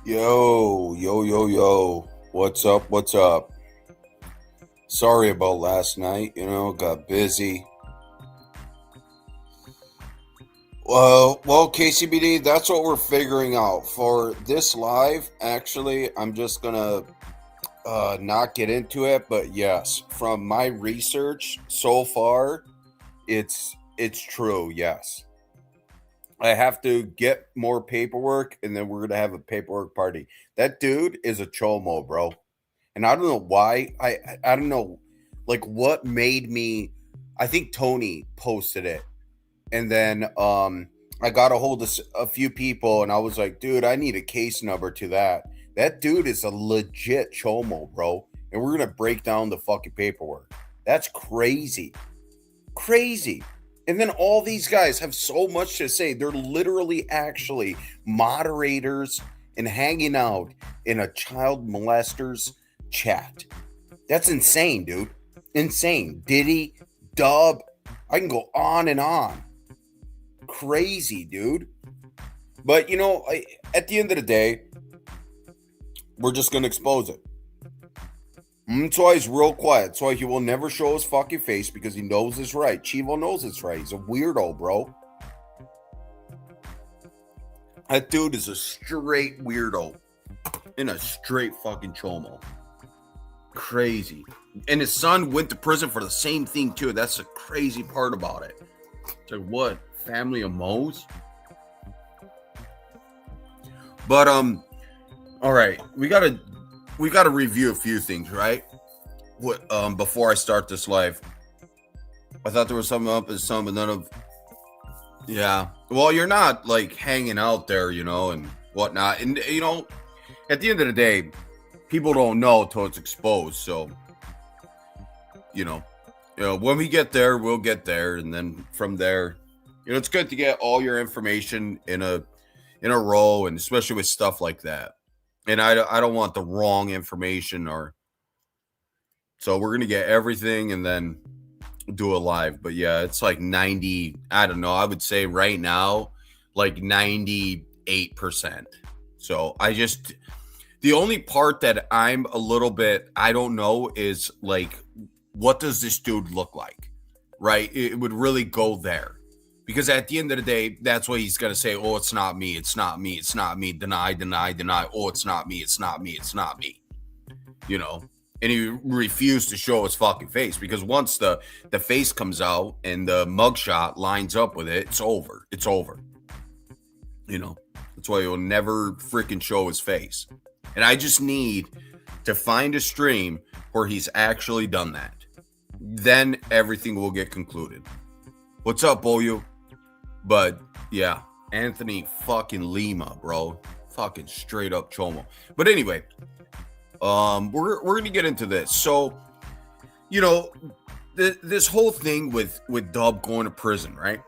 Yo, yo, yo, yo. What's up? What's up? Sorry about last night, got busy. Well, KCBD, that's what we're figuring out. For this live, actually, I'm just gonna not get into it, but yes, from my research so far, it's true, yes. I have to get more paperwork, and then we're gonna have a paperwork party. That dude is a chomo, bro, and I don't know why. I don't know, like what made me. I think Tony posted it, and then I got a hold of a few people, and I was like, dude, I need a case number to that. That dude is a legit chomo, bro, and we're gonna break down the fucking paperwork. That's crazy, crazy. And then all these guys have so much to say. They're literally actually moderators and hanging out in a child molester's chat. That's insane, dude. Insane. Diddy, Dub, I can go on and on. Crazy, dude. But, at the end of the day, we're just going to expose it. That's why he's real quiet. That's why he will never show his fucking face, because he knows it's right. Chivo knows it's right. He's a weirdo, bro. That dude is a straight weirdo and a straight fucking chomo. Crazy. And his son went to prison for the same thing, too. That's the crazy part about it. It's like, what? Family of Moes? But, all right. We got to review a few things, right? What before I start this live. I thought there was something up and some, but none of. Yeah. Well, you're not like hanging out there, and whatnot. And at the end of the day, people don't know till it's exposed. So, when we get there, we'll get there, and then from there, it's good to get all your information in a row, and especially with stuff like that. And I don't want the wrong information, so we're going to get everything and then do a live. But yeah, it's like 90, I don't know, I would say right now, like 98%. So the only part that I'm a little bit, I don't know, is like, what does this dude look like? Right? It would really go there. Because at the end of the day, that's what he's going to say. Oh, it's not me. It's not me. It's not me. Deny, deny, deny. Oh, it's not me. It's not me. It's not me. And he refused to show his fucking face, because once the face comes out and the mugshot lines up with it, it's over. It's over. That's why he'll never freaking show his face. And I just need to find a stream where he's actually done that. Then everything will get concluded. What's up, Boyu? But yeah, Anthony fucking Lima, bro. Fucking straight up chomo. But anyway, we're gonna get into this. So, you know, this whole thing with Dub going to prison, right?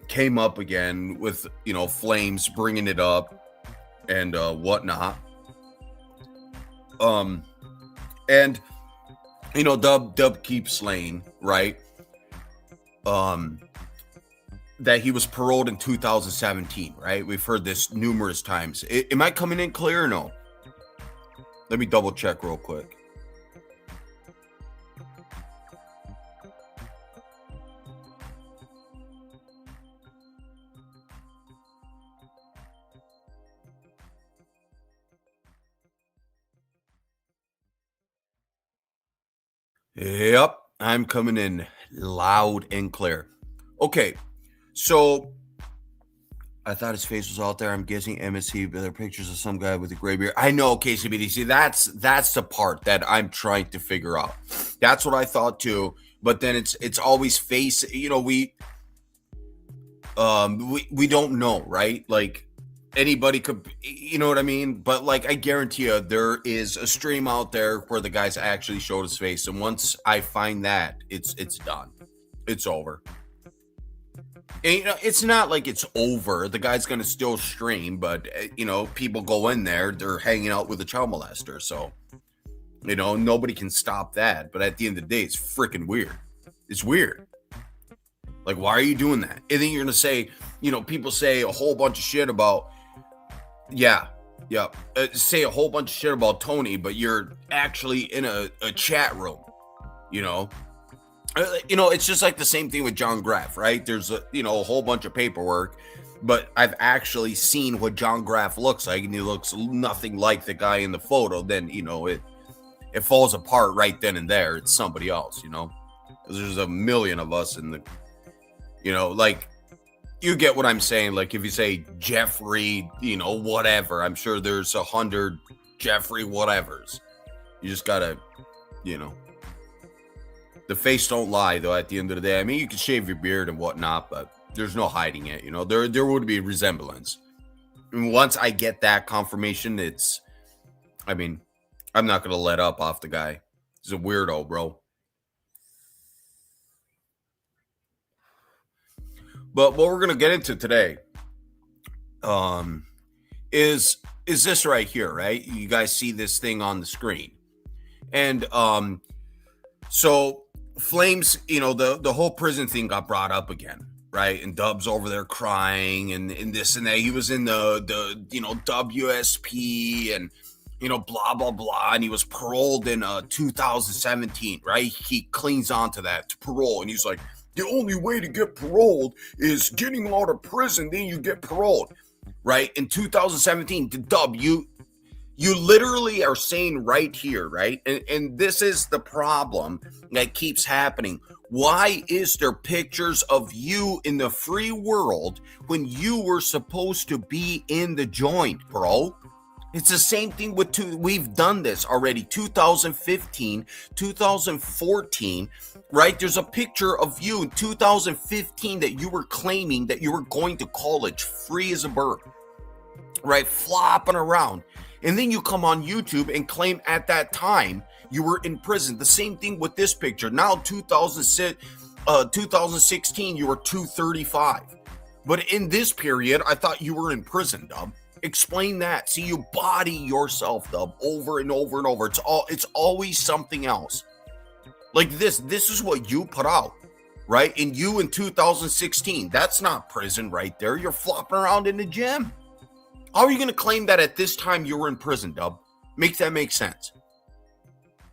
Came up again with Flames bringing it up and whatnot. And Dub keeps saying, right? That he was paroled in 2017, right? We've heard this numerous times. Am I coming in clear or no? Let me double check real quick. Yep, I'm coming in loud and clear. Okay, so I thought his face was out there. I'm guessing MSC, but there are pictures of some guy with a gray beard. I know, KCBDC. That's the part that I'm trying to figure out. That's what I thought too. But then it's always face. We don't know, right? Like anybody could, you know what I mean? But like I guarantee you, there is a stream out there where the guys actually showed his face, and once I find that, it's done. It's over. And, it's not like it's over. The guy's going to still stream, but, people go in there. They're hanging out with a child molester. So, nobody can stop that. But at the end of the day, it's freaking weird. It's weird. Like, why are you doing that? And then you're going to say, people say a whole bunch of shit about, say a whole bunch of shit about Tony, but you're actually in a chat room, it's just like the same thing with John Graff, right? There's a whole bunch of paperwork, but I've actually seen what John Graff looks like, and he looks nothing like the guy in the photo. Then it falls apart right then and there. It's somebody else, because there's a million of us in the, like you get what I'm saying. Like if you say Jeffrey, whatever, I'm sure there's 100 Jeffrey whatevers. You just gotta, the face don't lie, though, at the end of the day. I mean, you can shave your beard and whatnot, but there's no hiding it. There would be resemblance. And once I get that confirmation, I'm not going to let up off the guy. He's a weirdo, bro. But what we're going to get into today is this right here, right? You guys see this thing on the screen. And so Flames, the whole prison thing got brought up again, right? And Dub's over there crying and this and that. He was in the WSP and, blah, blah, blah. And he was paroled in 2017, right? He clings onto that to parole. And he's like, the only way to get paroled is getting out of prison. Then you get paroled, right? In 2017, the Dub, you literally are saying right here, right? And this is the problem that keeps happening. Why is there pictures of you in the free world when you were supposed to be in the joint, bro? It's the same thing with we've done this already. 2015, 2014, right? There's a picture of you in 2015 that you were claiming that you were going to college free as a bird, right? Flopping around. And then you come on YouTube and claim at that time you were in prison. The same thing with this picture. Now, 2016, you were 235. But in this period, I thought you were in prison, Dub. Explain that. See, you body yourself, Dub, over and over and over. It's always something else. Like this is what you put out, right? And you in 2016, that's not prison right there. You're flopping around in the gym. How are you going to claim that at this time you were in prison, Dub? Make that make sense.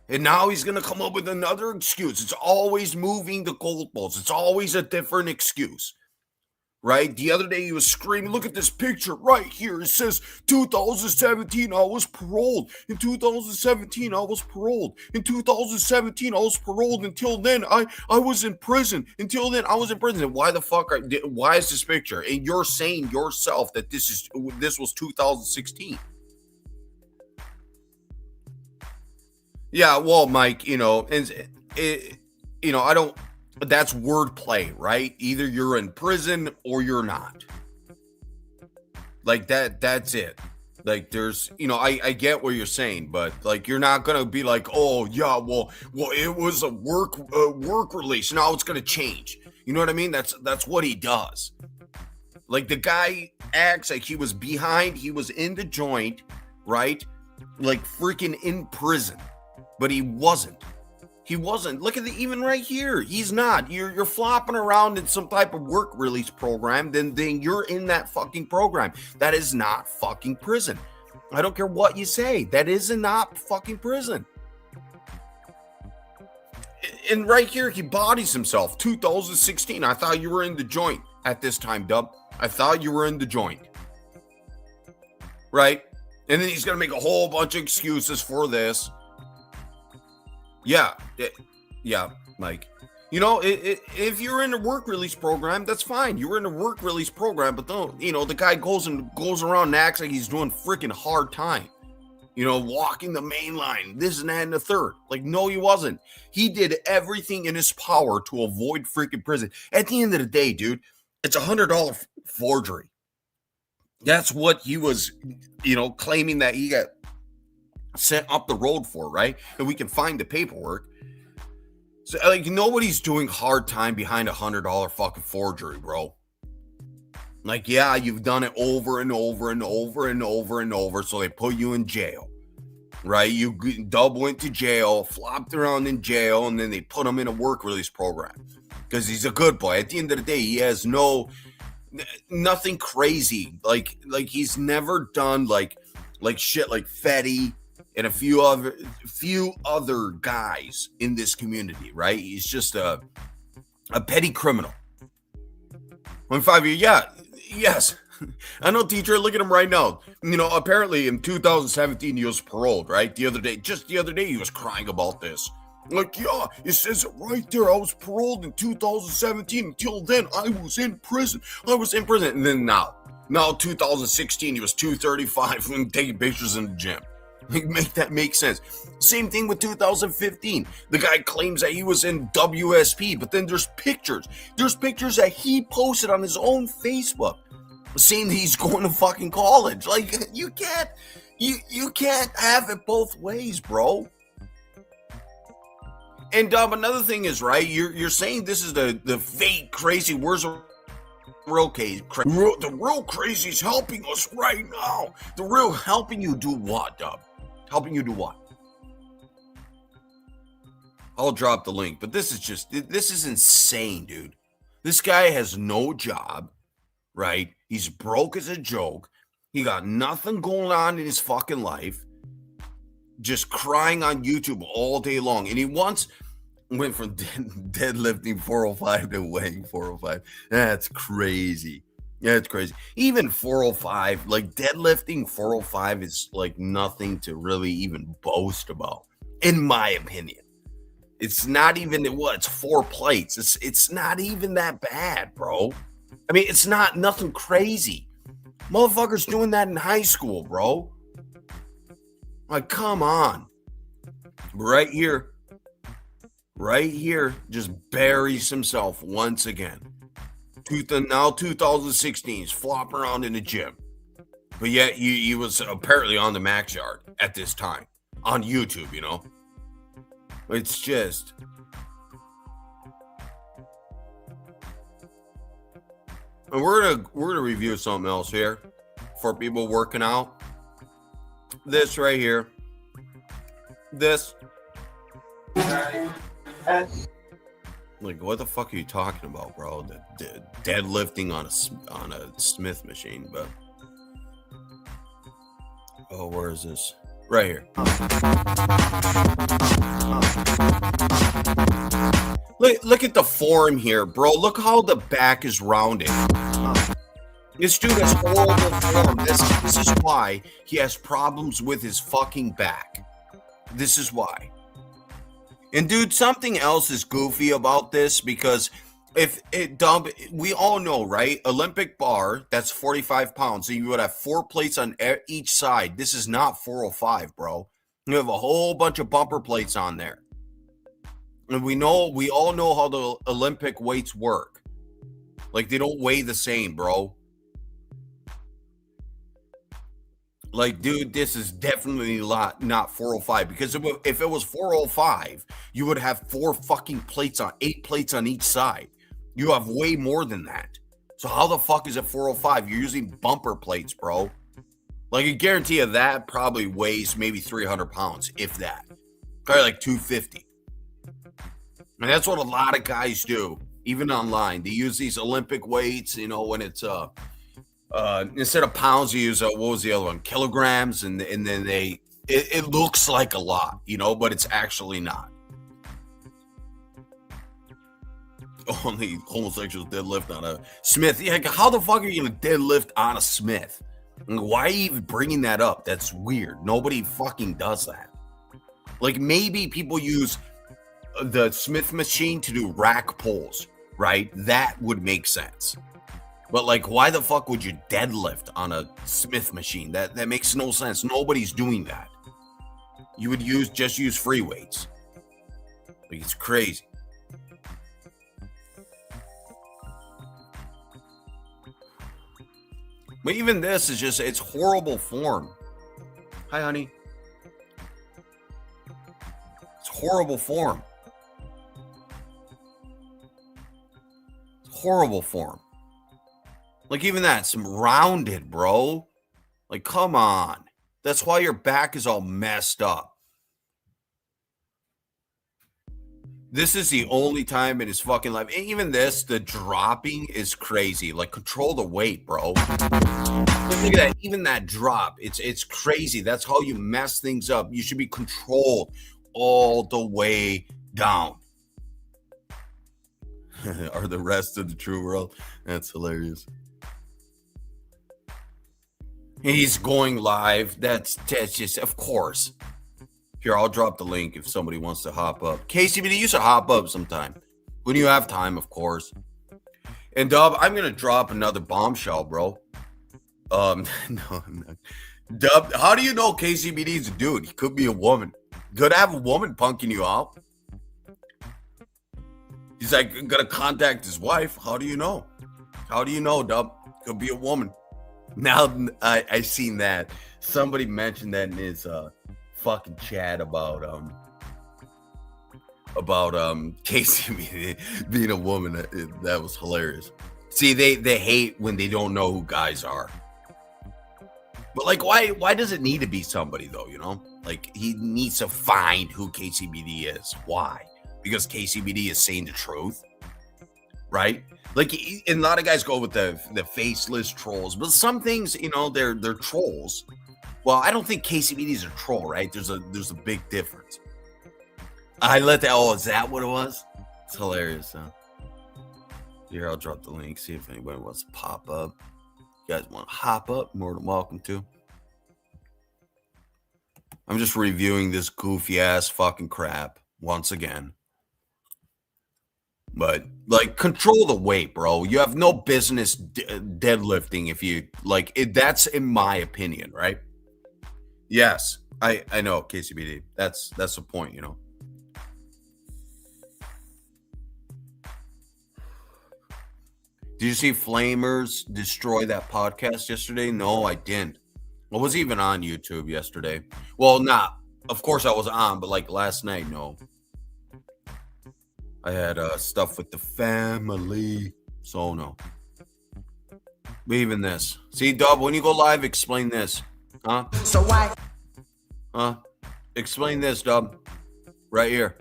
And now he's going to come up with another excuse. It's always moving the goalposts. It's always a different excuse, right? The other day he was screaming, look at this picture right here. It says 2017, I was paroled. In 2017, I was paroled. In 2017, I was paroled. Until then, I was in prison. Until then, I was in prison. And why the fuck why is this picture? And you're saying yourself that this was 2016. Yeah, well, Mike, I don't, that's wordplay, right? Either you're in prison or you're not. Like that's it. Like there's, I get what you're saying, but like you're not gonna be like, oh yeah, well, it was a work release. Now it's gonna change. You know what I mean? That's what he does. Like the guy acts like he was behind, he was in the joint, right? Like freaking in prison, but he wasn't. He wasn't. Look at even right here. He's not. You're flopping around in some type of work release program. Then you're in that fucking program. That is not fucking prison. I don't care what you say. That is not fucking prison. And right here, he bodies himself. 2016. I thought you were in the joint at this time, Dub. I thought you were in the joint. Right? And then he's going to make a whole bunch of excuses for this. Yeah, Mike. If you're in a work release program, that's fine. You're in a work release program, but don't, the guy goes around and acts like he's doing freaking hard time. Walking the main line, this and that and the third. Like, no, he wasn't. He did everything in his power to avoid freaking prison. At the end of the day, dude, it's $100 forgery. That's what he was, claiming that he got sent up the road for, right? And we can find the paperwork. So like nobody's doing hard time behind $100 fucking forgery, bro. Like, yeah, you've done it over and over and over and over and over, so they put you in jail, right? You Dub went to jail, flopped around in jail, and then they put him in a work release program because he's a good boy. At the end of the day, he has nothing crazy. Like he's never done like shit like Fetty and a few other guys in this community, right? He's just a petty criminal. 5 years, yes. I know, teacher, look at him right now. Apparently in 2017 he was paroled, right? Just the other day he was crying about this. Like, yeah, it says it right there. I was paroled in 2017. Until then, I was in prison. And then now 2016, he was 235 and taking pictures in the gym. Make that make sense. Same thing with 2015. The guy claims that he was in WSP, but then there's pictures. There's pictures that he posted on his own Facebook saying that he's going to fucking college. Like, you can't have it both ways, bro. And another thing is, right, you're saying this is the fake crazy. Where's the real crazy? The real crazy's helping us right now. The real helping you do what, Dub? Helping you do what? I'll drop the link, but this is insane, dude. This guy has no job, right? He's broke as a joke. He got nothing going on in his fucking life. Just crying on YouTube all day long. And he once went from deadlifting 405 to weighing 405. That's crazy. Yeah, it's crazy. Even 405, like deadlifting 405 is like nothing to really even boast about, in my opinion. It's not even it's 4 plates. It's not even that bad, bro. I mean, it's nothing crazy. Motherfuckers doing that in high school, bro. Like, come on. Right here, just buries himself once again. Now 2016, he's flopping around in the gym. But yet he was apparently on the max yard at this time on YouTube, It's just... And we're gonna review something else here for people working out. This right here. This. Like, what the fuck are you talking about, bro? The deadlifting on a Smith machine, but where is this? Right here. Look at the form here, bro. Look how the back is rounded. This dude has horrible form. This is why he has problems with his fucking back. This is why. And dude, something else is goofy about this, because we all know, right? Olympic bar, that's 45 pounds. So you would have 4 plates on each side. This is not 405, bro. You have a whole bunch of bumper plates on there. And we all know how the Olympic weights work. Like, they don't weigh the same, bro. Like, dude, this is definitely not 405 because if it was 405, you would have 8 plates on each side. You have way more than that. So how the fuck is it 405? You're using bumper plates, bro. Like, I guarantee you that probably weighs maybe 300 pounds, if that. Probably like 250. And that's what a lot of guys do, even online. They use these Olympic weights, when it's instead of pounds, you use what was the other one? Kilograms, and then it looks like a lot, but it's actually not. Only homosexuals deadlift on a Smith. Yeah, how the fuck are you gonna deadlift on a Smith? Why are you even bringing that up? That's weird. Nobody fucking does that. Like, maybe people use the Smith machine to do rack pulls, right? That would make sense. But, like, why the fuck would you deadlift on a Smith machine? That makes no sense. Nobody's doing that. You would just use free weights. Like, it's crazy. But even this is it's horrible form. Hi, honey. It's horrible form. It's horrible form. Like, even that, some rounded, bro. Like, come on. That's why your back is all messed up. This is the only time in his fucking life. And even this, the dropping is crazy. Like, control the weight, bro. Look at that. Even that drop, it's crazy. That's how you mess things up. You should be controlled all the way down. Are the rest of the true world? That's hilarious. He's going live. That's just, of course. Here, I'll drop the link if somebody wants to hop up. KCBD, you should hop up sometime. When you have time, of course. And Dub, I'm going to drop another bombshell, bro. No, I'm not. Dub, how do you know KCBD's a dude? He could be a woman. Could have a woman punking you out. He's like, going to contact his wife. How do you know? How do you know, Dub? Could be a woman. Now I seen that. Somebody mentioned that in his fucking chat about Casey being a woman. That was hilarious. See, they hate when they don't know who guys are. But like, why does it need to be somebody though? Like, he needs to find who KCBD is. Why? Because KCBD is saying the truth, right? Like, and a lot of guys go with the faceless trolls, but some things, they're trolls. Well, I don't think KCBD is a troll, right? There's a big difference. Is that what it was? It's hilarious, huh? Here, I'll drop the link, see if anybody wants to pop up. You guys want to hop up? More than welcome to. I'm just reviewing this goofy ass fucking crap once again. But, like, control the weight, bro. You have no business deadlifting if you, like, that's in my opinion, right? Yes, I know, KCBD. That's the point, Did you see Flamers destroy that podcast yesterday? No, I didn't. I wasn't even on YouTube yesterday. Well, of course I was on, but like last night, no. I had stuff with the family, so no. But even this. See, Dub, when you go live, explain this. Huh? So why? Explain this, Dub. Right here.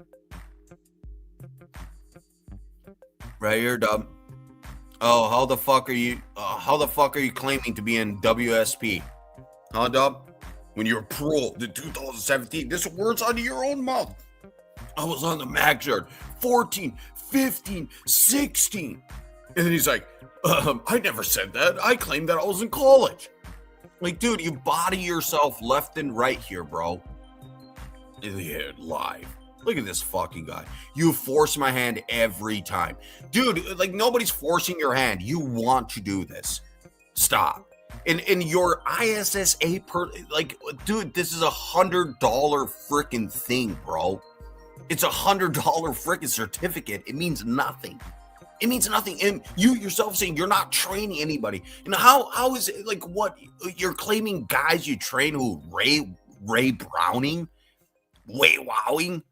Right here, Dub. Oh, how the fuck are you claiming to be in WSP? Huh, Dub? When you're pro in 2017, this word's out of your own mouth. I was on the mag chart 14, 15, 16. And then he's like, I never said that. I claimed that I was in college. Like, dude, you body yourself left and right here, bro. Yeah, live. Look at this fucking guy. You force my hand every time. Dude, like, nobody's forcing your hand. You want to do this. Stop. And your ISSA dude, this is $100 freaking thing, bro. It's $100 freaking certificate. It means nothing. It means nothing. And you yourself saying you're not training anybody. You know, how is it like what you're claiming guys you train who Ray Browning, Way Wowing?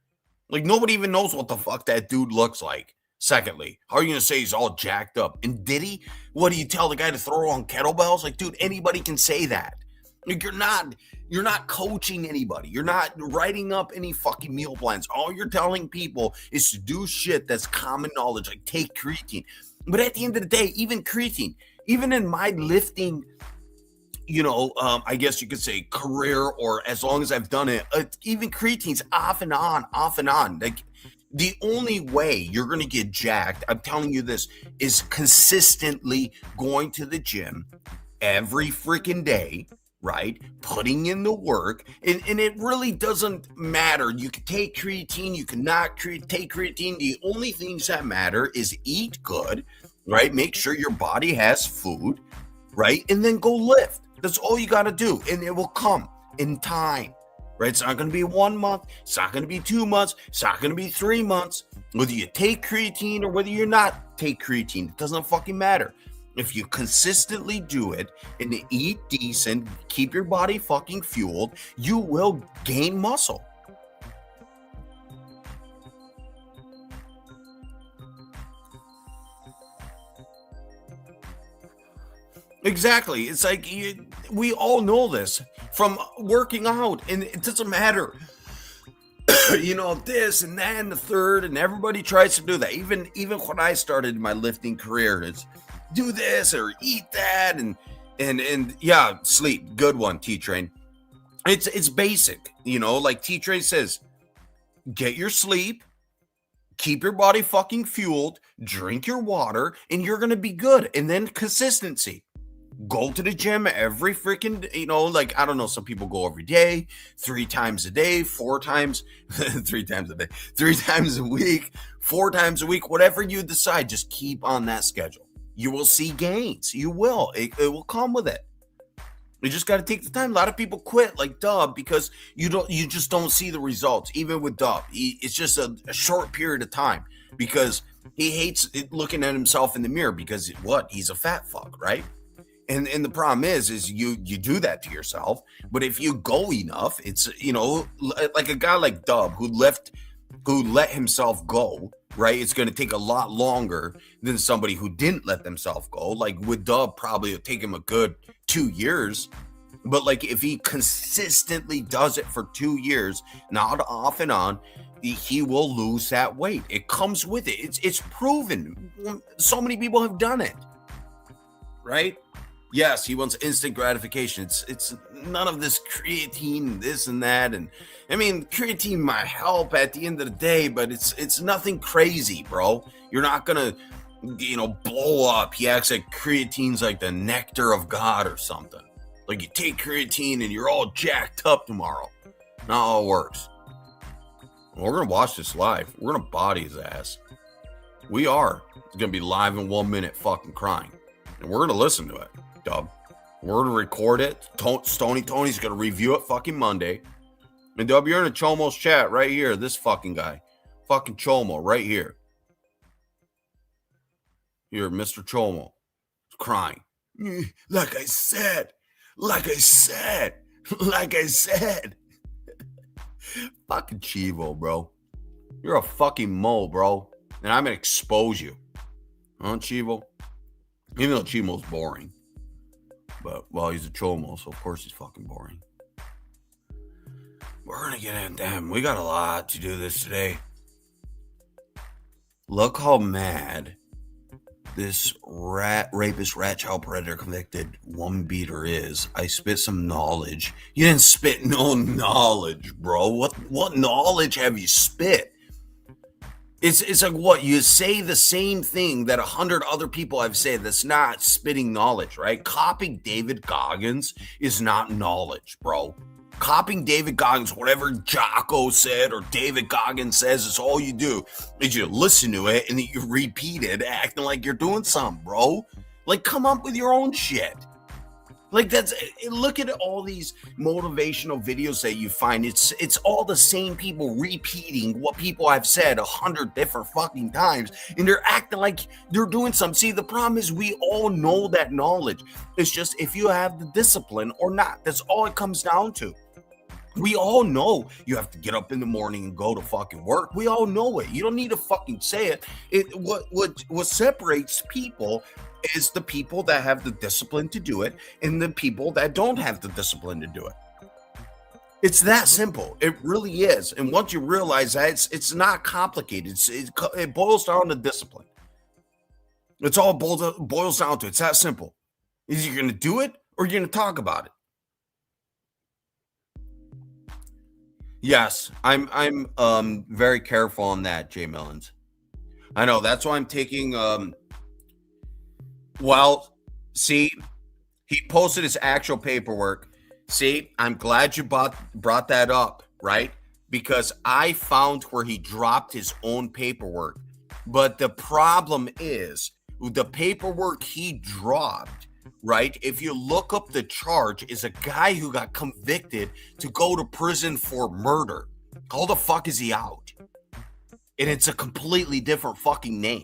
Like nobody even knows what the fuck that dude looks like. Secondly, how are you gonna say he's all jacked up? And did he? What do you tell the guy to throw on kettlebells? Like, dude, anybody can say that. Like, you're not coaching anybody. You're not writing up any fucking meal plans. All you're telling people is to do shit that's common knowledge, like take creatine. But at the end of the day, even creatine, even in my lifting, I guess you could say career, or as long as I've done it, even creatine's off and on. Like the only way you're going to get jacked, I'm telling you this, is consistently going to the gym every freaking day, right? Putting in the work. And it really doesn't matter. You can take creatine, you cannot take creatine. The only things that matter is eat good, right? Make sure your body has food, right? And then go lift. That's all you got to do. And it will come in time, right? It's not going to be 1 month. It's not going to be 2 months. It's not going to be 3 months. Whether you take creatine or whether you're not take creatine, it doesn't fucking matter. If you consistently do it and eat decent, keep your body fucking fueled, you will gain muscle. Exactly. It's like we all know this from working out, and it doesn't matter. This and that and the third, and everybody tries to do that. Even when I started my lifting career, it's do this or eat that, and yeah, sleep. Good one, T-Train. It's basic, like T-Train says, get your sleep, keep your body fucking fueled, drink your water, and you're gonna be good. And then consistency. Go to the gym every freaking, I don't know, some people go every day, 3 times a day, 4 times, 3 times a day, 3 times a week, 4 times a week, whatever you decide, just keep on that schedule. You will see gains. You will. It will come with it. You just got to take the time. A lot of people quit like Dub because you just don't see the results. Even with Dub, it's just a short period of time because he hates looking at himself in the mirror because he's a fat fuck, right? And the problem is you do that to yourself. But if you go enough, it's like a guy like Dub who let himself go, right? It's going to take a lot longer than somebody who didn't let themselves go. Like with Dub, probably it'll take him a good 2 years. But like if he consistently does it for 2 years, not off and on, he will lose that weight. It comes with it. It's proven. So many people have done it, right? Yes, he wants instant gratification. It's none of this creatine, this and that. And I mean, creatine might help at the end of the day, but it's nothing crazy, bro. You're not gonna, blow up. He acts like creatine's like the nectar of God or something. Like you take creatine and you're all jacked up tomorrow. Not how it works. We're gonna watch this live. We're gonna body his ass. We are. It's gonna be live in 1 minute, fucking crying, and we're gonna listen to it. Dub. We're gonna record it. Stony Tony's gonna review it fucking Monday. And Dub, you're in a Chomo's chat right here. This fucking guy. Fucking Chomo right here. Here, Mr. Chomo. Crying. Like I said. Fucking Chivo, bro. You're a fucking mole, bro. And I'm gonna expose you. Huh, Chivo? Even though Chivo's boring. But, well, he's a Chomo, so of course he's fucking boring. We're gonna get in. Damn, we got a lot to do this today. Look how mad this rapist, rat child predator convicted woman beater is. I spit some knowledge. You didn't spit no knowledge, bro. What knowledge have you spit? It's like what? You say the same thing that 100 other people have said. That's not spitting knowledge, right? Copying David Goggins is not knowledge, bro. Copying David Goggins, whatever Jocko said or David Goggins says, is all you do is you listen to it and then you repeat it, acting like you're doing something, bro. Like, come up with your own shit. Like that's look at all these motivational videos that you find. It's all the same people repeating what people have said 100 different fucking times, and they're acting like they're doing something. See, the problem is we all know that knowledge. It's just if you have the discipline or not. That's all it comes down to. We all know you have to get up in the morning and go to fucking work. We all know it. You don't need to fucking say it. What separates people is the people that have the discipline to do it and the people that don't have the discipline to do it. It's that simple. It really is. And once you realize that, it's not complicated. It boils down to discipline. It's all boils down to. It's that simple. Is you going to do it or you're going to talk about it? Yes, I'm very careful on that, Jay Millens. I know that's why I'm taking well, see, he posted his actual paperwork. See, I'm glad you brought that up, right? Because I found where he dropped his own paperwork. But the problem is the paperwork he dropped, right? If you look up the charge, is a guy who got convicted to go to prison for murder. How the fuck is he out? And it's a completely different fucking name.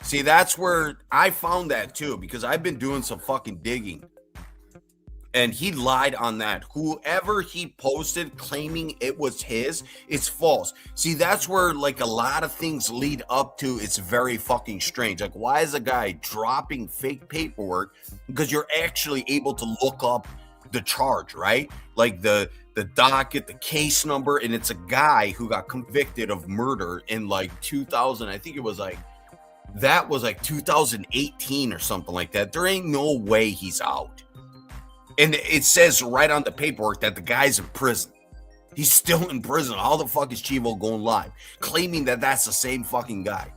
See, that's where I found that too, because I've been doing some fucking digging. And he lied on that. Whoever he posted claiming it was his, it's false. See, that's where like a lot of things lead up to. It's very fucking strange. Like, why is a guy dropping fake paperwork? Because you're actually able to look up the charge, right? Like the docket, the case number, and it's a guy who got convicted of murder in like 2000. I think it was like, that was like 2018 or something like that. There ain't no way he's out. And it says right on the paperwork that the guy's in prison. He's still in prison. How the fuck is Chivo going live? Claiming that that's the same fucking guy.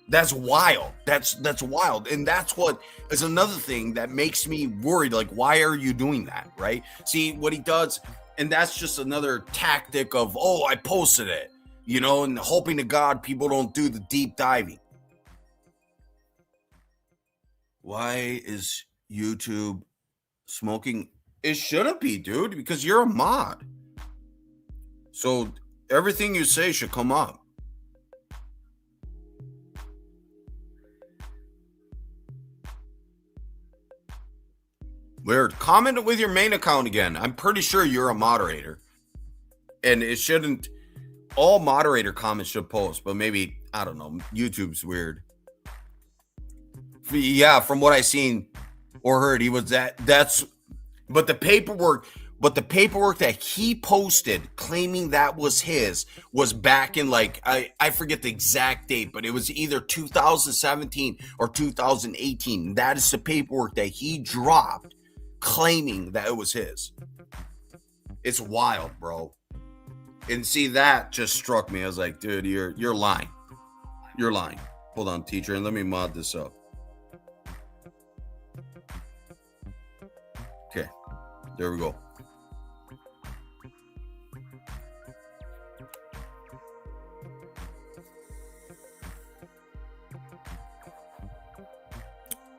That's wild. That's wild. And that's what is another thing that makes me worried. Like, why are you doing that, right? See, what he does, and that's just another tactic of, oh, I posted it. You know, and hoping to God people don't do the deep diving. Why is YouTube smoking? It shouldn't be, dude, because you're a mod. So everything you say should come up. Weird. Comment with your main account again. I'm pretty sure you're a moderator. And it shouldn't... all moderator comments should post, but maybe, I don't know, YouTube's weird. Yeah, from what I seen or heard, he was but the paperwork that he posted claiming that was his was back in like, I forget the exact date, but it was either 2017 or 2018. That is the paperwork that he dropped claiming that it was his. It's wild, bro. And see, that just struck me. I was like, dude, you're lying. You're lying. Hold on, teacher, and let me mod this up. Okay, there we go.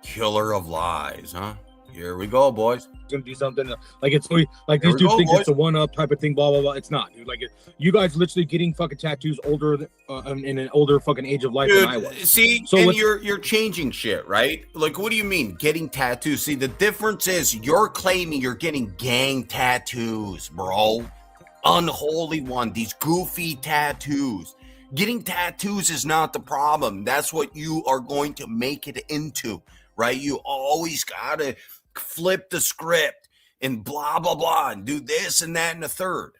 Killer of lies, huh? Here we go, boys. Gonna do something like it's like these dudes think it's a one-up type of thing, blah blah blah. It's not, dude. Like you guys literally getting fucking tattoos older in an older fucking age of life, dude, than I was. See, so and you're changing shit, right? Like, what do you mean getting tattoos? See, the difference is you're claiming you're getting gang tattoos, bro. Unholy one, these goofy tattoos. Getting tattoos is not the problem. That's what you are going to make it into, right? You always gotta flip the script and blah blah blah and do this and that and the third.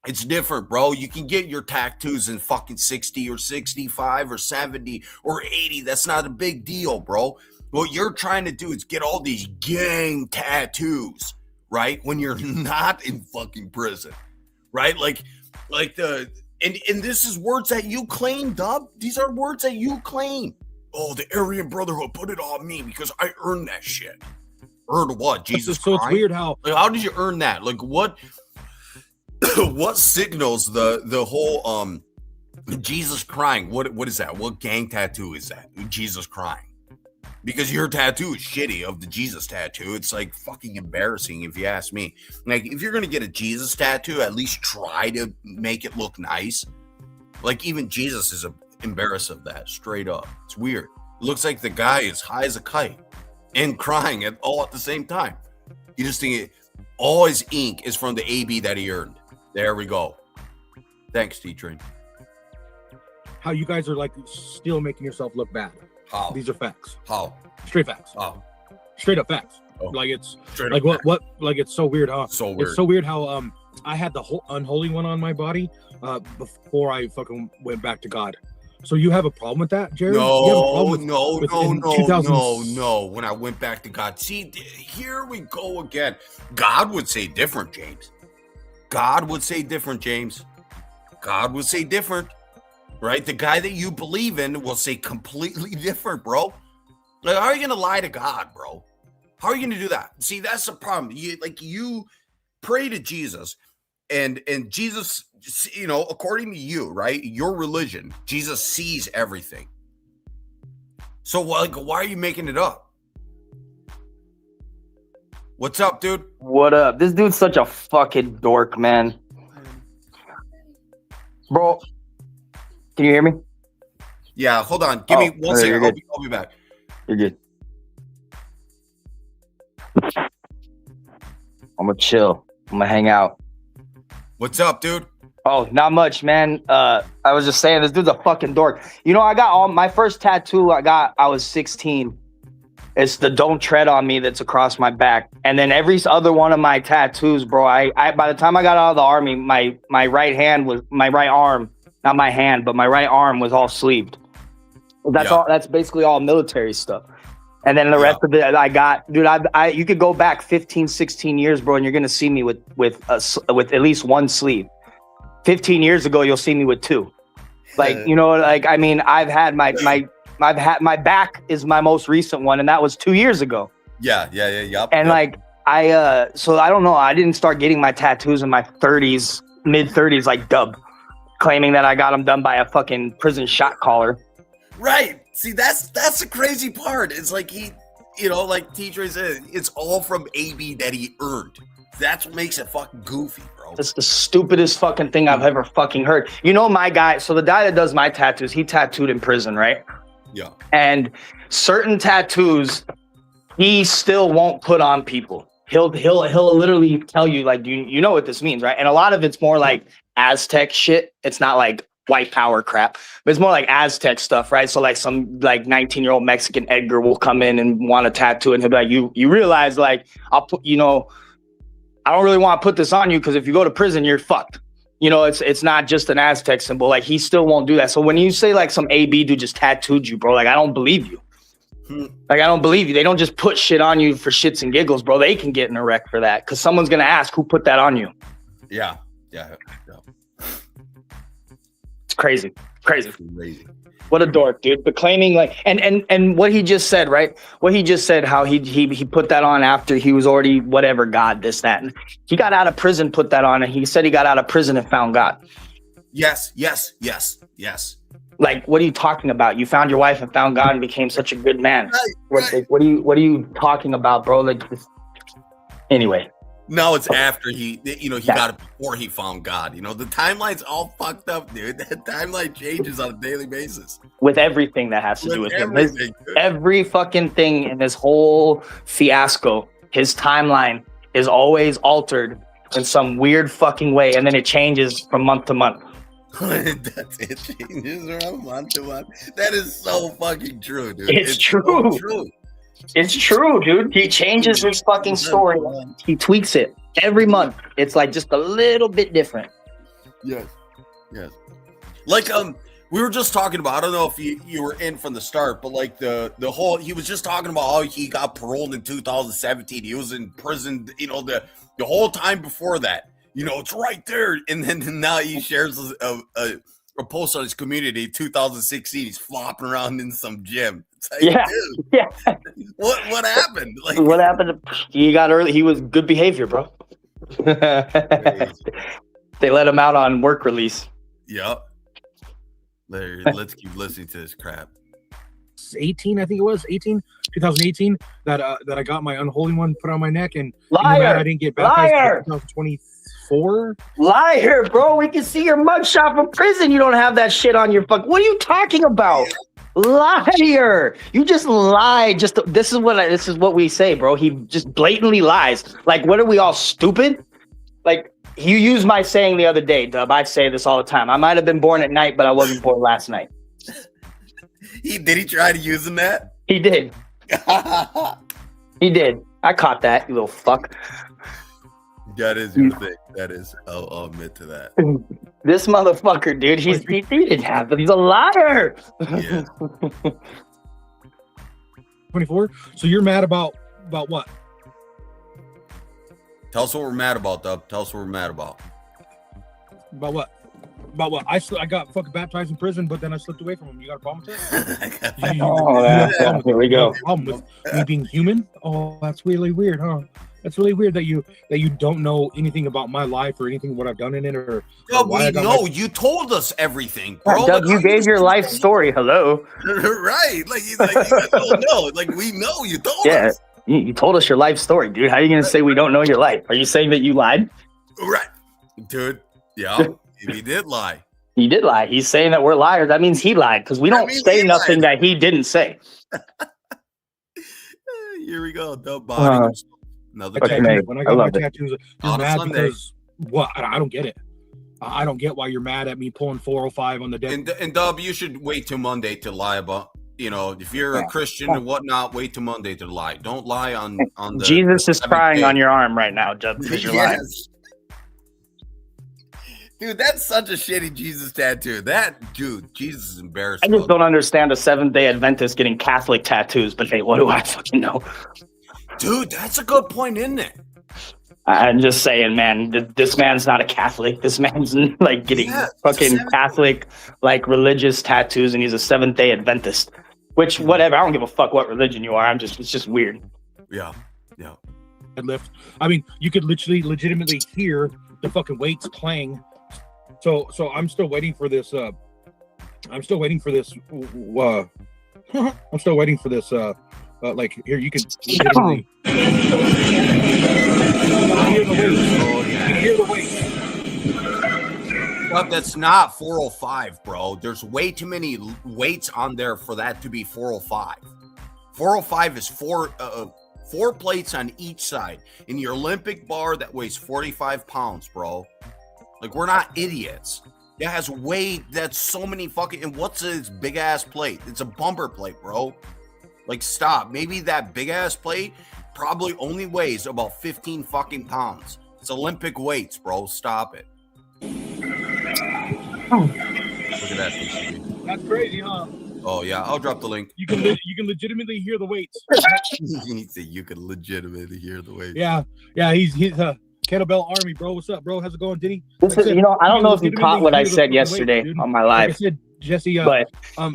It's different, bro. You can get your tattoos in fucking 60 or 65 or 70 or 80. That's not a big deal, bro. What you're trying to do is get all these gang tattoos, right? When you're not in fucking prison, right? Like the and this is words that you claim, Dub. These are words that you claim. Oh, the Aryan Brotherhood put it on me because I earned that shit. Earned what? Jesus Christ? So it's weird how... Like, how did you earn that? Like, what what signals the whole Jesus crying? What is that? What gang tattoo is that? Jesus crying? because your tattoo is shitty of the Jesus tattoo. It's like fucking embarrassing if you ask me. Like, if you're going to get a Jesus tattoo, at least try to make it look nice. Like, even Jesus is embarrassed of that, straight up. It's weird. It looks like the guy is high as a kite and crying all at the same time. You just think all his ink is from the AB that he earned. There we go. Thanks, T-Train. How you guys are like still making yourself look bad. How? These are facts. How? Straight facts. How? Straight up facts. Oh. Like it's Straight like what like it's so weird, huh? So weird. It's so weird how I had the whole unholy one on my body before I fucking went back to God. So you have a problem with that, Jerry? No. When I went back to God, see, here we go again. God would say different, James. God would say different, James. God would say different, right? The guy that you believe in will say completely different, bro. Like, how are you gonna lie to God, bro? How are you gonna do that? See, that's the problem. You pray to Jesus, and Jesus, according to you, right? Your religion, Jesus sees everything. So, like, why are you making it up? What's up, dude? What up? This dude's such a fucking dork, man. Bro, can you hear me? Yeah, hold on. Give me 1 second. I'll be back. You're good. I'm gonna chill. I'm gonna hang out. What's up, dude? Oh, not much, man. I was just saying, this dude's a fucking dork. I got my first tattoo I was 16. It's the "Don't Tread on Me" that's across my back. And then every other one of my tattoos, bro, I by the time I got out of the army, my right arm, not my hand, but my right arm was all sleeved. That's basically all military stuff. And then the rest of it I got, dude, you could go back 15, 16 years, bro, and you're going to see me with at least one sleeve. 15 years ago, you'll see me with two. Like, I've had my back is my most recent one, and that was 2 years ago. Yeah. And so I don't know. I didn't start getting my tattoos in my 30s, mid 30s, like Dub, claiming that I got them done by a fucking prison shot caller. Right. See, that's the crazy part. It's like like T-Train said, it's all from AB that he earned. That's what makes it fucking goofy, bro. That's the stupidest fucking thing I've ever fucking heard. My guy, so the guy that does my tattoos, he tattooed in prison, right? Yeah. And certain tattoos, he still won't put on people. He'll literally tell you, like, you know what this means, right? And a lot of it's more like Aztec shit. It's not like white power crap, but it's more like Aztec stuff, right? So like some like 19-year-old Mexican Edgar will come in and want a tattoo, and he'll be like, you realize, like, I'll put, I don't really want to put this on you because if you go to prison, you're fucked. It's not just an Aztec symbol. Like, he still won't do that. So when you say like some AB dude just tattooed you, bro, like, I don't believe you. Like, I don't believe you. They don't just put shit on you for shits and giggles, bro. They can get in a wreck for that because someone's gonna ask who put that on you. Yeah. It's crazy. What a dork, dude. But claiming like, and what he just said, right? What he just said, how he put that on after he was already whatever, God, this, that. And he got out of prison, put that on, and he said he got out of prison and found God. Yes. Like, what are you talking about? You found your wife and found God and became such a good man. Right. What are you talking about, bro? Like, anyway. No, it's after he got it before he found God. The timeline's all fucked up, dude. The timeline changes on a daily basis. With everything that has to do with him. Every fucking thing in this whole fiasco, his timeline is always altered in some weird fucking way, and then it changes from month to month. It changes from month to month. That is so fucking true, dude. It's true. So true. It's true, dude. He changes his fucking story. He tweaks it every month. It's like just a little bit different. Yes. Like we were just talking about, I don't know if you were in from the start, but like the whole, he was just talking about how he got paroled in 2017. He was in prison, the whole time before that. It's right there. And then now he shares a post on his community, 2016. He's flopping around in some gym. Like, dude, yeah. What happened? Like, what happened? He got early. He was good behavior, bro. They let him out on work release. Yep. Let's keep listening to this crap. 18, I think it was 18, 2018 that I got my unholy one put on my neck, and Liar! I didn't get baptized Liar! until 2024. Liar, bro. We can see your mugshot from prison. You don't have that shit on your fuck. What are you talking about? Liar. You just lied. This is what we say, bro. He just blatantly lies. Like, what are we all stupid? Like, you used my saying the other day, Dub. I say this all the time. I might have been born at night, but I wasn't born last night. Did he try to use that? He did. He did. I caught that, you little fuck. That is your thing. That is. I'll admit to that. This motherfucker, dude. He didn't have it. He's a liar. Yeah. 24. So you're mad about what? Tell us what we're mad about, Dub. Tell us what we're mad about. About what? About what? I got fucking baptized in prison, but then I slipped away from him. You got a problem with that? Yeah. Here we go. Problem with me being human? Oh, that's really weird, huh? That's really weird that you don't know anything about my life or anything what I've done in it or. Dub, we know. You told us everything, bro. Doug, you gave your life story. Hello. Right. Like you don't know. Like we know you told us. You told us your life story, dude. How are you going to say we don't know your life? Are you saying that you lied? Right. Dude. Yeah. He did lie. He did lie. He's saying that we're liars. That means he lied because we don't say nothing that he didn't say. Here we go. Dub body. Another tattoo. When I got my tattoos, you're On mad Sunday. because what? I don't get it. I don't get why you're mad at me pulling 405 on the dead. And Dub, you should wait till Monday to lie about. You know, if you're a Christian and whatnot, wait till Monday to lie. Don't lie on the. Jesus is crying on your arm right now, Dub, because you're lying. Dude, that's such a shitty Jesus tattoo. Jesus is embarrassing. I just don't understand a Seventh-day Adventist getting Catholic tattoos, but hey, what do I fucking know? Dude, that's a good point, isn't it? I'm just saying, man, this man's not a Catholic. This man's like getting fucking Catholic, like religious tattoos, and he's a Seventh-day Adventist. Which, whatever, I don't give a fuck what religion you are. It's just weird. Yeah. Lift. I mean, you could legitimately hear the fucking weights playing. So I'm still waiting for this. I'm still waiting for this. Like here, you can legitimately hear the weights. But that's not 405, bro. There's way too many weights on there for that to be 405. 405 is four plates on each side. In your Olympic bar that weighs 45 pounds, bro. Like, we're not idiots. It has weight. That's so many fucking. And what's this big ass plate? It's a bumper plate, bro. Like, stop. Maybe that big ass plate probably only weighs about 15 fucking pounds. It's Olympic weights, bro. Stop it. Look at that. PCB. That's crazy, huh? Oh yeah, I'll drop the link. You can legitimately hear the weights. He said you can legitimately hear the weights. Yeah. He's Kettlebell Army, bro. What's up, bro? How's it going, Diddy? I don't know if you caught what I said yesterday on my live. Like I said, Jesse, but I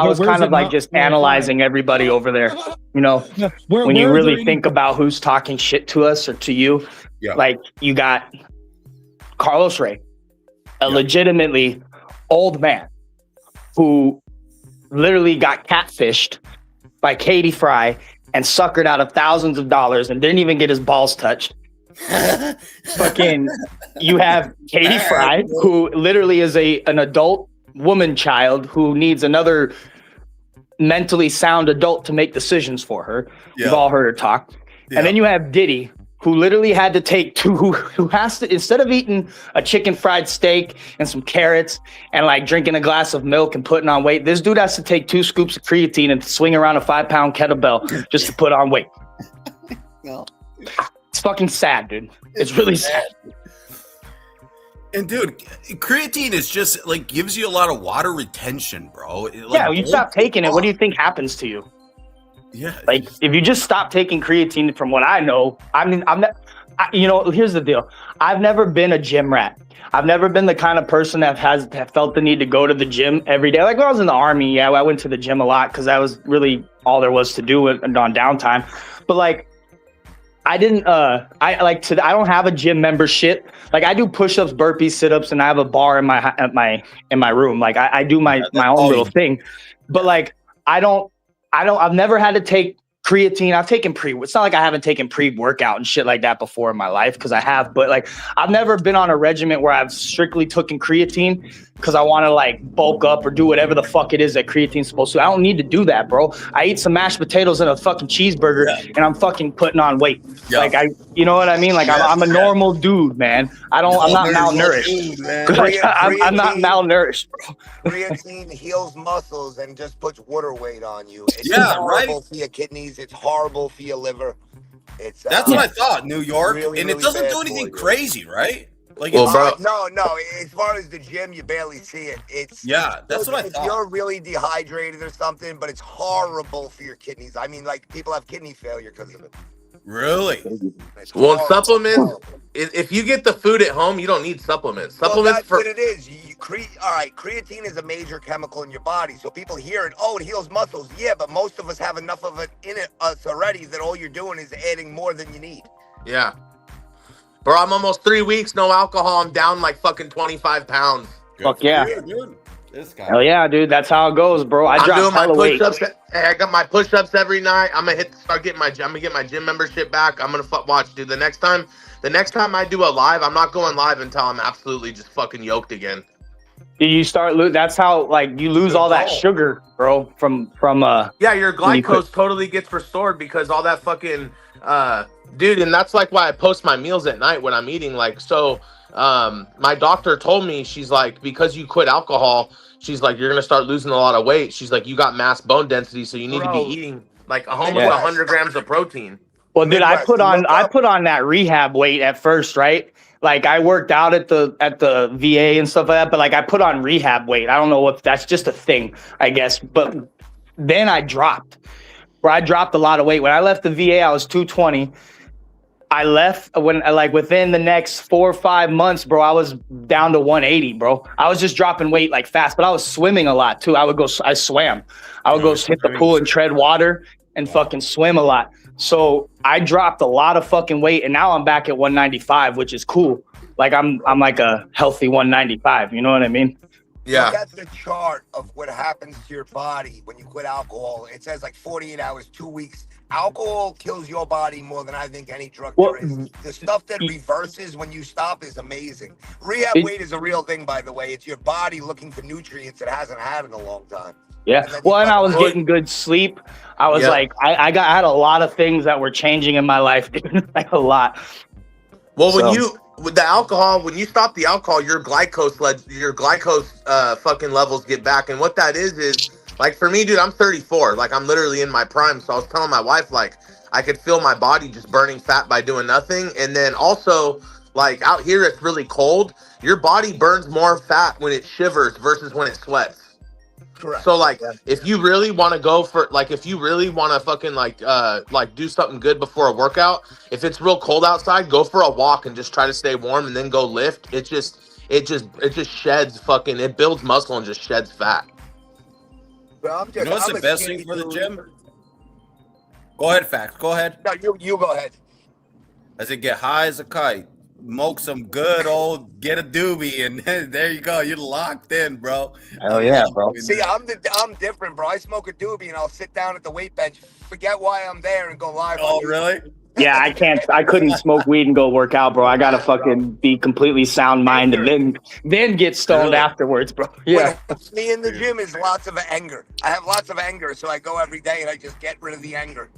was kind of like just analyzing everybody over there. You know, when you really think about who's talking shit to us or to you, like you got Carlos Ray, a legitimately old man who literally got catfished by Katie Fry and suckered out of thousands of dollars and didn't even get his balls touched. Fucking, you have Katie Fry, who literally is an adult woman child who needs another mentally sound adult to make decisions for her. You've all heard her talk. And then you have Diddy, who literally had to take who has to, instead of eating a chicken fried steak and some carrots and like drinking a glass of milk and putting on weight, this dude has to take 2 scoops of creatine and swing around a 5-pound kettlebell just to put on weight. It's fucking sad, dude. It's really sad. And dude, creatine is just like gives you a lot of water retention, bro. When you stop taking it, what do you think happens to you? Yeah. Like if you just stop taking creatine, from what I know, I mean, I'm not, here's the deal. I've never been a gym rat. I've never been the kind of person that felt the need to go to the gym every day. Like when I was in the Army, I went to the gym a lot because that was really all there was to do on downtime. But like, I didn't, I don't have a gym membership. Like I do push-ups, burpees, sit-ups, and I have a bar in my room. Like I do my own little thing, but like, I've never had to take creatine. I've taken it's not like I haven't taken pre-workout and shit like that before in my life, because I have, but like I've never been on a regimen where I've strictly taken creatine because I want to like bulk up or do whatever the fuck it is that creatine's supposed to. I don't need to do that, bro. I eat some mashed potatoes and a fucking cheeseburger and I'm fucking putting on weight. Yeah. Like you know what I mean? Like I'm a normal dude, man. I'm not malnourished. I'm not malnourished, bro. Creatine heals muscles and just puts water weight on you. It's Yeah, horrible right. for your kidneys. It's horrible for your liver. It's That's what I thought, New York. really, and it really doesn't bad do for anything you. crazy, right? Like, Well, it's, bro, No. As far as the gym, you barely see it. It's yeah, that's what I if thought. you're really dehydrated or something, but it's horrible for your kidneys. I mean, like people have kidney failure because of it. Really? It's well, horrible. supplements. If you get the food at home, you don't need supplements. Well, Supplements that's for what it is. All right, creatine is a major chemical in your body. So people hear it, oh, it heals muscles. Yeah, but most of us have enough of it in us already that all you're doing is adding more than you need. yeah. Bro, I'm almost 3 weeks, no alcohol. I'm down like fucking 25 pounds. Fuck yeah. Dude, this guy. Hell yeah, dude. That's how it goes, bro. I I'm dropped doing my hella weight. push-ups. Hey, I got my push-ups every night. I'm gonna get my gym membership back. I'm gonna watch, dude. The next time I do a live, I'm not going live until I'm absolutely just fucking yoked again. You start that's how like you lose all that sugar, bro, from Yeah, your When you glycose totally gets restored because all that fucking dude, and that's like why I post my meals at night when I'm eating. Like, so my doctor told me, she's like, because you quit alcohol, she's like, you're gonna start losing a lot of weight. She's like, you got mass bone density, so you need to be eating like almost Yeah. 100 grams of protein. well, dude, Midwest, I put on that rehab weight at first, right? Like I worked out at the VA and stuff like that, but like I put on rehab weight. I don't know if that's just a thing, I guess. But then I dropped a lot of weight. When I left the VA, I was 220. I left within the next 4 or 5 months, bro, I was down to 180, bro. I was just dropping weight like fast, but I was swimming a lot too. I swam. I would go hit the pool and tread water and fucking swim a lot. So I dropped a lot of fucking weight and now I'm back at 195, which is cool. Like I'm like a healthy 195. You know what I mean? Yeah. Look at the chart of what happens to your body when you quit alcohol. It says like 48 hours, 2 weeks. Alcohol kills your body more than I think any drug there is. The stuff that reverses when you stop is amazing. Rehab weight is a real thing, by the way. It's your body looking for nutrients it hasn't had in a long time. Yeah. Well, and I was getting good sleep. I was like, I had a lot of things that were changing in my life, like a lot. Well, with the alcohol, when you stop the alcohol, your glycose fucking levels get back. And what that is like for me, dude, I'm 34. Like I'm literally in my prime. So I was telling my wife, like, I could feel my body just burning fat by doing nothing. And then also, like out here, it's really cold. Your body burns more fat when it shivers versus when it sweats. Correct. So like, if you really want to go for if you really want to fucking like do something good before a workout, if it's real cold outside, go for a walk and just try to stay warm and then go lift. It just sheds fucking, it builds muscle and just sheds fat. But You know what's the best thing for the gym? Go ahead, Facts. Go ahead. No, you go ahead. As it get high as a kite, smoke some good old, get a doobie, and there you go. You're locked in, bro. Hell yeah, bro. See, I'm different, bro. I smoke a doobie and I'll sit down at the weight bench, forget why I'm there, and go live. Oh, on YouTube. really? Yeah, I couldn't smoke weed and go work out, bro. I gotta fucking be completely sound mind and then get stoned Really? afterwards, bro. Yeah. What helps me in the gym is lots of anger. I have lots of anger, so I go every day and I just get rid of the anger.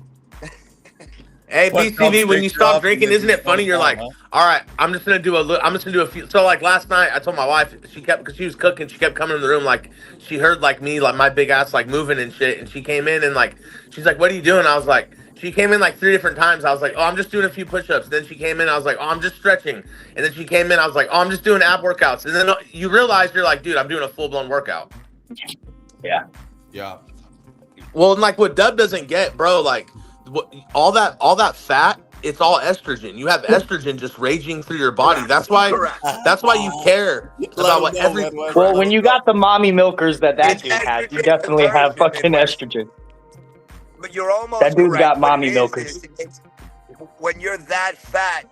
Hey, What BCV, when you helps stop take you drinking, off isn't it funny? You're like, huh? all right, I'm just gonna do a few. So like last night, I told my wife, because she was cooking, she kept coming in the room, like she heard like me, like my big ass like moving and shit, and she came in and like she's like, what are you doing? I was like, she came in like 3 different times. I was like, oh, I'm just doing a few push-ups. Then she came in, I was like, oh, I'm just stretching. And then she came in, I was like, oh, I'm just doing ab workouts. And then you realize you're like, dude, I'm doing a full-blown workout. Yeah. Yeah. Well, and like what Dub doesn't get, bro, like all that fat, it's all estrogen. You have estrogen just raging through your body. That's why you care about what every. Well, when you got the mommy milkers that It's dude has, you estrogen definitely have conversion, fucking Midwest. estrogen. But you're almost That dude's correct. got What mommy it is, milkers. it's when you're that fat,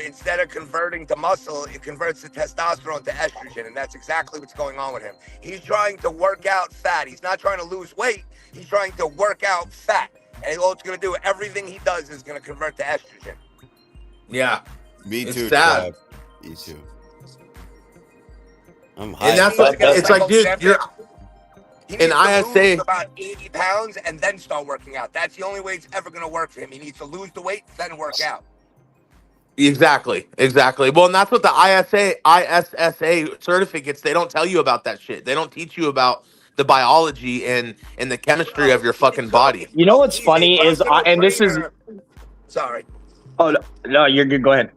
instead of converting to muscle, it converts the testosterone to estrogen, and that's exactly what's going on with him. He's trying to work out fat. He's not trying to lose weight. He's trying to work out fat. And all it's going to do, everything he does is going to convert to estrogen. Yeah. Me It's too, sad. Trav. Me too. I'm high. And that's He what needs to get it's like, dude. He needs in to ISA lose about 80 pounds and then start working out. That's the only way it's ever going to work for him. He needs to lose the weight, then work out. Exactly. Well, and that's what the ISSA certificates, they don't tell you about that shit. They don't teach you about the biology and the chemistry of your fucking body. You know what's He's a funny is, personal and this is. trainer. Sorry. Oh no, you're good. Go ahead.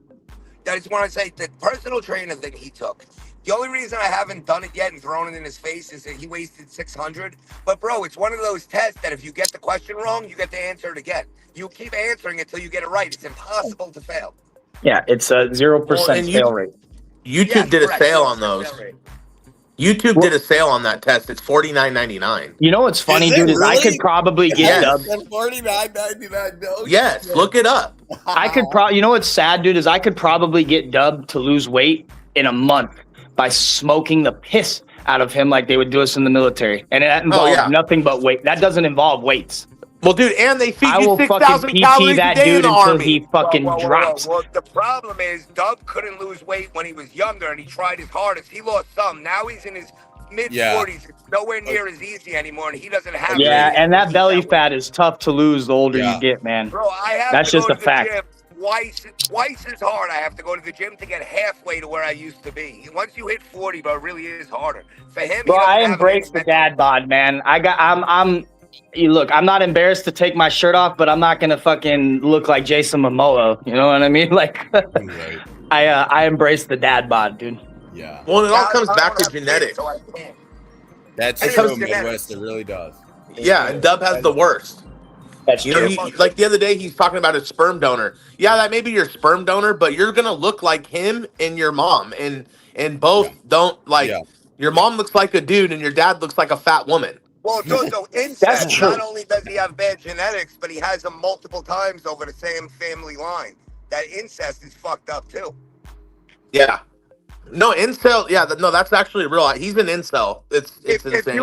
I just want to say the personal trainer thing he took. The only reason I haven't done it yet and thrown it in his face is that he wasted 600. But bro, it's one of those tests that if you get the question wrong, you get to answer it again. You keep answering it till you get it right. It's impossible to fail. Yeah, it's a 0% fail rate. YouTube did a sale on those. YouTube did a sale on that test. It's $49.99. You know what's funny, Is it dude? Is I really? could probably get Yes. dubbed. $49.99. No Yes, shit. look it up. I could probably. You know what's sad, dude? Is I could probably get dubbed to lose weight in a month by smoking the piss out of him like they would do us in the military, and that involves nothing but weight. That doesn't involve weights. Well, dude, and they feed I you will 6,000 fucking calories PT that a day in dude the until Army. he fucking drops. Well, the problem is Dub couldn't lose weight when he was younger, and he tried his hardest. He lost some. Now he's in his mid-40s. It's nowhere near as easy anymore, and he doesn't have Yeah, it. and that belly fat is tough to lose the older you get, man. Bro, I have That's to just go a to the fact. gym twice as hard. I have to go to the gym to get halfway to where I used to be. Once you hit 40, bro, it really is harder. For him, Bro, he doesn't I have embrace any the dad bod, man. Look, I'm not embarrassed to take my shirt off, but I'm not gonna fucking look like Jason Momoa. You know what I mean? Like, Right. I embrace the dad bod, dude. Yeah. Well, it all comes I back don't to have kids, genetics. so I can't. That's It true, comes to Midwest. It really does. Yeah, and Dub has the worst. That's You know, like the other day, he's talking about his sperm donor. Yeah, that may be your sperm donor, but you're gonna look like him and your mom, and both don't like. Yeah. Your mom looks like a dude, and your dad looks like a fat woman. Well, it's also incest. That's true. Not only does he have bad genetics, but he has them multiple times over the same family line. That incest is fucked up too. Yeah. No, incel. Yeah, no, that's actually real. He's an incel. It's If insane.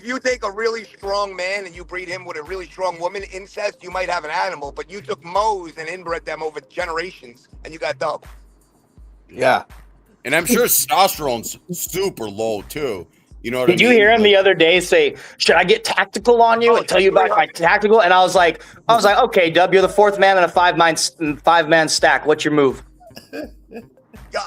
you take a really strong man and you breed him with a really strong woman, incest, you might have an animal. But you took moles and inbred them over generations, and you got double. Yeah. And I'm sure testosterone's super low too. You know what I mean? Did you hear him the other day say, "Should I get tactical on you and tell you about my tactical?" And I was like, "Okay, Dub, you're the fourth man in a five-man stack. What's your move?"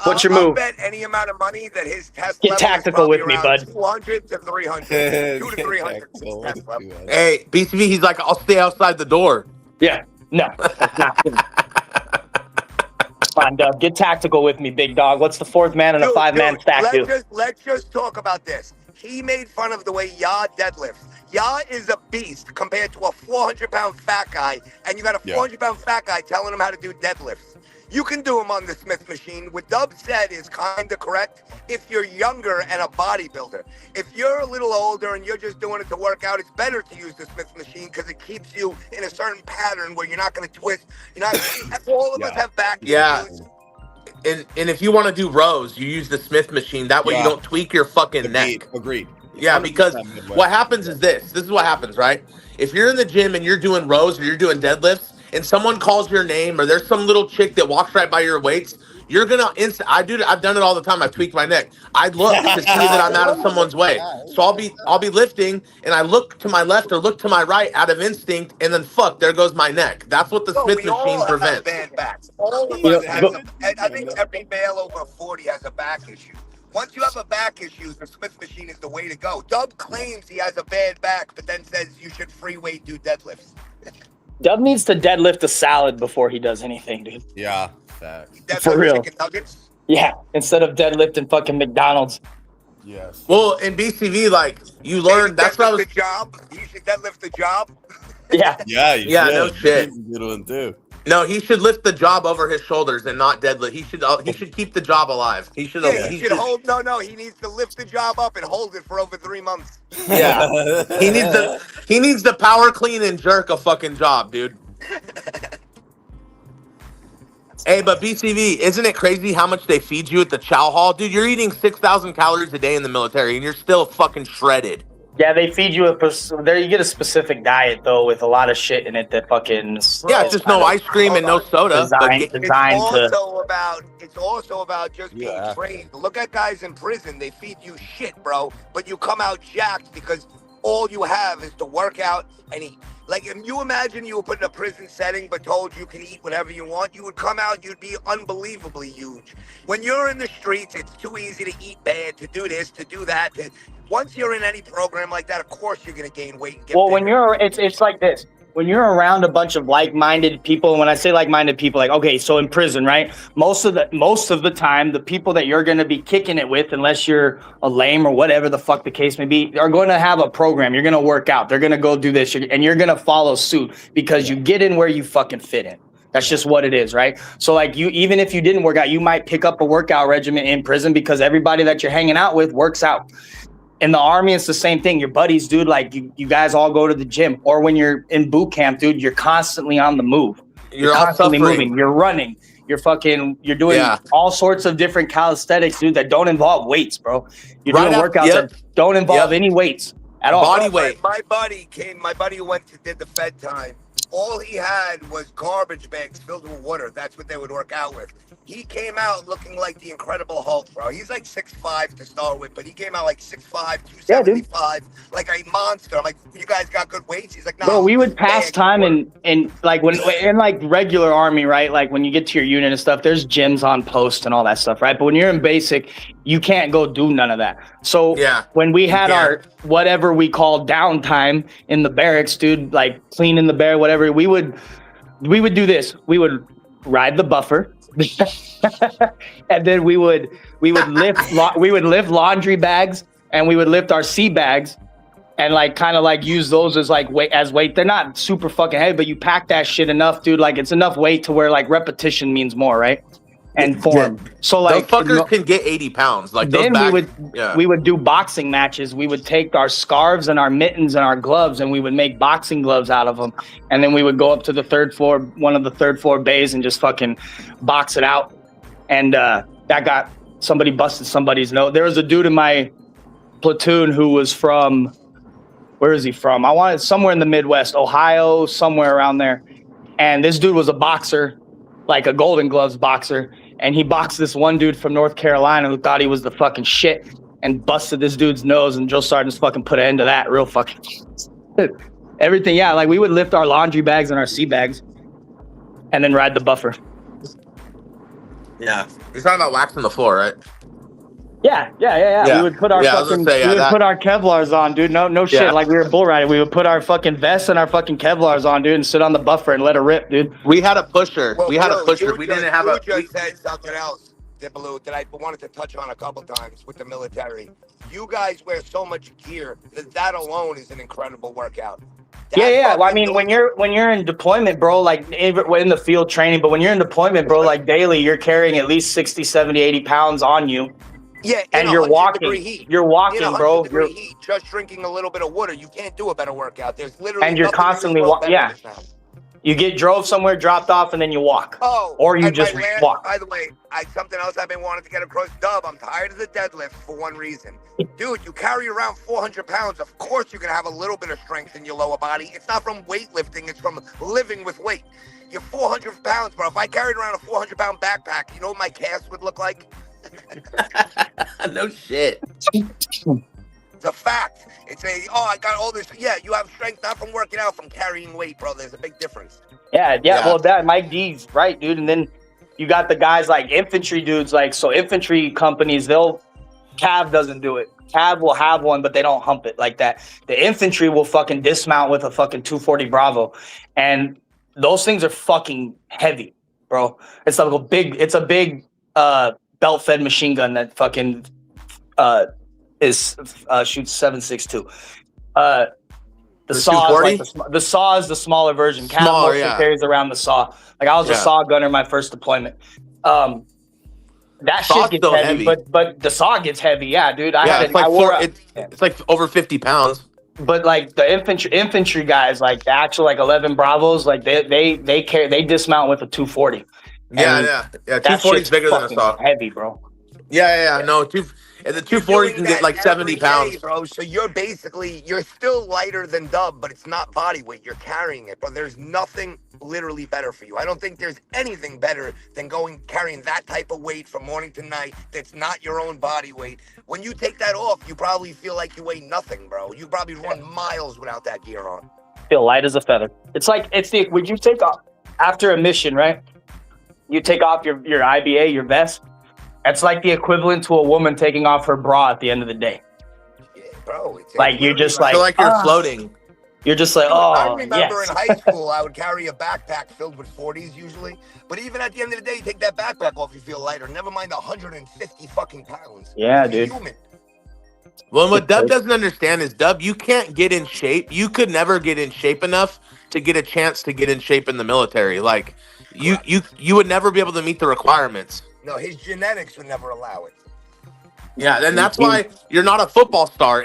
What's your I'll move? bet any amount of money that his test Get level tactical is with me, probably bud. 200 to 300. 2 to 300 is his test level. Hey, BCV, he's like, I'll stay outside the door. Yeah, no, that's not good. Fine, Dub, get tactical with me, big dog. What's the fourth man in a five-man stack do? Let's just talk about this. He made fun of the way Ya deadlifts. Ya is a beast compared to a 400-pound fat guy, and you got a 400-pound fat guy telling him how to do deadlifts. You can do them on the Smith machine. What Dub said is kind of correct if you're younger and a bodybuilder. If you're a little older and you're just doing it to work out, it's better to use the Smith machine because it keeps you in a certain pattern where you're not going to twist. You're not. All of us have back Yeah. issues. And if you want to do rows, you use the Smith machine. That way you don't tweak your fucking neck. Agreed. Yeah, because 100% Midwest. what happens is this. This is what happens, right? If you're in the gym and you're doing rows or you're doing deadlifts and someone calls your name or there's some little chick that walks right by your weights, you're gonna I've done it all the time. I've tweaked my neck. I look to see that I'm out of someone's way. So I'll be lifting and I look to my left or look to my right out of instinct, and then fuck, there goes my neck. That's what the No, Smith we all machine have prevents. bad backs. All of Yeah, us have I think every male over 40 has a back issue. Once you have a back issue, the Smith machine is the way to go. Dub claims he has a bad back, but then says you should free weight do deadlifts. Dub needs to deadlift a salad before he does anything, dude. Yeah, facts. Deadlift real. chicken nuggets. Yeah, instead of deadlifting fucking McDonald's. Yes. Well, in BCV, like you learn, that's what I was. the job. You should deadlift the job. Yeah, Yeah. You Yeah, should. no shit. He's a good one too. No, he should lift the job over his shoulders and not deadlift. He should keep the job alive. He should. Yeah, he he should hold. No. He needs to lift the job up and hold it for over 3 months. Yeah, he needs the power clean and jerk a fucking job, dude. Hey, but BCV, isn't it crazy how much they feed you at the chow hall, dude? You're eating 6,000 calories a day in the military, and you're still fucking shredded. Yeah, they feed you there. You get a specific diet though, with a lot of shit in it that fucking. Yeah, it's just no ice cream and no soda. It's also about just being trained. Look at guys in prison; they feed you shit, bro. But you come out jacked because all you have is to work out and eat. Like, if you imagine you were put in a prison setting but told you can eat whatever you want, you would come out, you'd be unbelievably huge. When you're in the streets, it's too easy to eat bad, to do this, to do that. Once you're in any program like that, of course you're going to gain weight and get bigger. When it's like this. When you're around a bunch of like-minded people, and when I say like-minded people, like, okay, so in prison, right? Most of the time, the people that you're going to be kicking it with, unless you're a lame or whatever the fuck the case may be, are going to have a program. You're going to work out. They're going to go do this, and you're going to follow suit because you get in where you fucking fit in. That's just what it is, right? So like even if you didn't work out, you might pick up a workout regimen in prison because everybody that you're hanging out with works out. In the Army, it's the same thing. Your buddies, dude, like you guys all go to the gym. Or when you're in boot camp, dude, you're constantly on the move. You're constantly moving. You're running. You're doing all sorts of different calisthenics, dude, that don't involve weights, bro. You're doing workouts that don't involve any weights at all. Body weight. My buddy who did the Fed time. All he had was garbage bags filled with water. That's what they would work out with. He came out looking like the Incredible Hulk, bro. He's like 6'5" to start with, but he came out like 6'5", 275, like a monster. I'm like, you guys got good weights? He's like, no. Bro, we would pass time and like when in like regular Army, right? Like when you get to your unit and stuff, there's gyms on post and all that stuff, right? But when you're in basic, you can't go do none of that. So when we had our whatever we call downtime in the barracks, dude, like cleaning the barrack, whatever, we would do this. We would ride the buffer. And then we would lift laundry bags, and we would lift our sea bags and like kind of like use those as like weight. They're not super fucking heavy, but you pack that shit enough, dude. Like it's enough weight to where like repetition means more, right? And form. So like those fuckers can get 80 pounds. Like then we would do boxing matches. We would take our scarves and our mittens and our gloves, and we would make boxing gloves out of them. And then we would go up to the third floor, one of the third floor bays, and just fucking box it out. And somebody busted somebody's nose. There was a dude in my platoon who was from, where is he from? I wanted somewhere in the Midwest, Ohio, somewhere around there. And this dude was a boxer, like a Golden Gloves boxer. And he boxed this one dude from North Carolina who thought he was the fucking shit and busted this dude's nose, and drill sergeants fucking put an end to that real fucking everything. Yeah, like we would lift our laundry bags and our sea bags and then ride the buffer. Yeah. You're talking about waxing the floor, right? Yeah. We would put our put our Kevlars on, dude. No shit. Like we were bull riding. We would put our fucking vests and our fucking Kevlars on, dude, and sit on the buffer and let it rip, dude. We had a pusher. We said something else, Dipaloo, that I wanted to touch on a couple times with the military. You guys wear so much gear that alone is an incredible workout. Well, I mean, when you're in deployment, bro, like in the field training, but when you're in deployment, bro, like daily, you're carrying at least 60, 70, 80 pounds on you. Yeah, and you're walking. You're walking, bro. You're heat, just drinking a little bit of water. You can't do a better workout. There's literally and you're constantly walking. Yeah, you get drove somewhere, dropped off, and then you walk. Or you just walk. By the way, something else I've been wanting to get across. Dub, I'm tired of the deadlift for one reason. Dude, you carry around 400 pounds. Of course, you're gonna have a little bit of strength in your lower body. It's not from weightlifting. It's from living with weight. You're 400 pounds, bro. If I carried around a 400-pound backpack, you know what my calves would look like? No shit. It's a fact. I got all this. Yeah, you have strength not from working out, from carrying weight, bro. There's a big difference. Yeah. Well, that Mike D's right, dude. And then you got the guys like infantry dudes, like so infantry companies. Cav doesn't do it. Cav will have one, but they don't hump it like that. The infantry will fucking dismount with a fucking 240 Bravo, and those things are fucking heavy, bro. It's like a big belt-fed machine gun that fucking shoots 7.62. The saw is like the saw is the smaller version. Cav mostly carries around the saw. Like I was a saw gunner my first deployment. That shit gets heavy, but the saw gets heavy. Yeah, dude. It's like over 50 pounds. But like the infantry guys, like the actual like 11 Bravos, like they dismount with a 240. Yeah. 240 is bigger than a saw. Heavy, bro. Yeah. No, And the 240 You're can doing get like that 70 every pounds. day, bro. So you're still lighter than Dub, but it's not body weight. You're carrying it, but there's nothing literally better for you. I don't think there's anything better than carrying that type of weight from morning to night. That's not your own body weight. When you take that off, you probably feel like you weigh nothing, bro. You probably run miles without that gear on. Feel light as a feather. Would you take off after a mission, right? You take off your IBA, your vest. It's like the equivalent to a woman taking off her bra at the end of the day. Yeah, bro. It's Like you're just I like, feel like you're floating. You're just like, oh, I remember yes. in high school, I would carry a backpack filled with 40s usually. But even at the end of the day, you take that backpack off, you feel lighter. Never mind 150 fucking pounds. Yeah, You're dude. human. Well, what Dub doesn't understand is, Dub, you can't get in shape. You could never get in shape enough to get a chance to get in shape in the military. Like, you would never be able to meet the requirements. No, his genetics would never allow it. Yeah, and that's why you're not a football star.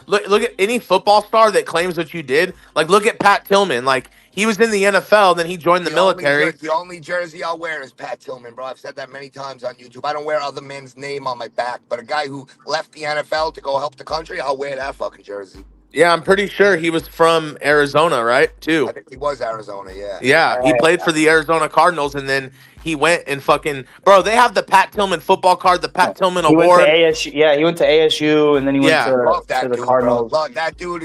Look at any football star that claims what you did. Like, look at Pat Tillman. Like, he was in the NFL, then he joined the military. The only jersey I'll wear is Pat Tillman, bro. I've said that many times on YouTube. I don't wear other men's name on my back, but a guy who left the NFL to go help the country, I'll wear that fucking jersey. Yeah, I'm pretty sure he was from Arizona, right? Too. I think he was Arizona, yeah. Yeah, he played for the Arizona Cardinals, and then he went and fucking they have the Pat Tillman football card, the Pat Tillman He Award. went to ASU. Yeah, he went to ASU, and then he went Love that to the dude, Cardinals. bro. Love that dude.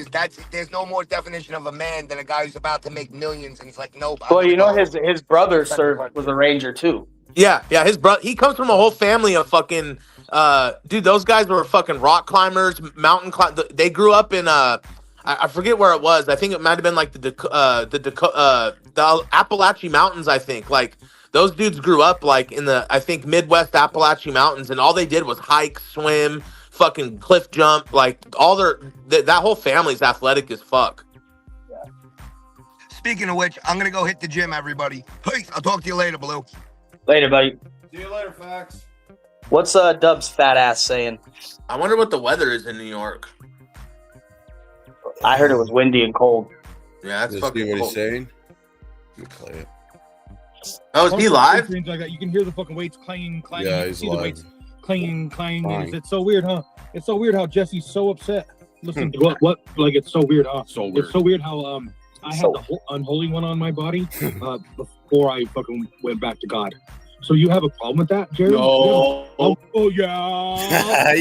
There's no more definition of a man than a guy who's about to make millions, and it's like, nope. Well, you know, his brother was a Ranger too. Yeah, his brother. He comes from a whole family of fucking dude. Those guys were fucking rock climbers, mountain They grew up in I forget where it was. I think it might have been like the Appalachian Mountains. I think like those dudes grew up like in the Midwest Appalachian Mountains, and all they did was hike, swim, fucking cliff jump. Like all that whole family's athletic as fuck. Speaking of which, I'm gonna go hit the gym, everybody. Peace. I'll talk to you later, Blue. Later, buddy. See you later, Fax. What's Dub's fat ass saying? I wonder what the weather is in New York. I heard it was windy and cold. Yeah, that's Let's fucking see what cool. he's saying. Let me play it. Oh, is he live? Things like that. You can hear the fucking weights clanging. Yeah, you he's see the live. weights clanging. Fine. It's so weird, huh? It's so weird how Jesse's so upset. Listen, what? Like, it's so weird, huh? So weird. It's so weird how I had the unholy one on my body before I fucking went back to God. So you have a problem with that, Jared? No. Oh yeah.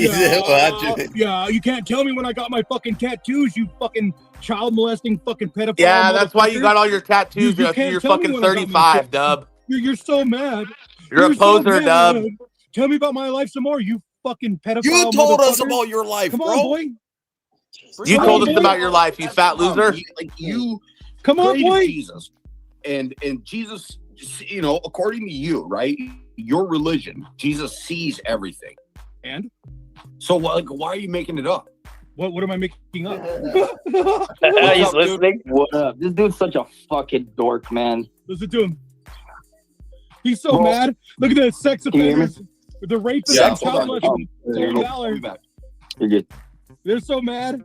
Yeah. You can't tell me when I got my fucking tattoos, you fucking child molesting fucking pedophile. Yeah, that's why you got all your tattoos. You You're can't tell me fucking when I got my 35, tattoos. Dub. You're so mad. You're a so poser, mad. Dub. Tell me about my life some more, you fucking pedophile. You told us motherfucker. about your life, Come bro. on, boy. You Come told on, us boy. about your life, you fat loser. Like you Come on, prayed to boy. Jesus, and Jesus, you know, according to you, right? Your religion, Jesus sees everything. And So, like, why are you making it up? what am I making up? He's listening. What up? This dude's such a fucking dork, man. Listen to him. He's so mad. Look at the sex Can you hear me? offenders. The rapists Yeah, and child hold on. molesters. I'll be back. You're good. They're so mad.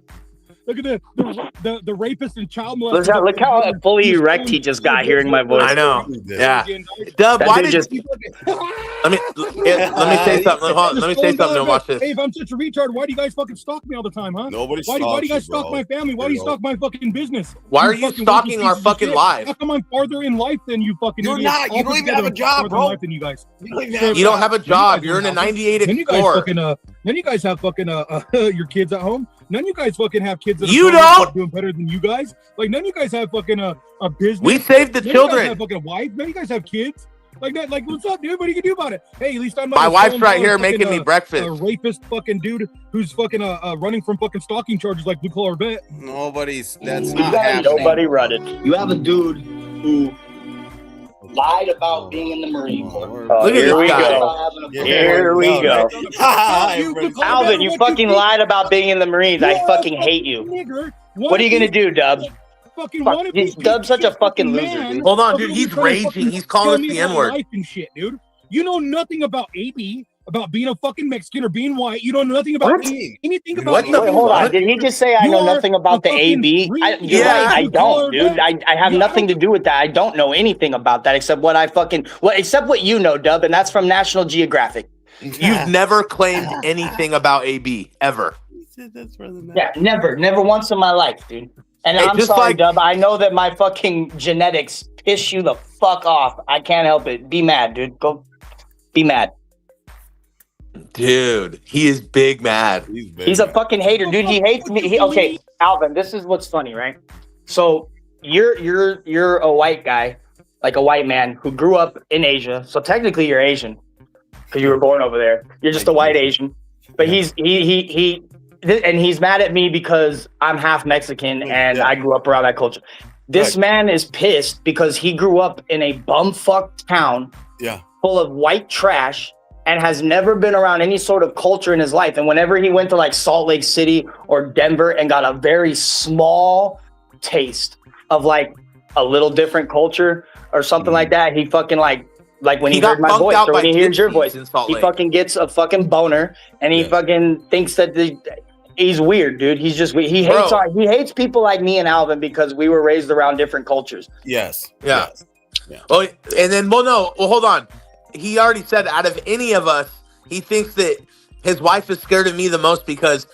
Look at the rapists and child molesters. Look how fully erect he just got hearing my voice. I know. Yeah. Dub, That why dude did just- you... Let me say something. Hold on, let me say something and watch this. Hey, if I'm such a retard, why do you guys fucking stalk me all the time, huh? Nobody Why do you guys bro. stalk my family? Why do you stalk my fucking business? Why are you fucking stalking racist our pieces of fucking shit. lives? How come I'm farther in life than you fucking You're idiots? not. You All don't even together have a I'm job, farther in bro. life than you guys. You don't have a job. You're in a 98 Then you guys Explorer. fucking then you guys have fucking your kids at home. None of you guys fucking have kids that are You fucking don't? doing better than you guys. Like none of you guys have fucking a business. We saved the None of you guys children. have fucking wife. None of you guys have kids. Like that. Like what's up, dude? What do you can do about it? Hey, at least I'm not. My a wife's stolen right dollar here fucking, making me breakfast. a rapist fucking dude who's fucking running from fucking stalking charges like Blue Collar Vet. Nobody's. That's You not guys- happening. Nobody run it. You have a dude who lied about being in the Marine Corps. Oh, Look at here this we guy. go. Here we go. Alvin, you fucking lied about being in the Marines. I fucking hate you. Nigger, What are you gonna do, Dub? Fucking Fuck, one of he's these Dub's such a fucking loser, man dude. Hold on, dude. fucking He's trying to raging. fucking He's calling tell us me the about N-word. life and shit, dude. You know nothing about AB, about being a fucking Mexican or being white. You know nothing about What? anything about What the Wait, hold on. What? Did he just say I know You are nothing about the a fucking AB? You're Yeah. right. I don't, dude. I have Yeah. nothing to do with that. I don't know anything about that except what I fucking except what you know, Dub, and that's from National Geographic. You've never claimed anything about AB ever. Yeah, never once in my life, dude. And Hey, I'm just sorry, like- Dub. I know that my fucking genetics piss you the fuck off. I can't help it. Be mad, dude. Go be mad. Dude, he is big mad. He's a fucking hater, dude. He hates me. Okay, Alvin, this is what's funny, right? So you're a white guy, like a white man who grew up in Asia. So technically you're Asian because you were born over there. You're just a white Asian. But he's mad at me because I'm half Mexican and I grew up around that culture. This man is pissed because he grew up in a bumfuck town full of white trash and has never been around any sort of culture in his life. And whenever he went to like Salt Lake City or Denver and got a very small taste of like a little different culture or something like that, he fucking like when he heard my voice or when he hears your voice, he fucking gets a fucking boner and he fucking thinks that he's weird, dude. He's just he hates people like me and Alvin because we were raised around different cultures. Yes. Yeah. Oh, and then hold on. He already said out of any of us, he thinks that his wife is scared of me the most because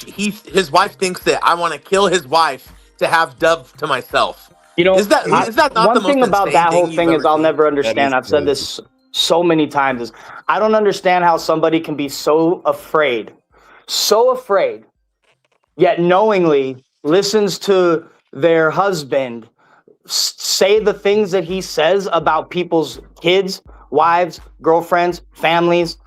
his wife thinks that I want to kill his wife to have Dub to myself. You know, is that not one the most thing about that whole you've thing ever is I'll seen? never understand. I've said this so many times. Is I don't understand how somebody can be so afraid, yet knowingly listens to their husband say the things that he says about people's kids, wives, girlfriends, families,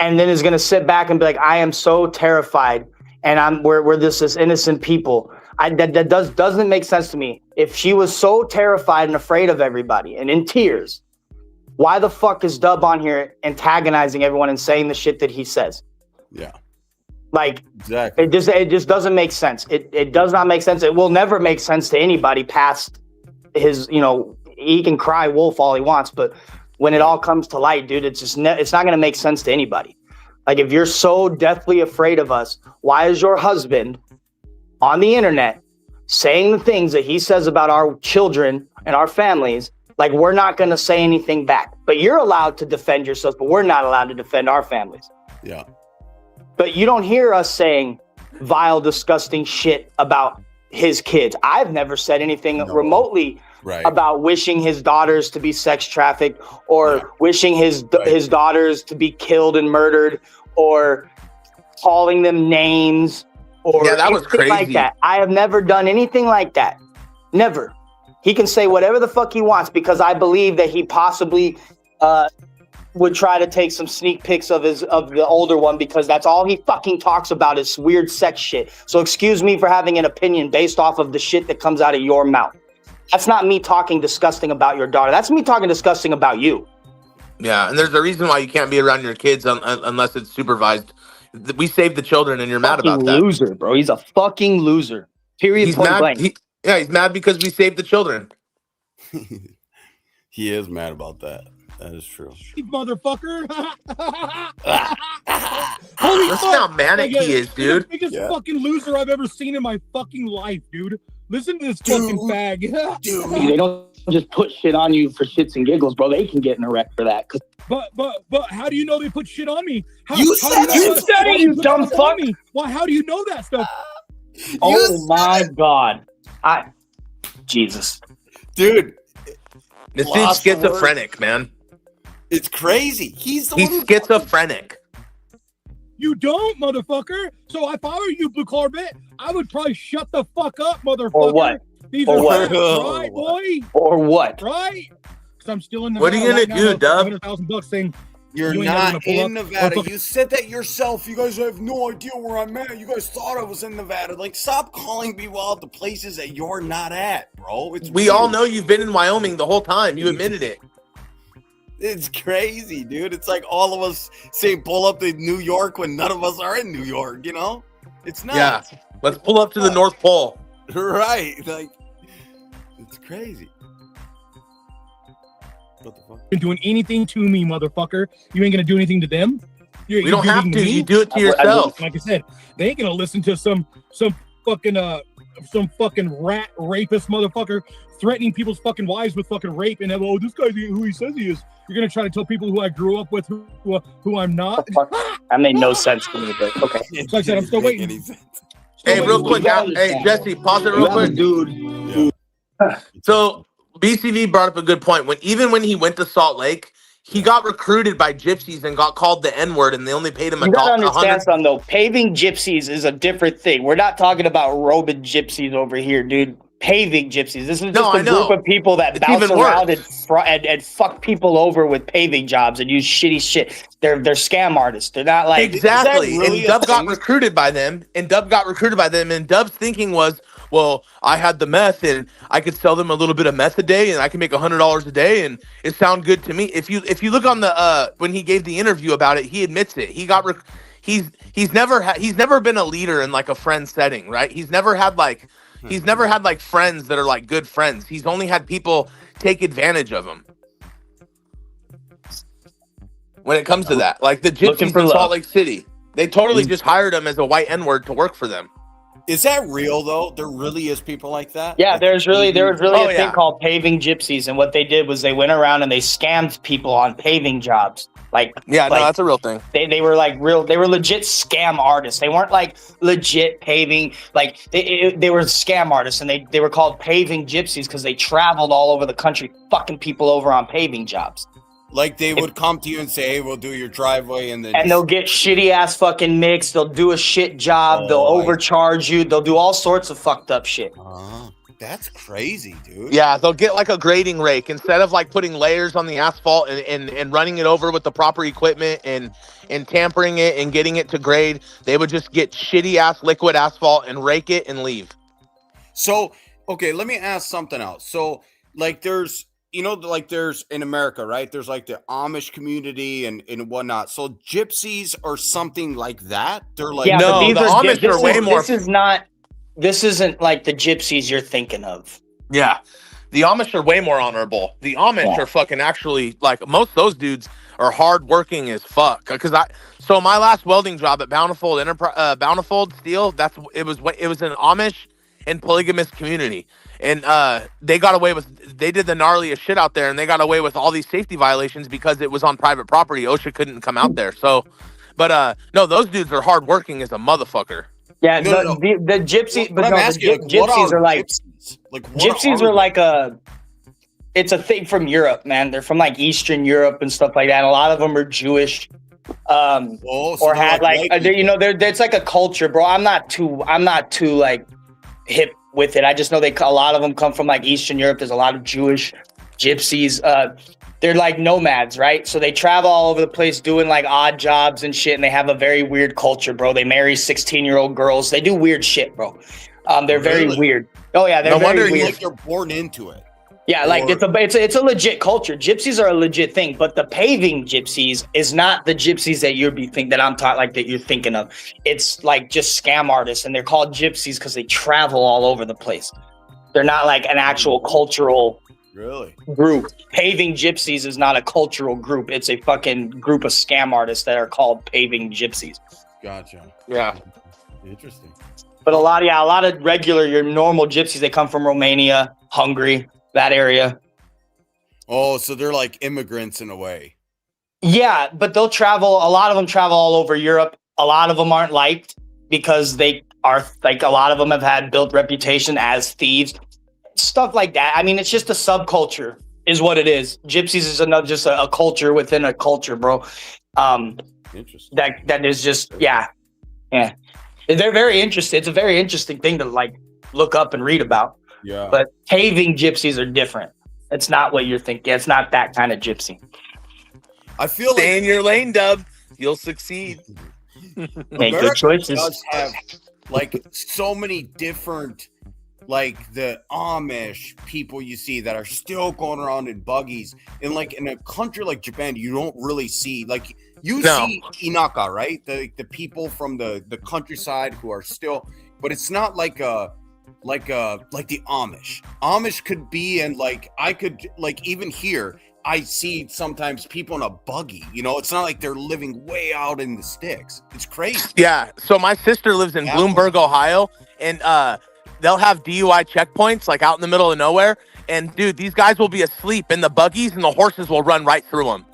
and then is going to sit back and be like, I am so terrified and we're this as innocent people. That doesn't make sense to me. If she was so terrified and afraid of everybody and in tears, why the fuck is Dub on here antagonizing everyone and saying the shit that he says? Yeah. Like, exactly. It just doesn't make sense. It does not make sense. It will never make sense to anybody past his, he can cry wolf all he wants, but when it all comes to light, dude, it's just it's not going to make sense to anybody. Like, if you're so deathly afraid of us, why is your husband on the internet saying the things that he says about our children and our families? Like, we're not going to say anything back, but you're allowed to defend yourself, but we're not allowed to defend our families. Yeah. But you don't hear us saying vile, disgusting shit about his kids. I've never said anything remotely about wishing his daughters to be sex trafficked or wishing his daughters to be killed and murdered or calling them names or that was crazy. Like that. I have never done anything like that. Never. He can say whatever the fuck he wants because I believe that he possibly would try to take some sneak pics of the older one because that's all he fucking talks about is weird sex shit. So excuse me for having an opinion based off of the shit that comes out of your mouth. That's not me talking disgusting about your daughter. That's me talking disgusting about you. Yeah, and there's a reason why you can't be around your kids unless it's supervised. We save the children, and you're mad about that. Loser, bro. He's a fucking loser. Period. He's point mad. blank. He's mad because we saved the children. He is mad about that. That is true. You motherfucker. Holy fuck. How manic he is, dude. The biggest fucking loser I've ever seen in my fucking life, dude. Listen to this fucking fag. Dude, they don't just put shit on you for shits and giggles, bro. They can get in a wreck for that. But how do you know they put shit on me? You said it, you dumb fuck. Why? How do you know that stuff? Oh my god. Jesus. Dude. This dude's schizophrenic, man. It's crazy. He's schizophrenic. You don't, motherfucker. So if I were you, Blue Corvette, I would probably shut the fuck up, motherfucker. Or what? These or are what? Facts, right, boy? Or what? Right? Because I'm still in the. What are you gonna do, Dub? $100,000 saying you're not in Nevada. You said that yourself. You guys have no idea where I'm at. You guys thought I was in Nevada. Like, stop calling people out the places that you're not at, bro. We all know you've been in Wyoming the whole time. You admitted it. It's crazy, dude. It's like all of us saying pull up to New York when none of us are in New York, you know? It's not. Yeah. Let's pull up to the North Pole. Right. Like, it's crazy. What the fuck? Been doing anything to me, motherfucker. You ain't gonna do anything to them. We don't have to. You do it to yourself. Like I said, they ain't gonna listen to some fucking some fucking rat rapist motherfucker threatening people's fucking wives with fucking rape, and then, oh, this guy's who he says he is. You're gonna try to tell people who I grew up with who I'm not. That made no sense to me, but okay. Like I said, I'm still waiting. Hey, real quick, hey Jesse, pause it real quick, dude. So BCV brought up a good point. Even when he went to Salt Lake, he got recruited by gypsies and got called the N-word, and they only paid him You gotta understand something though. Paving gypsies is a different thing. We're not talking about robot gypsies over here, dude. Paving gypsies. This is just a group of people that bounce around and fuck people over with paving jobs and use shitty shit. They're scam artists. They're not like exactly. Really and Dub got recruited by them. And Dub's thinking was, well, I had the meth and I could sell them a little bit of meth a day and I can make $100 a day and it sounded good to me. If you look on the when he gave the interview about it, he admits it. He got he's never been a leader in like a friend setting, right? He's never had like friends that are like good friends. He's only had people take advantage of him. When it comes to that, like the gypsies in Salt Lake City, they totally just hired him as a white N-word to work for them. Is that real though? There really is people like that? Yeah, there was really a thing called paving gypsies, and what they did was they went around and they scammed people on paving jobs. That's a real thing. They were legit scam artists. They weren't like legit paving. Like they were scam artists, and they were called paving gypsies because they traveled all over the country fucking people over on paving jobs. Like they would come to you and say, hey, we'll do your driveway, and then they'll get shitty ass fucking mix. They'll do a shit job. They'll overcharge you. They'll do all sorts of fucked up shit. That's crazy, dude. Yeah, they'll get like a grading rake instead of like putting layers on the asphalt and running it over with the proper equipment and tampering it and getting it to grade. They would just get shitty ass liquid asphalt and rake it and leave. So, okay, let me ask something else. So, like there's in America, right? There's like the Amish community and whatnot. So gypsies are something like that? They're like, no, the Amish are way more. This isn't like the gypsies you're thinking of. Yeah. The Amish are way more honorable. The Amish are fucking actually, like, most of those dudes are hardworking as fuck. So my last welding job at Bountifold Steel, it was an Amish and polygamous community. And they got away with, they did the gnarliest shit out there, and they got away with all these safety violations because it was on private property. OSHA couldn't come out there. So, but no, those dudes are hardworking as a motherfucker. Yeah, the gypsies, but gypsies are like gypsies are like it's a thing from Europe, man. They're from like Eastern Europe and stuff like that. A lot of them are Jewish, or had it's like a culture, bro. I'm not too like hip with it. I just know a lot of them come from like Eastern Europe. There's a lot of Jewish gypsies. They're like nomads, right? So they travel all over the place doing like odd jobs and shit, and they have a very weird culture, bro. They marry 16-year-old girls. They do weird shit, bro. They're very weird. Oh yeah, they're very weird. Like they're born into it. Yeah, like it's a legit culture. Gypsies are a legit thing, but the paving gypsies is not the gypsies that you'd be that I'm taught like that you're thinking of. It's like just scam artists, and they're called gypsies because they travel all over the place. They're not like an actual cultural group. Paving gypsies is not a cultural group. It's a fucking group of scam artists that are called paving gypsies. Gotcha. Yeah. Interesting. But a lot of regular, your normal gypsies, they come from Romania, Hungary, that area. Oh, so they're like immigrants in a way. Yeah, but they'll travel. A lot of them travel all over Europe. A lot of them aren't liked because they are like, a lot of them have had built reputation as thieves. Stuff like that. I mean, it's just a subculture is what it is. Gypsies is just a culture within a culture, bro. Interesting. That is just, yeah. They're very interesting. It's a very interesting thing to like look up and read about. Yeah. But paving gypsies are different. It's not what you're thinking. It's not that kind of gypsy. I feel stay in your lane, Dub. You'll succeed. Make good choices. Does have like so many different, like the Amish people you see that are still going around in buggies. And like in a country like Japan, you don't really see see Inaka, right? The people from the countryside who are still, but it's not like the Amish. Amish could be, and like I could, like even here, I see sometimes people in a buggy. You know, it's not like they're living way out in the sticks. It's crazy. Yeah. So my sister lives in Bloomberg, Ohio, and they'll have DUI checkpoints like out in the middle of nowhere, and dude, these guys will be asleep in the buggies, and the horses will run right through them.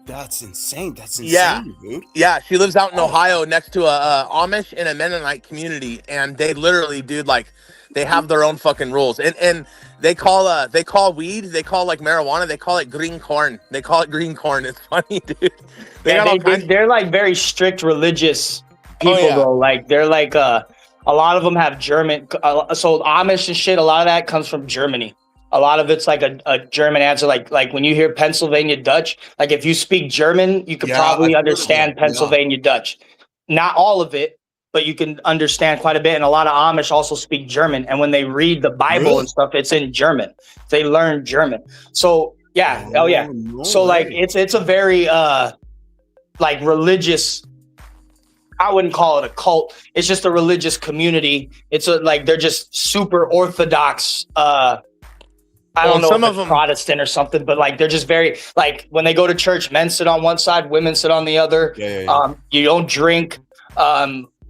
That's insane. That's insane, Yeah. dude. Yeah, she lives out in Ohio next to a Amish and a Mennonite community, and they literally, dude, like they have their own fucking rules, and they call weed, they call like marijuana, they call it green corn. They call it green corn. It's funny, dude. They're like very strict religious people though. Like they're like a lot of them have German. So Amish and shit, a lot of that comes from Germany. A lot of it's like a German answer. Like when you hear Pennsylvania Dutch, like if you speak German, you could probably understand Pennsylvania Dutch. Not all of it, but you can understand quite a bit. And a lot of Amish also speak German. And when they read the Bible and stuff, it's in German. They learn German. So yeah, So like it's a very like religious. I wouldn't call it a cult. It's just a religious community. It's like they're just super orthodox. I don't know if it's Protestant or something, but like they're just very like when they go to church, men sit on one side, women sit on the other. You don't drink.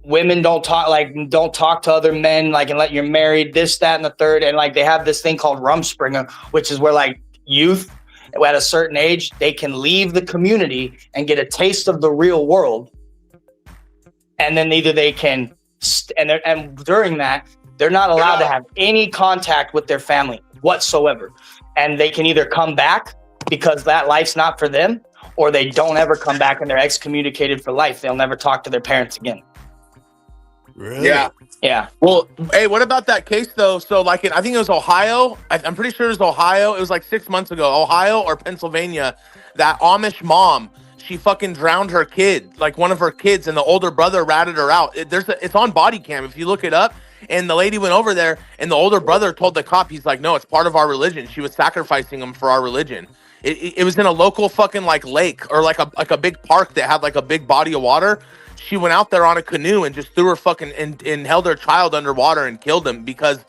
Women don't talk to other men like unless you're married. This, that, and the third. And like they have this thing called Rumspringa, which is where like youth at a certain age they can leave the community and get a taste of the real world. And then either they can, and during that, they're not allowed to have any contact with their family whatsoever. And they can either come back because that life's not for them, or they don't ever come back and they're excommunicated for life. They'll never talk to their parents again. Really? Yeah. Yeah. Well, hey, what about that case though? So like I think it was Ohio. I'm pretty sure it was Ohio. It was like 6 months ago, Ohio or Pennsylvania. That Amish mom, she fucking drowned her kid, like one of her kids, and the older brother ratted her out. It's on body cam if you look it up. And the lady went over there, and the older brother told the cop, he's like, "No, it's part of our religion. She was sacrificing him for our religion." It was in a local fucking like lake or like a big park that had like a big body of water. She went out there on a canoe and just threw her fucking and held her child underwater and killed him because,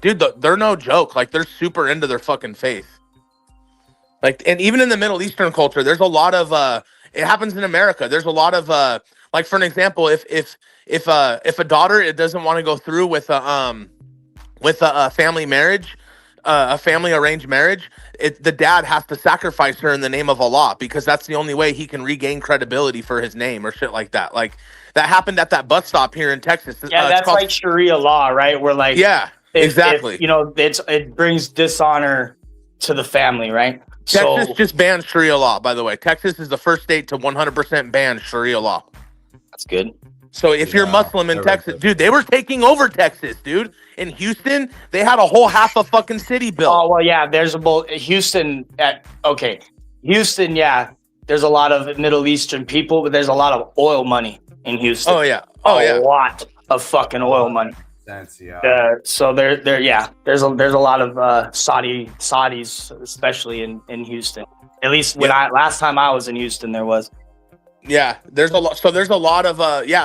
dude, they're no joke. Like they're super into their fucking faith. Like, and even in the Middle Eastern culture, there's a lot of it happens in America. There's a lot of like, for an example, if a daughter doesn't want to go through with a family marriage, a family arranged marriage, the dad has to sacrifice her in the name of Allah because that's the only way he can regain credibility for his name or shit like that. Like that happened at that bus stop here in Texas. Yeah, that's like Sharia law, right? Where like exactly. It brings dishonor to the family, right? Texas just banned Sharia law, by the way. Texas is the first state to 100% ban Sharia law. That's good. So if you're Muslim in Texas, dude, they were taking over Texas, dude. In Houston, they had a whole half a fucking city built. Oh, well, yeah, there's Houston, yeah, there's a lot of Middle Eastern people, but there's a lot of oil money in Houston. Oh, yeah. A lot of fucking oil money. So there's a lot of Saudis, especially in Houston. At least last time I was in Houston, there was. Yeah, there's a lot. So there's a lot of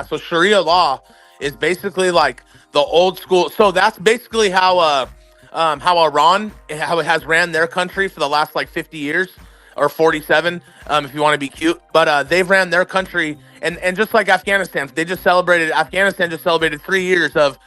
so Sharia law is basically like the old school. So that's basically how Iran, how it has ran their country for the last like 50 years or 47, if you want to be cute. But they've ran their country, and just like Afghanistan, Afghanistan just celebrated 3 years of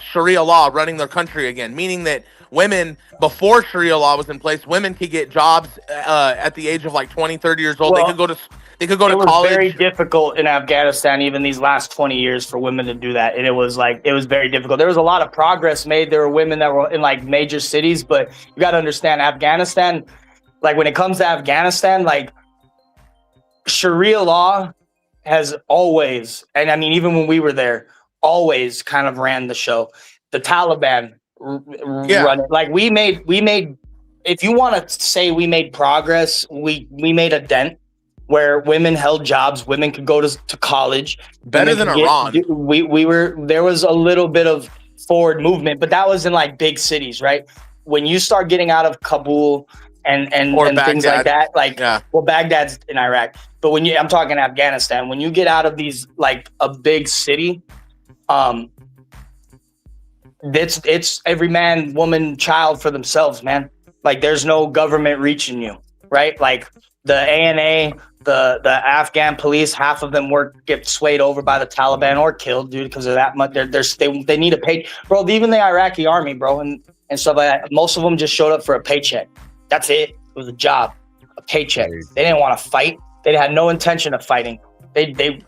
Sharia law running their country again, meaning that women, before Sharia law was in place, women could get jobs at the age of like 20, 30 years old. Well, they could go to college. It was very difficult in Afghanistan, even these last 20 years, for women to do that. And it was very difficult. There was a lot of progress made. There were women that were in like major cities, but you got to understand Afghanistan, like when it comes to Afghanistan, like Sharia law has always, and I mean, even when we were there, always kind of ran the show. The Taliban run it. Like we made, if you want to say we made progress, we made a dent where women held jobs, women could go to college. Better than Iran. There was a little bit of forward movement, but that was in like big cities, right? When you start getting out of Kabul and things like that, well, Baghdad's in Iraq, but I'm talking Afghanistan, when you get out of these, like a big city, it's every man, woman, child for themselves, man. Like there's no government reaching you, right? Like the ANA, the Afghan police, half of them get swayed over by the Taliban or killed, dude, because of that much. They need a pay, bro. Even the Iraqi army, bro, and stuff like that. Most of them just showed up for a paycheck. That's it. It was a job, a paycheck. They didn't want to fight. They had no intention of fighting. They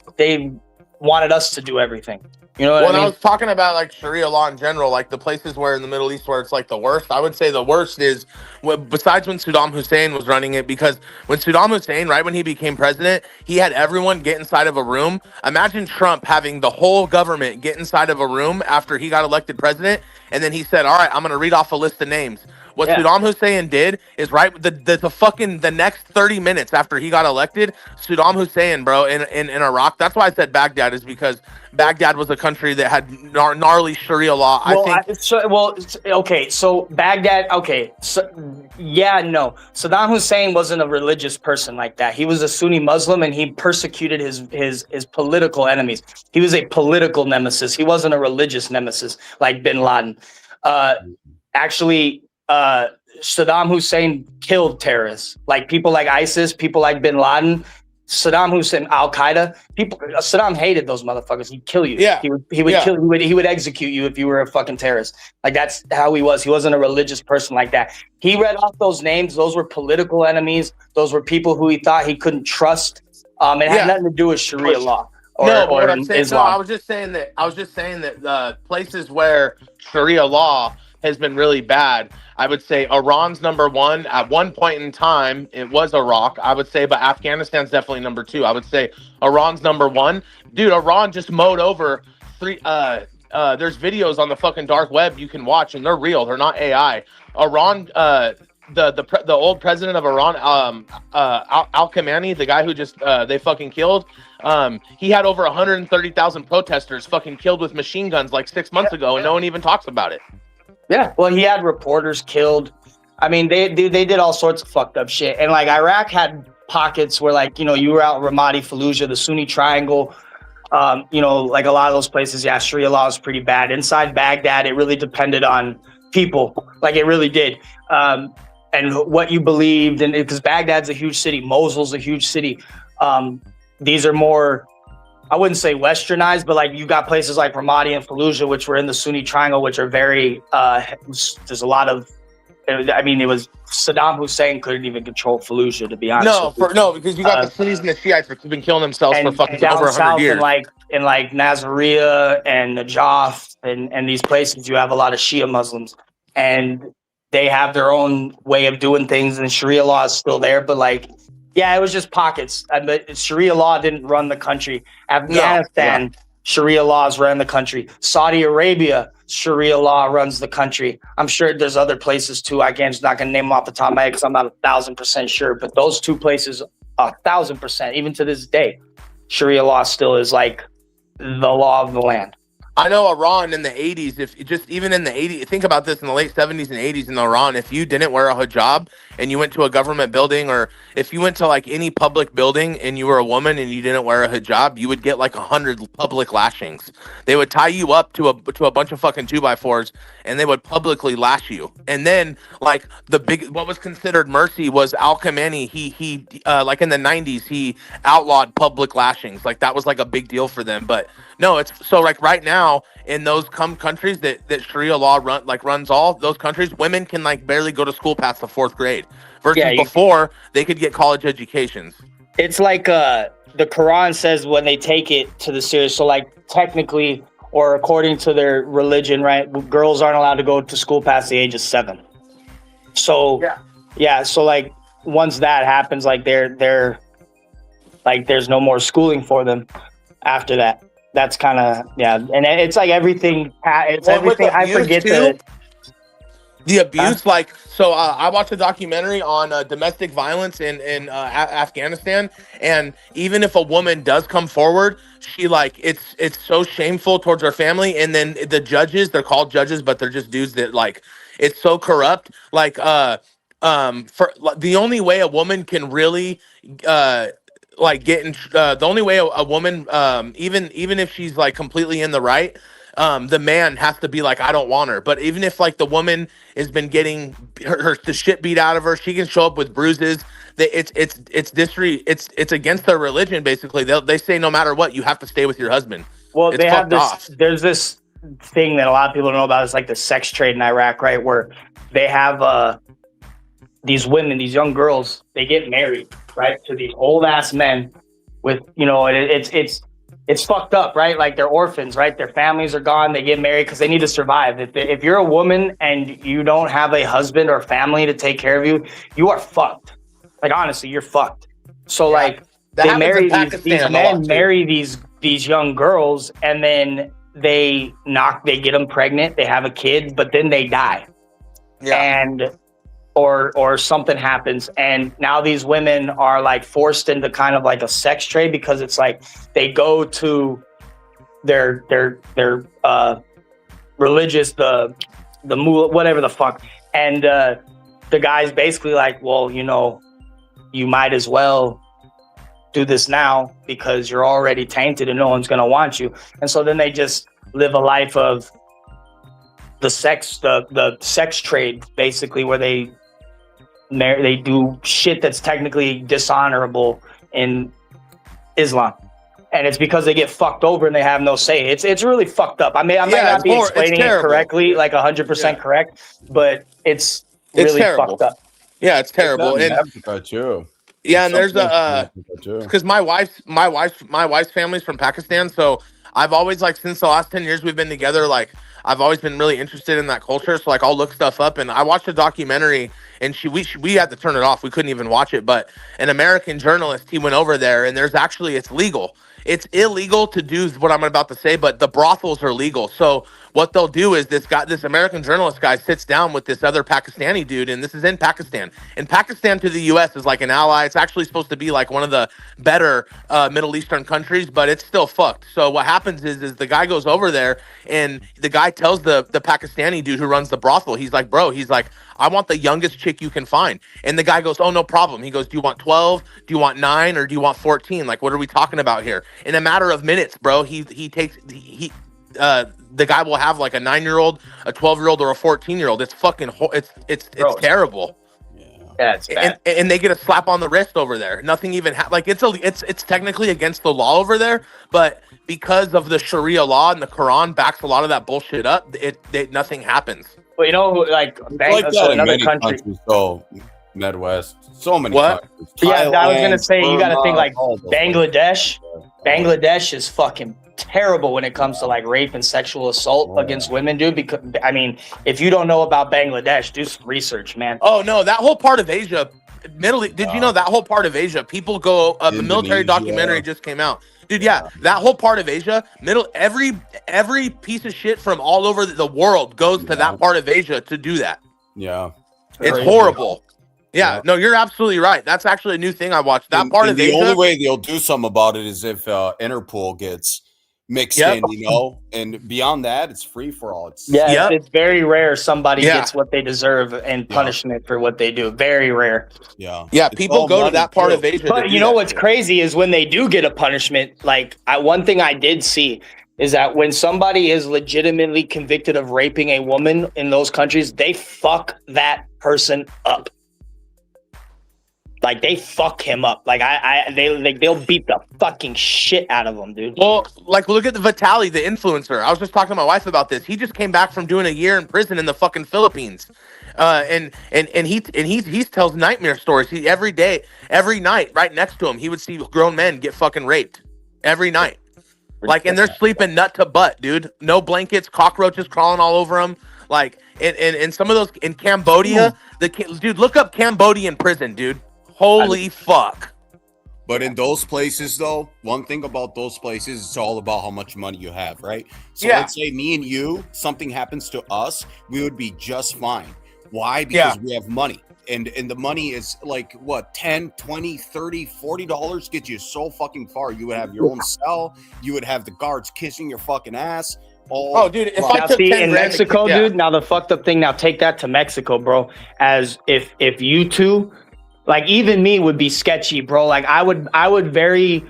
wanted us to do everything. You know what I mean? I was talking about like Sharia law in general, like the places where in the Middle East where it's like the worst, I would say the worst is besides when Saddam Hussein was running it, because when Saddam Hussein, right when he became president, he had everyone get inside of a room. Imagine Trump having the whole government get inside of a room after he got elected president, and then he said, all right, I'm going to read off a list of names. What Saddam Hussein did is the next 30 minutes after he got elected, Saddam Hussein, bro, in Iraq. That's why I said Baghdad, is because Baghdad was a country that had gnarly Sharia law. So Baghdad. Okay, so no. Saddam Hussein wasn't a religious person like that. He was a Sunni Muslim, and he persecuted his political enemies. He was a political nemesis. He wasn't a religious nemesis like Bin Laden. Saddam Hussein killed terrorists, like people like ISIS, people like Bin Laden, Saddam Hussein, Al Qaeda. Saddam hated those motherfuckers. He'd kill you. Yeah, he would kill you. He would execute you if you were a fucking terrorist. Like that's how he was. He wasn't a religious person like that. He read off those names. Those were political enemies. Those were people who he thought he couldn't trust. It had nothing to do with Sharia law. I was just saying that places where Sharia law has been really bad, I would say Iran's number one. At one point in time, it was Iraq, I would say, but Afghanistan's definitely number two. I would say Iran's number one. Dude, Iran just mowed over there's videos on the fucking dark web you can watch, and they're real. They're not AI. Iran, the old president of Iran, Al Khamenei, the guy who just they fucking killed, he had over 130,000 protesters fucking killed with machine guns like 6 months ago, and no one even talks about it. Yeah, well, he had reporters killed. I mean, they did all sorts of fucked up shit. And like Iraq had pockets where, like, you know, you were out in Ramadi, Fallujah, the Sunni Triangle, you know, like a lot of those places, Sharia law is pretty bad. Inside Baghdad, it really depended on people. Like, it really did. And what you believed, and because Baghdad's a huge city, Mosul's a huge city. These are more, I wouldn't say westernized, but like you got places like Ramadi and Fallujah, which were in the Sunni Triangle, which are very, there's a lot of, I mean, it was Saddam Hussein couldn't even control Fallujah, to be honest. No, because you got the Sunnis and the Shiites who've been killing themselves for fucking over 100 years. In like Nasiriyah and Najaf and these places, you have a lot of Shia Muslims, and they have their own way of doing things, and Sharia law is still there, but like, yeah, it was just pockets. But Sharia law didn't run the country. Afghanistan, Sharia laws ran the country. Saudi Arabia, Sharia law runs the country. I'm sure there's other places too. I'm just not going to name them off the top of my head because I'm not 1,000% sure. But those two places, 1,000%, even to this day, Sharia law still is like the law of the land. I know Iran in the 80s, even in the 80s, think about this, in the late 70s and 80s in Iran, if you didn't wear a hijab and you went to a government building, or if you went to like any public building and you were a woman and you didn't wear a hijab, you would get like 100 public lashings. They would tie you up to a bunch of fucking 2x4s and they would publicly lash you. And then like what was considered mercy was Al Khamenei. He like in the 90s, he outlawed public lashings. Like that was like a big deal for them. But no, it's so like right now in those countries that Sharia law runs all those countries, women can like barely go to school past the 4th grade versus before they could get college educations. It's like the Quran says when they take it to the serious. So like technically, or according to their religion, right, girls aren't allowed to go to school past the age of 7. So so like once that happens, like they're like there's no more schooling for them after that. That's kind of, and it's like everything. It's everything. I forget the abuse. Like, so I watched a documentary on domestic violence in Afghanistan, and even if a woman does come forward, she like it's so shameful towards her family. And then the judges, they're called judges, but they're just dudes that like it's so corrupt. Like for the only way a woman can really like getting the only way a woman even if she's like completely in the right, the man has to be like, I don't want her. But even if like the woman has been getting the shit beat out of her, she can show up with bruises. it's against their religion. Basically, they say no matter what, you have to stay with your husband. Well, It's they have fucked this. off. There's this thing that a lot of people don't know about. It's like the sex trade in Iraq, right? Where they have these women, these young girls, they get married, right, to these old ass men with, it's fucked up, right? Like they're orphans, right? Their families are gone. They get married because they need to survive. If you're a woman and you don't have a husband or family to take care of you, you are fucked. Like honestly, you're fucked. So like they marry these men, marry these young girls, and then they get them pregnant. They have a kid, but then they die. Yeah. And or something happens, and now these women are like forced into kind of like a sex trade, because it's like they go to their religious the mullah, whatever the fuck, and the guy's basically like, well, you might as well do this now because you're already tainted and no one's gonna want you. And so then they just live a life of the sex trade, basically, where they do shit that's technically dishonorable in Islam, and it's because they get fucked over and they have no say. It's really fucked up. I might not be explaining it correctly, like 100% correct, but it's really fucked up. Yeah, it's terrible. And yeah, and there's because my wife's family's from Pakistan, so I've always, like, since the last 10 years we've been together, like, I've always been really interested in that culture. So like, I'll look stuff up, and I watched a documentary, and we had to turn it off. We couldn't even watch it. But an American journalist, he went over there, and it's legal. It's illegal to do what I'm about to say, but the brothels are legal. So what they'll do is this American journalist guy sits down with this other Pakistani dude, and this is in Pakistan. And Pakistan to the U.S. is like an ally. It's actually supposed to be like one of the better Middle Eastern countries, but it's still fucked. So what happens is the guy goes over there, and the guy tells the Pakistani dude who runs the brothel, he's like, bro, I want the youngest chick you can find. And the guy goes, oh, no problem. He goes, do you want 12? Do you want 9? Or do you want 14? Like, what are we talking about here? In a matter of minutes, bro, the guy will have like a 9-year-old, a 12-year-old, or a 14-year-old. It's fucking, it's terrible. Yeah, it's bad. And they get a slap on the wrist over there. Nothing even it's technically against the law over there, but because of the Sharia law and the Quran backs a lot of that bullshit up, nothing happens. But another country. So Midwest, so many countries. Yeah, I was gonna say, you gotta think like Bangladesh. Bangladesh is fucking terrible when it comes to like rape and sexual assault against women, dude. Because I mean, if you don't know about Bangladesh, do some research, man. Oh no, that whole part of Asia, Middle East. Did you know that whole part of Asia? People go. The military documentary just came out, dude. Yeah, that whole part of Asia, every piece of shit from all over the world goes to that part of Asia to do that. Yeah, it's horrible. Yeah, no, you're absolutely right. That's actually a new thing I watched. That part of Asia. The only way they'll do something about it is if Interpol gets mixed in, and beyond that, it's free for all. It's very rare somebody gets what they deserve and punishment for what they do. Very rare. Yeah. People go to that part of Asia. But you know what's crazy is when they do get a punishment. Like one thing I did see is that when somebody is legitimately convicted of raping a woman in those countries, they fuck that person up. Like they fuck him up. Like they'll beat the fucking shit out of him, dude. Well, like look at the Vitaly, the influencer. I was just talking to my wife about this. He just came back from doing a year in prison in the fucking Philippines, and he tells nightmare stories. Every night, right next to him, he would see grown men get fucking raped every night. Like, and they're sleeping nut to butt, dude. No blankets, cockroaches crawling all over them. Like, and some of those in Cambodia, dude, look up Cambodian prison, dude. Holy fuck. But in those places, though, one thing about those places, it's all about how much money you have, right? So let's say me and you, something happens to us, we would be just fine. Why? Because we have money. And the money is like, what, 10, 20, 30, $40 gets you so fucking far. You would have your own cell. You would have the guards kissing your fucking ass. Dude, if I took 10 in Mexico, dude, now the fucked up thing, now take that to Mexico, bro. As if you two... Like even me would be sketchy, bro. Like I would like,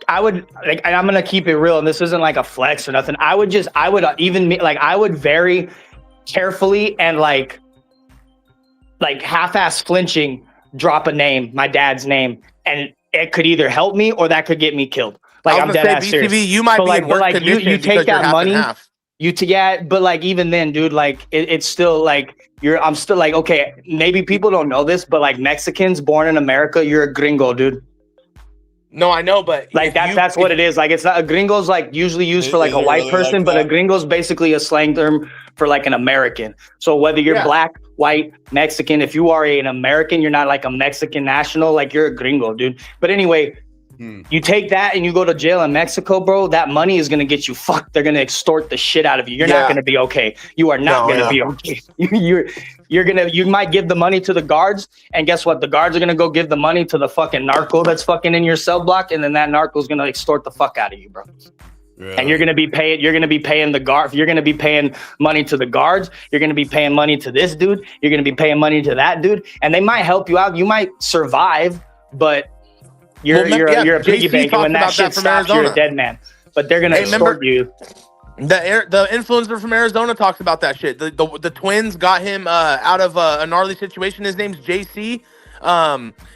and I'm gonna keep it real, and this isn't like a flex or nothing. I would very carefully and like half-ass flinching drop a name, my dad's name, and it could either help me or that could get me killed. Like, I'm dead ass serious. BCV, you might be in worse condition you take that money. Yeah, but like even then, dude, like it's still like I'm still like, okay, maybe people don't know this, but like Mexicans born in America, you're a gringo, dude. No, I know, but like that's what it is. Like it's not a gringo's like usually used for like a white person, like but a gringo's basically a slang term for like an American. So whether you're black, white, Mexican, if you are an American, you're not like a Mexican national, like you're a gringo, dude. But anyway, you take that and you go to jail in Mexico, bro, that money is going to get you fucked. They're going to extort the shit out of you. You're not going to be okay. You are not going to be okay. You might give the money to the guards, and guess what? The guards are going to go give the money to the fucking narco that's fucking in your cell block, and then that narco is going to extort the fuck out of you, bro. Yeah. And you're going to be paying the guard. You're going to be paying money to the guards. You're going to be paying money to this dude. You're going to be paying money to that dude, and they might help you out. You might survive, but you're a piggy bank, and when that shit stops, you're a dead man. But they're gonna extort you. The influencer from Arizona talks about that shit. The twins got him out of a gnarly situation. His name's JC.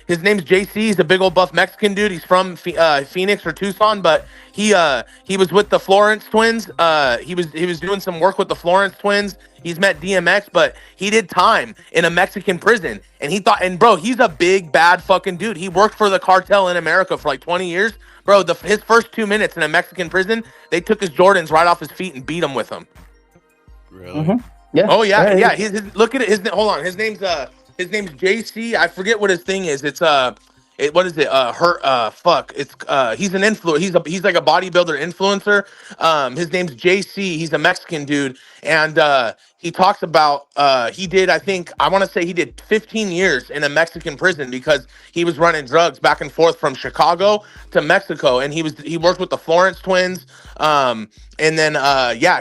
He's a big old buff Mexican dude. He's from Phoenix or Tucson, but he was with the Florence twins. He was doing some work with the Florence twins. He's met DMX, but he did time in a Mexican prison. And he thought, and bro, he's a big bad fucking dude. He worked for the cartel in America for like 20 years. Bro, his first 2 minutes in a Mexican prison, they took his Jordans right off his feet and beat him with them. Really? Mm-hmm. Yeah. Oh yeah, yeah. Look at it. Hold on. His name's JC. I forget what his thing is. It's what is it? He's an influencer. He's like a bodybuilder influencer. His name's JC. He's a Mexican dude, and he talks about he did 15 years in a Mexican prison because he was running drugs back and forth from Chicago to Mexico, and he worked with the Florence twins. And then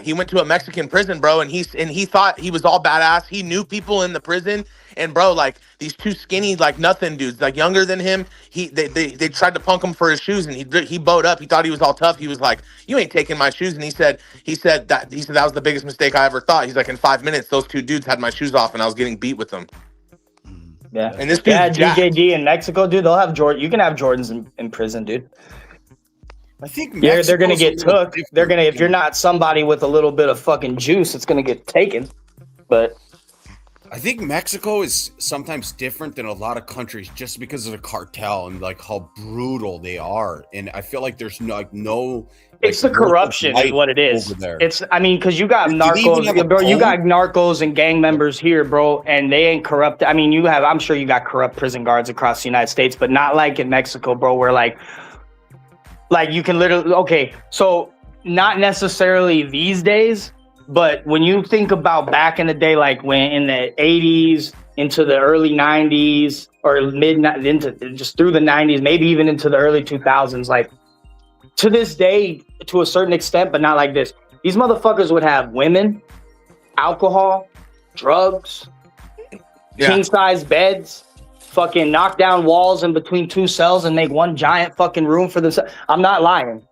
he went to a Mexican prison, bro, and he thought he was all badass. He knew people in the prison. And bro, like these two skinny, like nothing dudes, like younger than him, they tried to punk him for his shoes, and he bowed up. He thought he was all tough. He was like, "You ain't taking my shoes." And he said that was the biggest mistake I ever thought. He's like, in 5 minutes, those two dudes had my shoes off, and I was getting beat with them. Yeah, and this dude, DJD in Mexico, dude, they'll have Jordan. You can have Jordans in prison, dude. I think they're gonna get took. They're gonna, if you're not somebody with a little bit of fucking juice, it's gonna get taken. But I think Mexico is sometimes different than a lot of countries just because of the cartel and like how brutal they are. And I feel like there's no it's the corruption is what it is. It's, I mean, because you got narcos, bro. You got narcos and gang members here, bro, and they ain't corrupt. I mean, I'm sure you got corrupt prison guards across the United States, but not like in Mexico, bro, where like you can literally, okay, so not necessarily these days. But when you think about back in the day, like when in the 80s into the early 90s or into just through the 90s, maybe even into the early 2000s, like to this day, to a certain extent, but not like this, these motherfuckers would have women, alcohol, drugs, king size beds, fucking knock down walls in between two cells and make one giant fucking room for themselves. I'm not lying.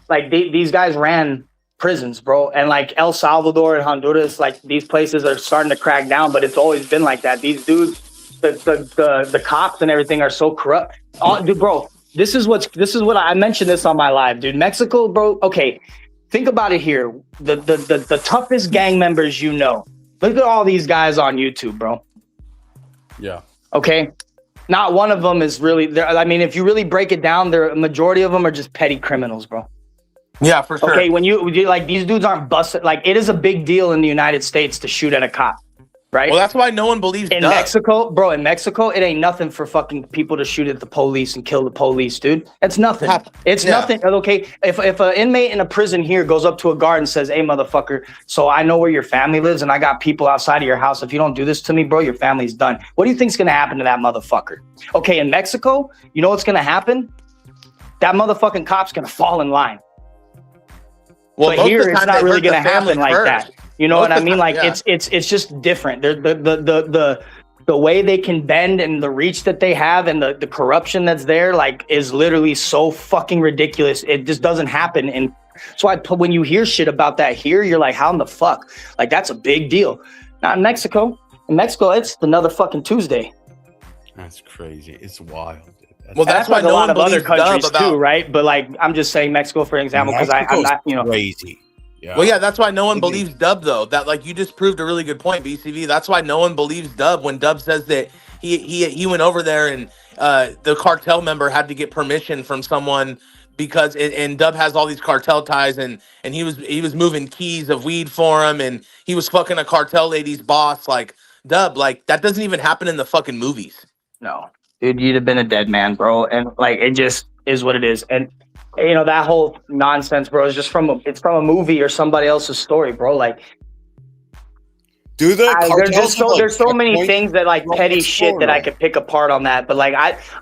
Like these guys ran prisons, bro, and like El Salvador and Honduras, like these places are starting to crack down, but it's always been like that. These dudes, the cops and everything are so corrupt. Dude, bro, this is what I mentioned this on my live, dude. Mexico, bro. Okay, think about it here. The toughest gang members, you know. Look at all these guys on YouTube, bro. Yeah. Okay. Not one of them is really there. I mean, if you really break it down, a majority of them are just petty criminals, bro. Yeah, for sure. Okay, when you like these dudes aren't busted. Like it is a big deal in the United States to shoot at a cop, right? Well, that's why no one believes in Mexico, bro. In Mexico, it ain't nothing for fucking people to shoot at the police and kill the police, dude. It's nothing. It's nothing. Okay, if an inmate in a prison here goes up to a guard and says, "Hey, motherfucker, so I know where your family lives and I got people outside of your house. If you don't do this to me, bro, your family's done." What do you think's gonna happen to that motherfucker? Okay, in Mexico, you know what's gonna happen? That motherfucking cop's gonna fall in line. Well, but here it's not really going to happen like that. You know what I mean? Like it's just different. The way they can bend and the reach that they have and the corruption that's there, like, is literally so fucking ridiculous. It just doesn't happen. And so when you hear shit about that here, you're like, how in the fuck? Like, that's a big deal. Not in Mexico. In Mexico, it's another fucking Tuesday. That's crazy. It's wild. Dude. Well, that's why like no a lot one of other believes Dub countries about. too, right? But like, I'm just saying Mexico for example, because I'm not, you know. Crazy. Yeah. Well, yeah, that's why no one believes Dub though. That like you just proved a really good point, BCV. That's why no one believes Dub when Dub says that he went over there and the cartel member had to get permission from someone because and Dub has all these cartel ties and he was moving keys of weed for him and he was fucking a cartel lady's boss. Like Dub, like that doesn't even happen in the fucking movies. No, dude, you'd have been a dead man, bro. And like, it just is what it is. And you know, that whole nonsense, bro, is just from a movie or somebody else's story, bro. Like, there's so many things that like petty shit that I could pick apart on that. But like,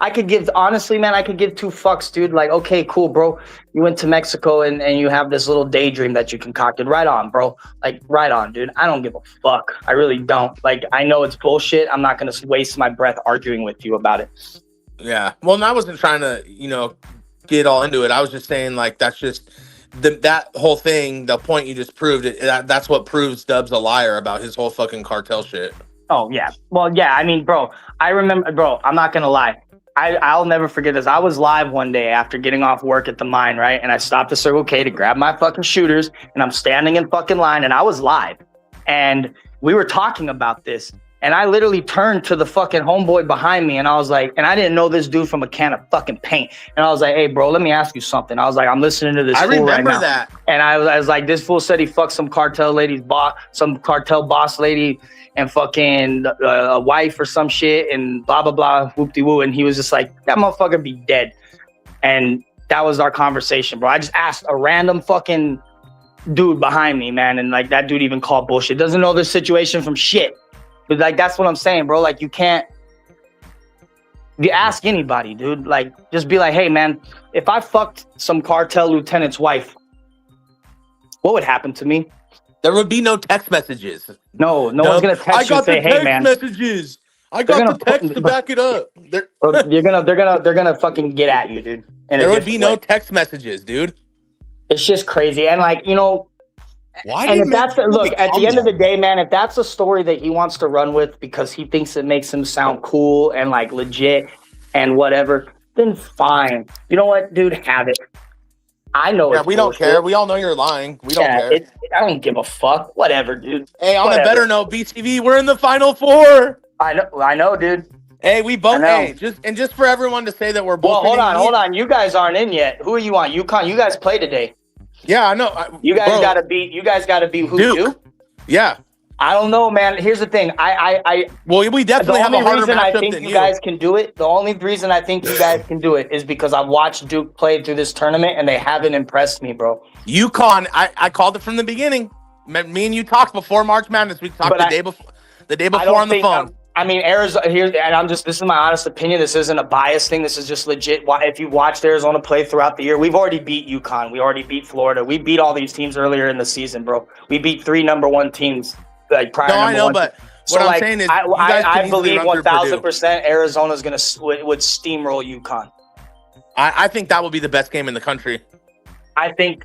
I could give, honestly, man, I could give two fucks, dude. Like, okay, cool, bro. You went to Mexico and you have this little daydream that you concocted. Right on, bro. Like, right on, dude. I don't give a fuck. I really don't. Like, I know it's bullshit. I'm not going to waste my breath arguing with you about it. Yeah. Well, and I wasn't trying to, get all into it. I was just saying, like, that's just that whole thing, the point you just proved it. That's what proves Dub's a liar about his whole fucking cartel shit. Oh, yeah. Well, yeah. I mean, bro, I remember, bro, I'm not going to lie. I'll never forget this. I was live one day after getting off work at the mine, right? And I stopped at Circle K to grab my fucking shooters, and I'm standing in fucking line, and I was live. And we were talking about this. And I literally turned to the fucking homeboy behind me and I was like, and I didn't know this dude from a can of fucking paint. And I was like, hey, bro, let me ask you something. I was like, I'm listening to this fool right now. I remember that. And I was like, this fool said he fucked some cartel lady's boss, some cartel boss lady and fucking a wife or some shit and blah, blah, blah, whoop-de-woo. And he was just like, that motherfucker be dead. And that was our conversation, bro. I just asked a random fucking dude behind me, man. And like that dude even called bullshit. Doesn't know the situation from shit. But like, that's what I'm saying, bro. Like, you can't, you ask anybody, dude, like, just be like, hey, man, if I fucked some cartel lieutenant's wife, what would happen to me? There would be no text messages. No one's going to text you and say, hey, man. Messages. I got the text to back it up. They're gonna fucking get at you, dude. There would be no text messages, dude. It's just crazy. And like, why? And if that's look at the end of the day, man, if that's a story that he wants to run with because he thinks it makes him sound cool and like legit and whatever, then fine. You know what, dude? Have it. I know. Yeah, we don't care. We all know you're lying. We don't care. I don't give a fuck. Whatever, dude. Hey, on a better note, BTV, we're in the Final Four. I know, dude. Hey, we both. Hey, just for everyone to say that we're both. Well, hold on. You guys aren't in yet. Who are you on? UConn. You guys play today. Yeah, I know. You guys gotta beat who? Duke. Yeah. I don't know, man. Here's the thing. Well, we definitely have a harder matchup than you. Guys can do it. The only reason I think you guys can do it is because I've watched Duke play through this tournament and they haven't impressed me, bro. UConn, I called it from the beginning. Me and you talked before March Madness. We talked the day before on the phone. I mean, Arizona here, and this is my honest opinion. This isn't a bias thing. This is just legit. If you watched Arizona play throughout the year, we've already beat UConn. We already beat Florida. We beat all these teams earlier in the season, bro. We beat 3 number 1 teams. Like prior. No, I know, but what I'm saying is, I believe 1,000% Arizona's would steamroll UConn. I think that will be the best game in the country. I think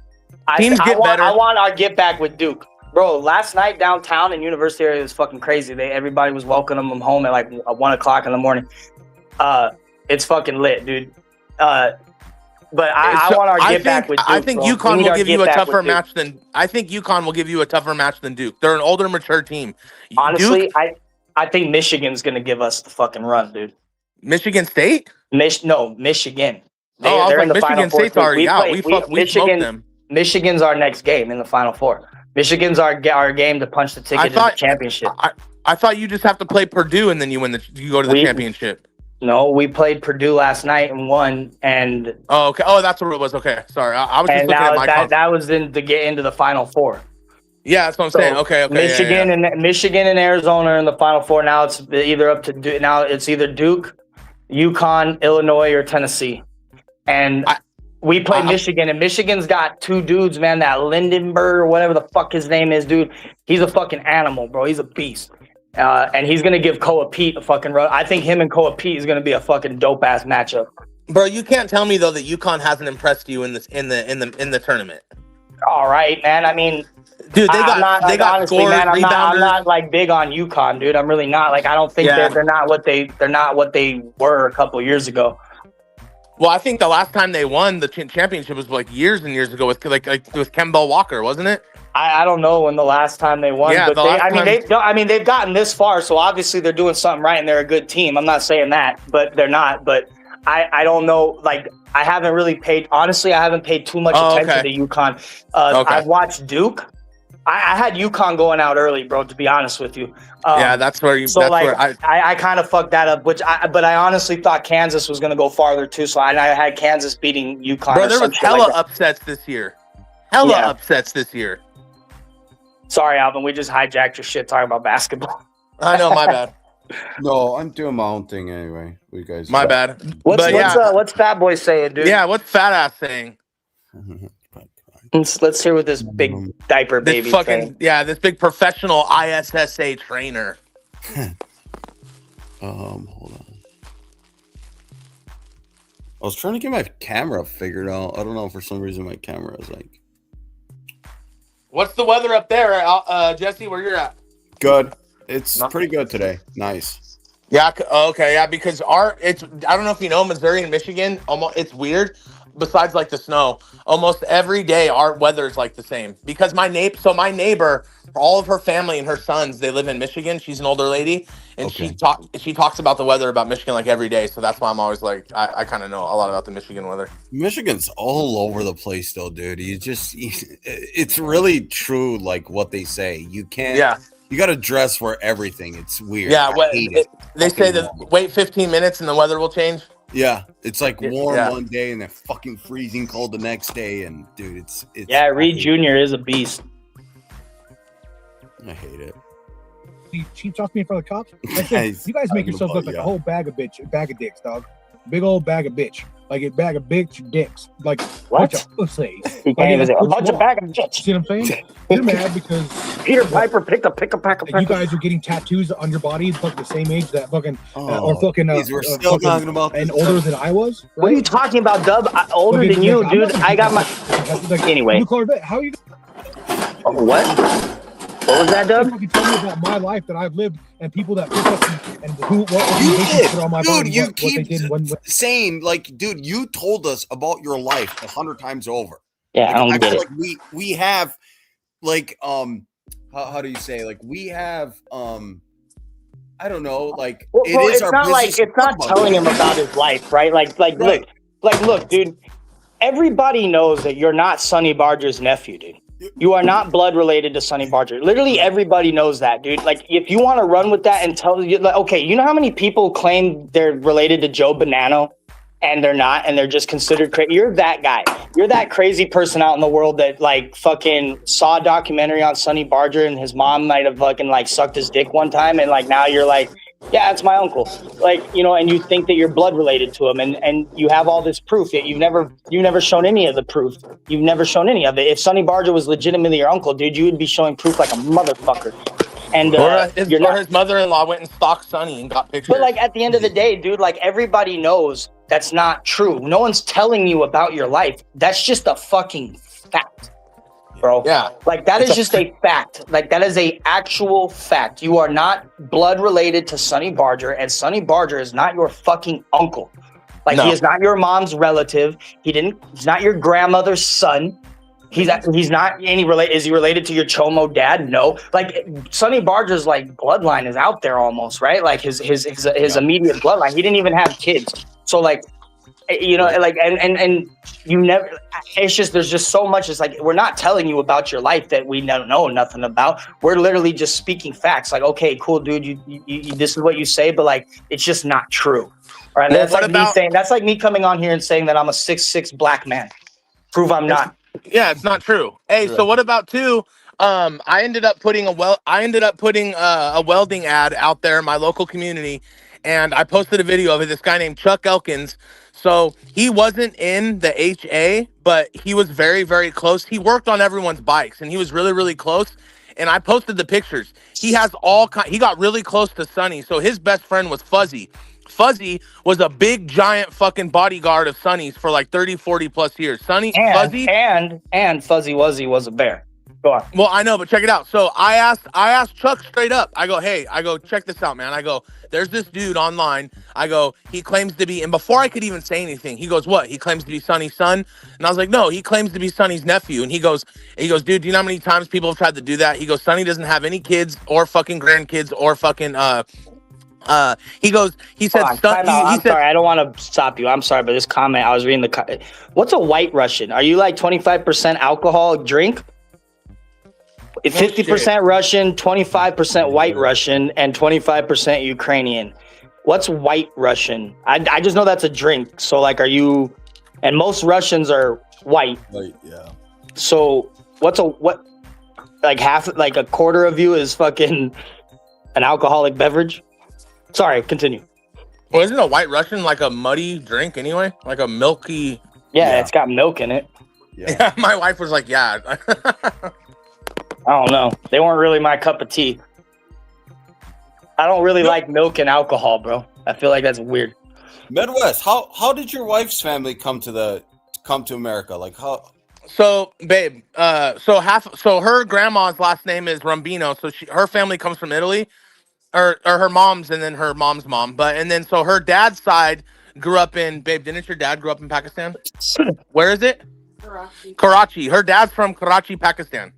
teams get better. I want our get back with Duke. Bro, last night downtown in University area was fucking crazy. Everybody was welcoming them home at like 1 o'clock in the morning. It's fucking lit, dude. But I want our get back with Duke. I think UConn will give you a tougher match than. I think UConn will give you a tougher match than Duke. They're an older, mature team. Honestly, Duke, I think Michigan's gonna give us the fucking run, dude. Michigan State? No, Michigan. They're in the Michigan State's already out. We smoked them. Michigan's our next game in the Final Four. Michigan's our game to punch the ticket to the championship. I thought you just have to play Purdue and then you go to the championship. No, we played Purdue last night and won. And okay. Oh, that's what it was. Okay, sorry. I was just looking at my. That was to get into the Final Four. Yeah, that's what I'm saying. Okay. Michigan and Arizona are in the Final Four. Now it's either up to Duke. Now it's either Duke, UConn, Illinois, or Tennessee. And we play Michigan, and Michigan's got 2 dudes, man. That Lindenberg or whatever the fuck his name is, dude. He's a fucking animal, bro. He's a beast. And he's gonna give Koa Pete a fucking run. I think him and Koa Pete is gonna be a fucking dope ass matchup. Bro, you can't tell me though that UConn hasn't impressed you in the tournament. All right, man. I mean, Dude, they I'm got honestly, scores, man, I'm rebounders. not like big on UConn, dude. I'm really not. Like, I don't think they're not what they were a couple years ago. Well, I think the last time they won the championship was like years and years ago with with Kemba Walker, wasn't it? I don't know when the last time they won, Yeah, but they've gotten this far, so obviously they're doing something right and they're a good team. I'm not saying that, but they're not. But I don't know. Like, I haven't really paid. Honestly, I haven't paid too much attention to UConn. I've watched Duke. I had UConn going out early, bro. To be honest with you. That's where you. So that's where I kind of fucked that up. But I honestly thought Kansas was going to go farther too. So I had Kansas beating UConn. Bro, there was hella upsets this year. Upsets this year. Sorry, Alvin. We just hijacked your shit talking about basketball. I know, my bad. No, I'm doing my own thing anyway. You guys. My bad. What's Fat Boy saying, dude? Yeah, what's Fat Ass saying? Let's hear what this big diaper baby saying. Yeah, this big professional ISSA trainer. Hold on. I was trying to get my camera figured out. I don't know, for some reason my camera is like. What's the weather up there, Jesse? Where you're at? Good. It's pretty good today. Nice. Yeah. Okay. Yeah. Because I don't know if you know, Missouri and Michigan, it's weird. Besides like the snow, almost every day our weather is like the same. Because my neighbor, all of her family and her sons, they live in Michigan. She's an older lady, and she talks about the weather about Michigan like every day. So that's why I'm always like, I kind of know a lot about the Michigan weather. Michigan's all over the place, though, dude. It's really true, like what they say. You can't. Yeah. You got to dress for everything. It's weird. Yeah. They say that wait 15 minutes and the weather will change. Yeah, it's like warm one day and then fucking freezing cold the next day, and dude, it's Reed Jr. is a beast. I hate it. He cheap shots me in front of the cops. You guys make yourselves look like a whole bag of dicks, dog. Big old bag of bitch. Like a bag of bitch dicks. Like what? A pussy. He can't even say a bunch of bag of dicks. See what I'm saying? You're mad because Peter Piper pick a pack of. You guys are getting tattoos on your body, fucking the same age that fucking or fucking. We're still talking about and older than I was. Right? What are you talking about, Dub? Older than you, dude. I got my. Anyway. How you? What? What was that, Doug? You can tell me about my life that I've lived and people that pick up and who what organizations put on my body. Dude, you keep saying, like, dude, you told us about your life 100 times over. Yeah, like, I don't get it. Like we have, like, how do you say, like, we have, I don't know, like, it's not like it's not telling him about his life, right? Like, look, dude. Everybody knows that you're not Sonny Barger's nephew, dude. You are not blood related to Sonny Barger. Literally everybody knows that, dude. Like, if you want to run with that and tell you, like, okay, you know how many people claim they're related to Joe Bonanno and they're not, and they're just considered crazy? You're that guy. You're that crazy person out in the world that like fucking saw a documentary on Sonny Barger and his mom might have fucking like sucked his dick one time, and like now you're like, yeah, it's my uncle. Like, you know, and you think that you're blood related to him, and you have all this proof, yet you've never shown any of the proof. You've never shown any of it. If Sonny Barger was legitimately your uncle, dude, you would be showing proof like a motherfucker. And his mother-in-law went and stalked Sonny and got pictures. But like at the end of the day, dude, like everybody knows that's not true. No one's telling you about your life. That's just a fucking fact. Bro. Yeah. Like that is just a fact. Like that is a actual fact. You are not blood related to Sonny Barger, and Sonny Barger is not your fucking uncle. Like he is not your mom's relative. He's not your grandmother's son. He's not any related. Is he related to your Chomo dad? No. Like Sonny Barger's like bloodline is out there almost, right? Like his immediate bloodline. He didn't even have kids. So like, you know, like, and you never, it's just, there's just so much. It's like, we're not telling you about your life that we don't know nothing about. We're literally just speaking facts. Like, okay, cool, dude. You this is what you say, but like, it's just not true. All right. Well, that's like me coming on here and saying that I'm a 6'6" black man. Prove I'm not. Yeah, it's not true. Hey, so what about I ended up putting a welding ad out there in my local community, and I posted a video of it. This guy named Chuck Elkins. So he wasn't in the HA, but he was very, very close. He worked on everyone's bikes, and he was really, really close. And I posted the pictures. He got really close to Sonny. So his best friend was Fuzzy. Fuzzy was a big, giant fucking bodyguard of Sonny's for like 30, 40 plus years. Fuzzy and Fuzzy Wuzzy was a bear. Go on. Well, I know, but check it out. So I asked Chuck straight up. I go, hey, check this out, man. I go, there's this dude online. I go, he claims to be, and before I could even say anything, he goes, what? He claims to be Sonny's son? And I was like, no, he claims to be Sonny's nephew. And he goes, dude, do you know how many times people have tried to do that? He goes, Sonny doesn't have any kids or fucking grandkids or fucking he said, I'm sorry, I don't want to stop you. I'm sorry, but this comment, I was reading what's a white Russian? Are you like 25% alcohol drink? 50% Russian, 25% white Russian, and 25% Ukrainian. What's white Russian? I just know that's a drink. So like, and most Russians are white. Right, yeah. So like a quarter of you is fucking an alcoholic beverage? Sorry, continue. Well, isn't a white Russian like a muddy drink anyway? Like a milky... Yeah, it's got milk in it. Yeah, my wife was like, yeah. I don't know. They weren't really my cup of tea. I don't really like milk and alcohol, bro. I feel like that's weird. Midwest, how did your wife's family come to America? Like how? So, babe, so her grandma's last name is Rambino. So her family comes from Italy, or her mom's, and then her mom's mom. So her dad's side grew up in, babe, didn't your dad grow up in Pakistan? Where is it? Karachi. Her dad's from Karachi, Pakistan.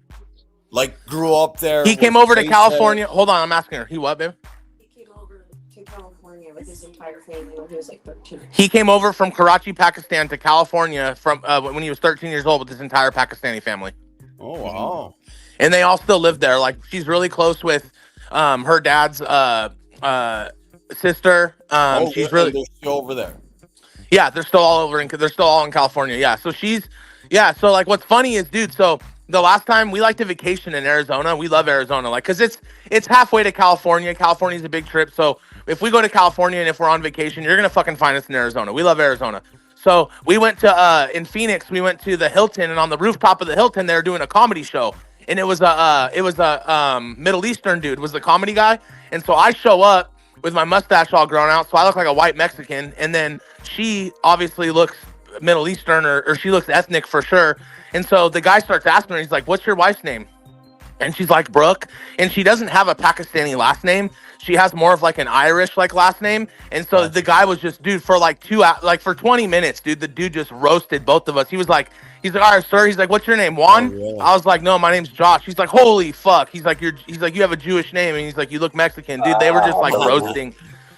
Like grew up there. He came over to California. Hold on, I'm asking her. He what, babe? He came over to California with his entire family when he was like 13. He came over from Karachi, Pakistan to California from when he was 13 years old with his entire Pakistani family. Oh, wow. And they all still live there. Like she's really close with her dad's sister. She's really they're still over there. Yeah, they're still all over they're still all in California. Yeah. So so like what's funny is, dude, so the last time we like to vacation in Arizona, we love Arizona, like, cause it's halfway to California. California's a big trip. So if we go to California and if we're on vacation, you're going to fucking find us in Arizona. We love Arizona. So we went to, in Phoenix, we went to the Hilton, and on the rooftop of the Hilton, they were doing a comedy show. And it was a Middle Eastern dude was the comedy guy. And so I show up with my mustache all grown out. So I look like a white Mexican. And then she obviously looks Middle Eastern or she looks ethnic for sure. And so the guy starts asking her, he's like, what's your wife's name? And she's like, Brooke. And she doesn't have a Pakistani last name. She has more of like an Irish like last name. And so the guy was just, dude, for like for 20 minutes, dude, the dude just roasted both of us. He's like, all right, sir. He's like, what's your name? Juan? Oh, really? I was like, no, my name's Josh. He's like, holy fuck. He's like, you have a Jewish name. And he's like, you look Mexican. Dude, they were just like roasting.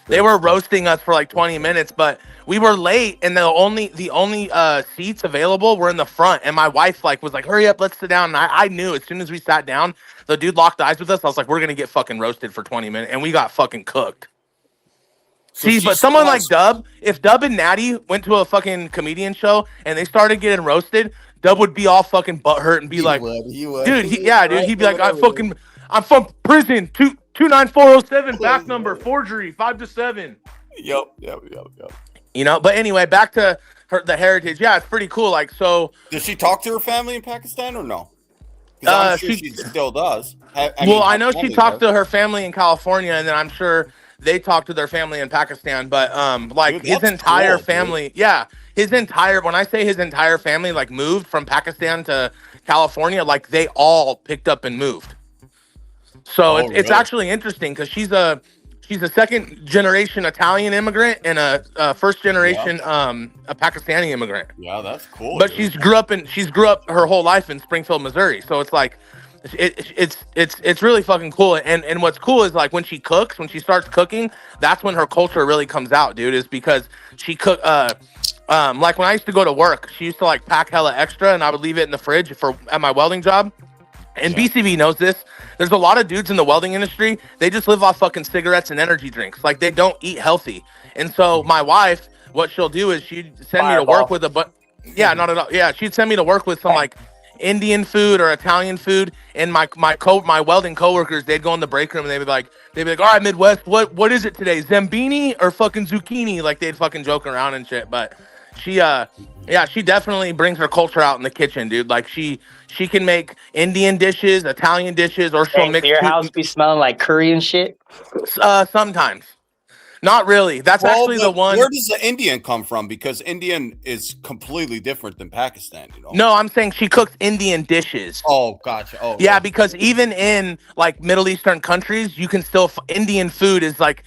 They were roasting us for like 20 minutes, but we were late, and the only seats available were in the front. And my wife was like, hurry up, let's sit down. And I knew as soon as we sat down, the dude locked eyes with us. I was like, we're gonna get fucking roasted for 20 minutes, and we got fucking cooked. So see, but someone like Dub, if Dub and Natty went to a fucking comedian show and they started getting roasted, Dub would be all fucking butthurt and be he would. Dude, he'd be like, I'm from prison, 29407, back number, forgery, 5 to 7. Yep. You know, but anyway, back to the heritage. Yeah, it's pretty cool. Like, so does she talk to her family in Pakistan or no? I'm sure she still does. I know she talked to her family in California, and then I'm sure they talk to their family in Pakistan. But dude, his entire family, dude. Yeah, when I say his entire family like moved from Pakistan to California, like they all picked up and moved. So it's actually interesting because she's a second generation Italian immigrant and a first generation a Pakistani immigrant. Yeah, that's cool. But dude. She's grew up her whole life in Springfield, Missouri. So it's like it's really fucking cool. And what's cool is like when she starts cooking, that's when her culture really comes out, dude. Is because she like when I used to go to work, she used to like pack hella extra, and I would leave it in the fridge at my welding job. And BCB knows this. There's a lot of dudes in the welding industry. They just live off fucking cigarettes and energy drinks. Like they don't eat healthy. And so my wife, what she'll do is she'd send me to work with yeah, not at all. Yeah, she'd send me to work with some like Indian food or Italian food. And my welding coworkers, they'd go in the break room and they'd be like, all right, Midwest, what is it today? Zambini or fucking zucchini? Like they'd fucking joke around and shit. But she definitely brings her culture out in the kitchen, dude. Like she can make Indian dishes, Italian dishes, or she'll mix. Your house be smelling like curry and shit. Sometimes, Not really. That's actually the one. Where does the Indian come from? Because Indian is completely different than Pakistan, you know? No, I'm saying she cooks Indian dishes. Oh, gotcha. Oh, yeah, because even in like Middle Eastern countries, you can still Indian food is like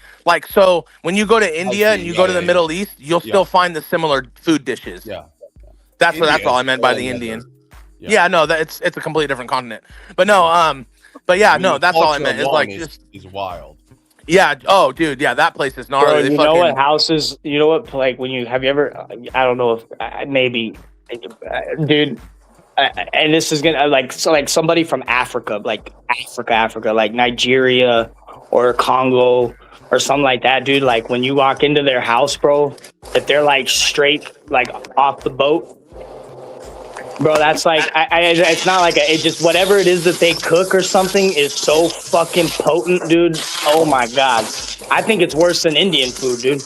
so when you go to India and you go to the Middle East, you'll still find the similar food dishes. Yeah. That's all I meant by the Indian. Yeah, no, it's a completely different continent. But no, but yeah, no, that's all I meant. It's like is wild. Yeah. Oh, dude. Yeah, that place is gnarly. Bro, you know what houses? You know what? Like when you have you ever? I don't know if maybe, dude. And this is gonna like somebody from Africa, like Africa, like Nigeria or Congo or something like that, dude. Like when you walk into their house, bro, if they're like straight like off the boat. Bro, that's like it's not like it just whatever it is that they cook or something is so fucking potent, dude. Oh my god, I think it's worse than Indian food, dude.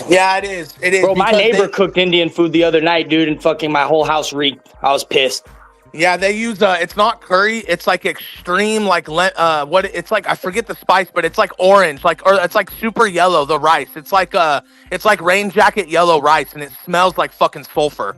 Yeah, it is. It is. Bro, my neighbor cooked Indian food the other night, dude, and fucking my whole house reeked. I was pissed. Yeah, they use it's not curry. It's like extreme, like it's like I forget the spice, but it's like orange, or it's like super yellow. The rice, it's like rain jacket yellow rice, and it smells like fucking sulfur.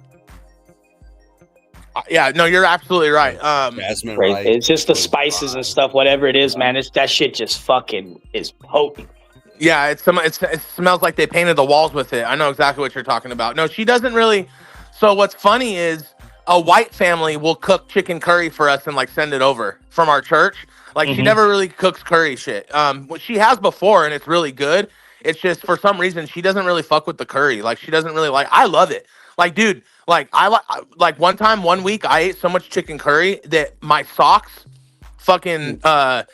Yeah, no, you're absolutely right. Jasmine rice. It's just the spices and stuff, whatever it is, man. That shit just fucking is potent. Yeah, it smells like they painted the walls with it. I know exactly what you're talking about. No, she doesn't really. So what's funny is a white family will cook chicken curry for us and like send it over from our church. Like she never really cooks curry shit. What she has before, and it's really good. It's just for some reason she doesn't really fuck with the curry. Like she doesn't really like. I love it. Like, dude. Like one week I ate so much chicken curry that my socks fucking I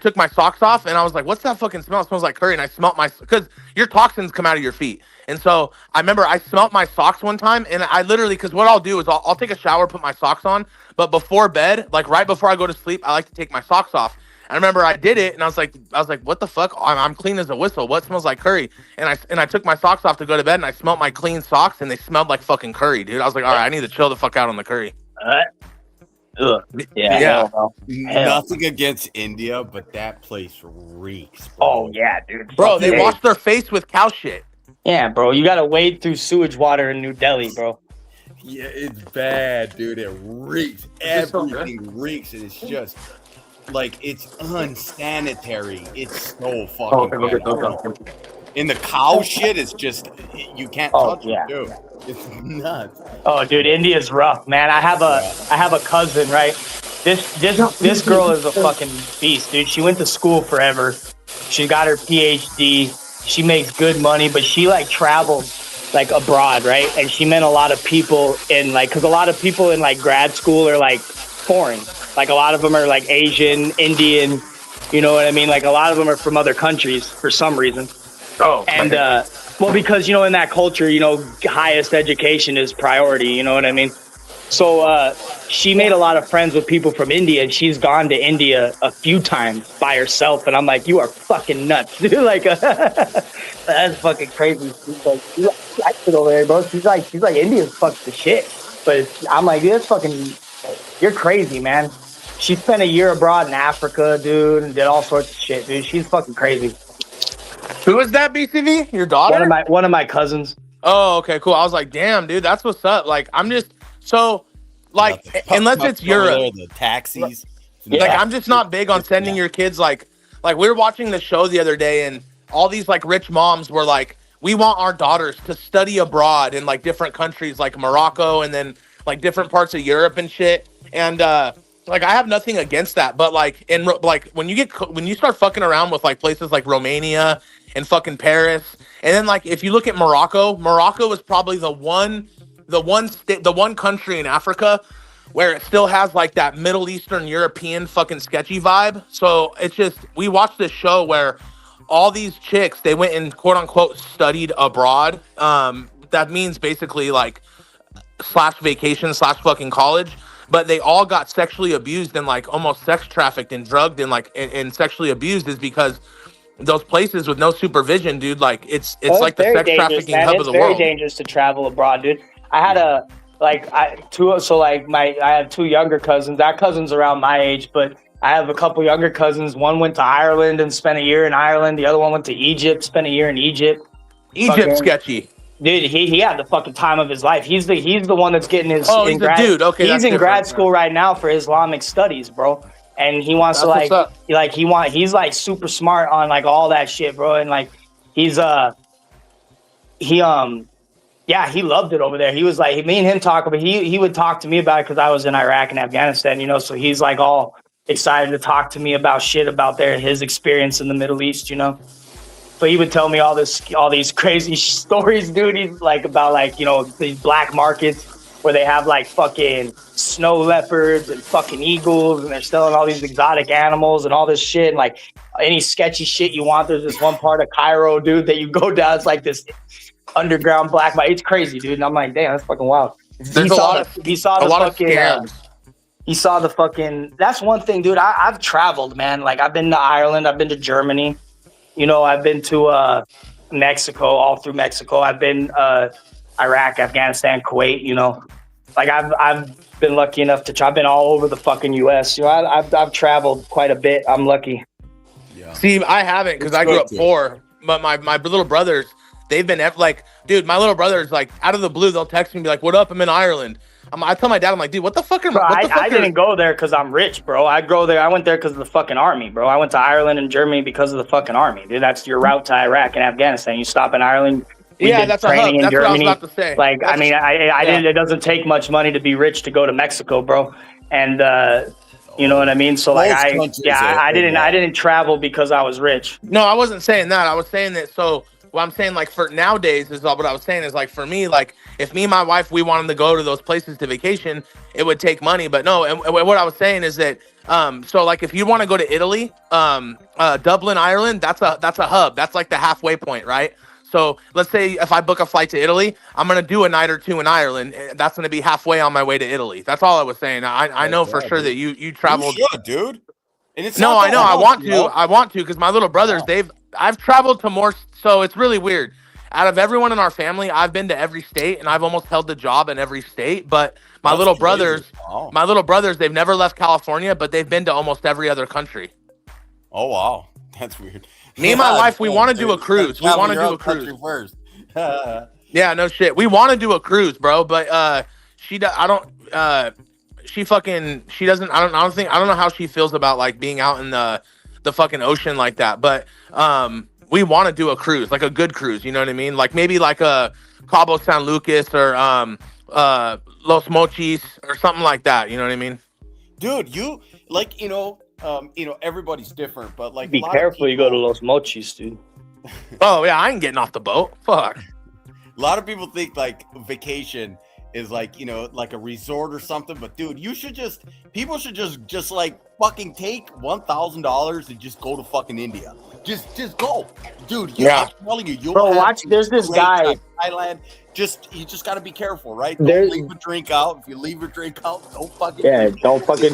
took my socks off and I was like, what's that fucking smell? It smells like curry. And I smelt because your toxins come out of your feet. And so I remember I smelt my socks one time and I literally, because what I'll do is I'll take a shower, put my socks on, but before bed, like right before I go to sleep, I like to take my socks off. I remember I did it and I was like, what the fuck? I'm clean as a whistle. What smells like curry? And I took my socks off to go to bed and I smelled my clean socks and they smelled like fucking curry, dude. I was like, all right, I need to chill the fuck out on the curry. Yeah. Nothing against India, but that place reeks, bro. Oh yeah, dude. Bro, they wash their face with cow shit. Yeah, bro. You gotta wade through sewage water in New Delhi, bro. Yeah, it's bad, dude. It reeks. Everything reeks, and it's just like it's unsanitary. It's so fucking bad. And the cow shit is just you can't touch it, dude. It's nuts. Oh, dude, India's rough, man. I have a cousin, right? This girl is a fucking beast, dude. She went to school forever. She got her PhD. She makes good money, but she like traveled like abroad, right? And she met a lot of people in like, because a lot of people in like grad school are like foreign. Like a lot of them are like Asian, Indian, you know what I mean? Like a lot of them are from other countries for some reason. Oh, and well, because you know in that culture, you know, highest education is priority. You know what I mean? So she made a lot of friends with people from India, and she's gone to India a few times by herself. And I'm like, you are fucking nuts, dude. Like, that's fucking crazy. She's like, I sit over there, bro. She's like, India's fucking the shit. But I'm like, dude, that's fucking, you're crazy, man. She spent a year abroad in Africa, dude, and did all sorts of shit, dude. She's fucking crazy. Who is that, BCV? Your daughter? One of my cousins. Oh, okay, cool. I was like, damn, dude, that's what's up. Like, I'm just so like, unless it's Europe, the taxis. Like, I'm just not big on sending your kids like we were watching the show the other day, and all these like rich moms were like, we want our daughters to study abroad in like different countries, like Morocco, and then like different parts of Europe and shit. And like, I have nothing against that, but like when you start fucking around with like places like Romania and fucking Paris, and then like if you look at Morocco is probably the one country in Africa where it still has like that Middle Eastern European fucking sketchy vibe. So it's just, we watched this show where all these chicks, they went and quote unquote studied abroad. That means basically like /vacation /fucking college. But they all got sexually abused and like almost sex trafficked and drugged and like and sexually abused is because those places with no supervision, dude, like it's like the sex trafficking hub of the world. It's very dangerous to travel abroad, dude. I had I have two younger cousins. That cousin's around my age, but I have a couple younger cousins. One went to Ireland and spent a year in Ireland. The other one went to Egypt, spent a year in Egypt. Egypt sketchy. Dude, he had the fucking time of his life. He's the one that's getting his. Oh, he's a dude. Okay, he's in grad school right now for Islamic studies, bro. And he wants to he's like super smart on like all that shit, bro. And like he loved it over there. He was like, me and him talk about. He would talk to me about it because I was in Iraq and Afghanistan, you know. So he's like all excited to talk to me about shit about his experience in the Middle East, you know. So he would tell me all these crazy stories, dude. He's like about like, you know, these black markets where they have like fucking snow leopards and fucking eagles, and they're selling all these exotic animals and all this shit. And like any sketchy shit you want, there's this one part of Cairo, dude, that you go down. It's like this underground black market. It's crazy, dude. And I'm like, damn, that's fucking wild. There's a lot of scams. He saw the fucking. That's one thing, dude. I've traveled, man. Like I've been to Ireland. I've been to Germany. You know, I've been to Mexico, all through Mexico. I've been Iraq, Afghanistan, Kuwait. You know, like I've been lucky enough to. I've been all over the fucking U.S. You know, I've traveled quite a bit. I'm lucky. Yeah. See, I haven't because I grew up poor. But my little brothers, they've been like, dude. My little brothers, like, out of the blue, they'll text me and be like, "What up? I'm in Ireland." I tell my dad, I'm like, dude, what the fuck? I didn't go there because I'm rich, bro. I went there because of the fucking army, bro. I went to Ireland and Germany because of the fucking army, dude. That's your route to Iraq and Afghanistan. You stop in Ireland. Yeah, that's training in Germany. What I was about to say. Like, I mean, I didn't. It doesn't take much money to be rich to go to Mexico, bro. And you know what I mean. So like, I didn't travel because I was rich. No, I wasn't saying that. I was saying that. So what I'm saying, like, for nowadays is what I was saying is like, for me, like, if me and my wife, we wanted to go to those places to vacation, it would take money. But no, and what I was saying is that, so like, if you want to go to Italy, Dublin, Ireland, that's a hub. That's like the halfway point, right? So let's say if I book a flight to Italy, I'm going to do a night or two in Ireland. That's going to be halfway on my way to Italy. That's all I was saying. I know for sure that you traveled. You should, dude. And it's no, I know. I want to because my little brothers, I've traveled to more. So it's really weird. Out of everyone in our family, I've been to every state and I've almost held the job in every state. But my little brothers, they've never left California, but they've been to almost every other country. Oh, wow. That's weird. Me and my wife, we want to do a cruise. We want to do a cruise first. Yeah, no shit. We want to do a cruise, bro. But I don't know how she feels about like being out in the fucking ocean like that. But we want to do a cruise, like a good cruise. You know what I mean? Like maybe like a Cabo San Lucas or Los Mochis or something like that. You know what I mean? Dude, everybody's different, but like, be careful. You go to Los Mochis, dude. Oh yeah, I ain't getting off the boat. Fuck. A lot of people think like vacation is like, like a resort or something, but dude, people should just like fucking take $1,000 and just go to fucking India. Just go, dude. I'm telling you, bro. Watch. There's this guy. Thailand. You just got to be careful, right? Don't leave a drink out. If you leave your drink out, don't fucking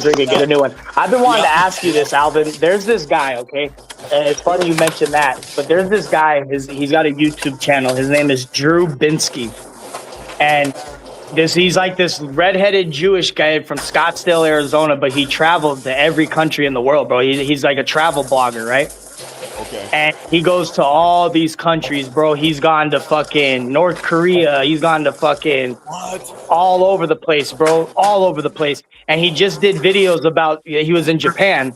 drink it. Get a new one. I've been wanting to ask you this, Alvin. There's this guy, okay? And it's funny you mentioned that, but there's this guy. He's got a YouTube channel. His name is Drew Binsky, and he's like this redheaded Jewish guy from Scottsdale, Arizona, but he traveled to every country in the world, bro. He's like a travel blogger, right? Okay. And he goes to all these countries, bro. He's gone to fucking North Korea. He's gone to fucking all over the place, bro. All over the place. And he just did videos about, he was in Japan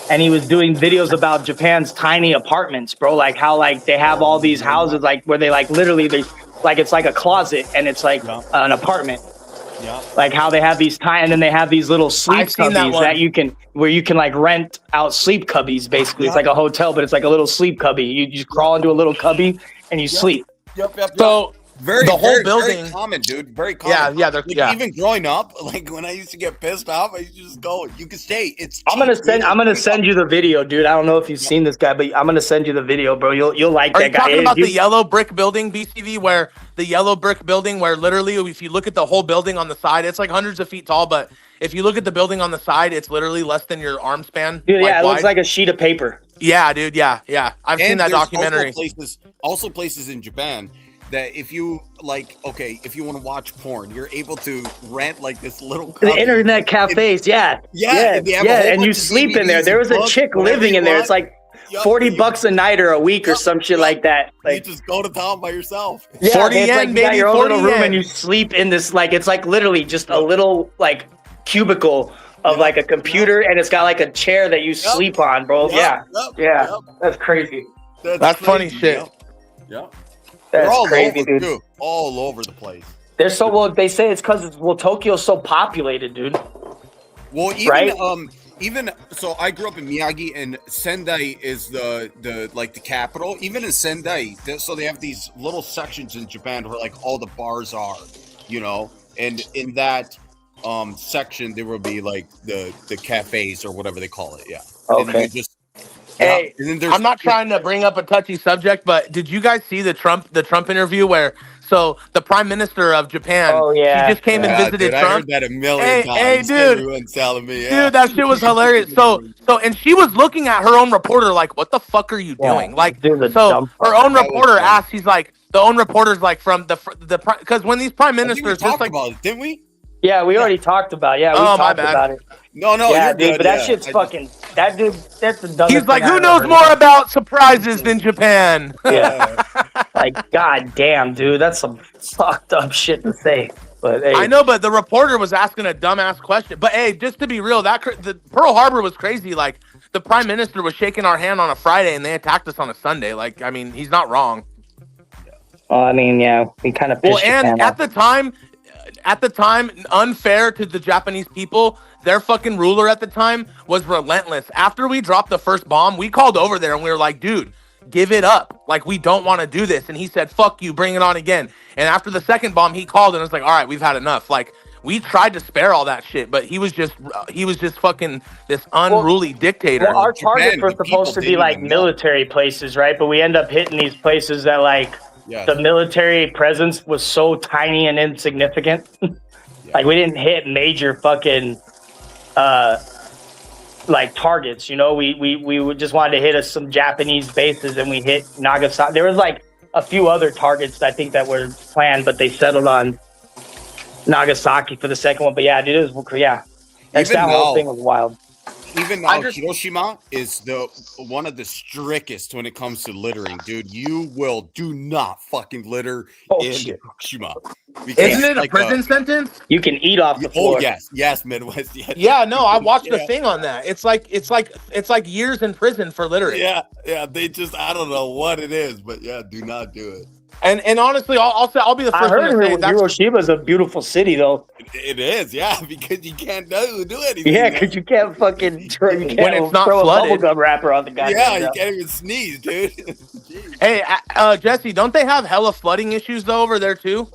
and he was doing videos about Japan's tiny apartments, bro. Like how like they have all these houses like where they like literally it's like a closet and it's like an apartment. Yeah. Like how they have these and then they have these little sleep cubbies that you can like rent out sleep cubbies basically. It's like a hotel, but it's like a little sleep cubby. You just crawl into a little cubby and you sleep. Yep. So the whole building, very common, dude. Very common. Yeah. Even growing up, like when I used to get pissed off, I used to just go. You can stay. It's. I'm gonna send you the video, dude. I don't know if you've seen this guy, but I'm gonna send you the video, bro. You'll like that guy. Are you talking about the yellow brick building, BCV, where literally, if you look at the whole building on the side, it's like hundreds of feet tall, but if you look at the building on the side, it's literally less than your arm span. Dude, it looks like a sheet of paper. Yeah, dude. Yeah. I've seen that documentary. Also places in Japan that if you like, okay, if you want to watch porn, you're able to rent like this little The internet cafes, yeah. And you sleep in there. There was a chick living in there. It's like $40 a night or a week or some shit like that. Like, you just go to town by yourself. Yeah, 40 it's yen, like you got baby, your own 40 little room yen. and you sleep in this, like, it's like literally just a little like cubicle of like a computer, and it's got like a chair that you sleep on, bro. That's crazy. That's funny shit. Yep. That's They're all crazy, over, dude. all over the place. They're so well. They say it's because Tokyo's so populated, dude. Well, even Right? even so, I grew up in Miyagi, and Sendai is the like the capital. Even in Sendai, so they have these little sections in Japan where like all the bars are, you know, and in that section there will be like the cafes or whatever they call it. Yeah. And Okay. you just, Hey, and then there's, I'm not trying to bring up a touchy subject, but did you guys see the Trump interview where the Prime Minister of Japan, Oh, yeah. he just came and visited dude, I Trump? heard that a million Hey, times. hey, dude. Everyone's telling me, Dude, that shit was hilarious. So, and she was looking at her own reporter like, "What the fuck are you Yeah, doing?" Like, dude, the so dumb her fuck. own That was reporter funny. asked, he's like, the own reporter's like from because when these prime I think we ministers just talked like, about it, didn't we? Yeah, we already talked about. Yeah, we Oh, my talked bad. about it. No, yeah, you're dude, good, but that yeah. shit's fucking. That dude, that's the dumbest. he's like, thing who I've knows ever more heard. about surprises than Japan? Yeah, like, god damn, dude, that's some fucked up shit to say. But hey, I know, but the reporter was asking a dumbass question. But hey, just to be real, the Pearl Harbor was crazy. Like, the prime minister was shaking our hand on a Friday, and they attacked us on a Sunday. Like, I mean, he's not wrong. I mean, yeah, we kind of Well, pissed and Japan at off. the time, unfair to the Japanese people. Their fucking ruler at the time was relentless. After we dropped the first bomb, we called over there and we were like, dude, give it up. Like, we don't want to do this. And he said, fuck you, bring it on again. And after the second bomb, he called and was like, all right, we've had enough. Like, we tried to spare all that shit, but he was just fucking this unruly dictator. Well, our targets were the supposed to people be like didn't even know. military places, right? But we end up hitting these places that like Yeah. the military presence was so tiny and insignificant. Like, we didn't hit major fucking like targets, you know. We would just wanted to hit us some Japanese bases, and we hit Nagasaki. There was like a few other targets I think that were planned, but they settled on Nagasaki for the second one. But yeah, dude, it was that Even whole now- thing was wild. Even now, Hiroshima is one of the strictest when it comes to littering, dude. You do not fucking litter Oh, in shit. Hiroshima. Isn't it a prison sentence? You can eat off the floor. Oh yes, Midwest. Yes. Yeah, no, I watched Yeah. the thing on that. It's like years in prison for littering. Yeah. They just, I don't know what it is, but yeah, do not do it. And honestly, I'll be the I first one heard to say that's Hiroshima's a beautiful city, though. It is, yeah, because you can't do anything. Yeah, man. because you can't fucking you can't When it's not throw flooded. a bubblegum wrapper on the goddamn Yeah, you job. can't even sneeze, dude. Jeez. Hey, Jesse, don't they have hella flooding issues though over there too?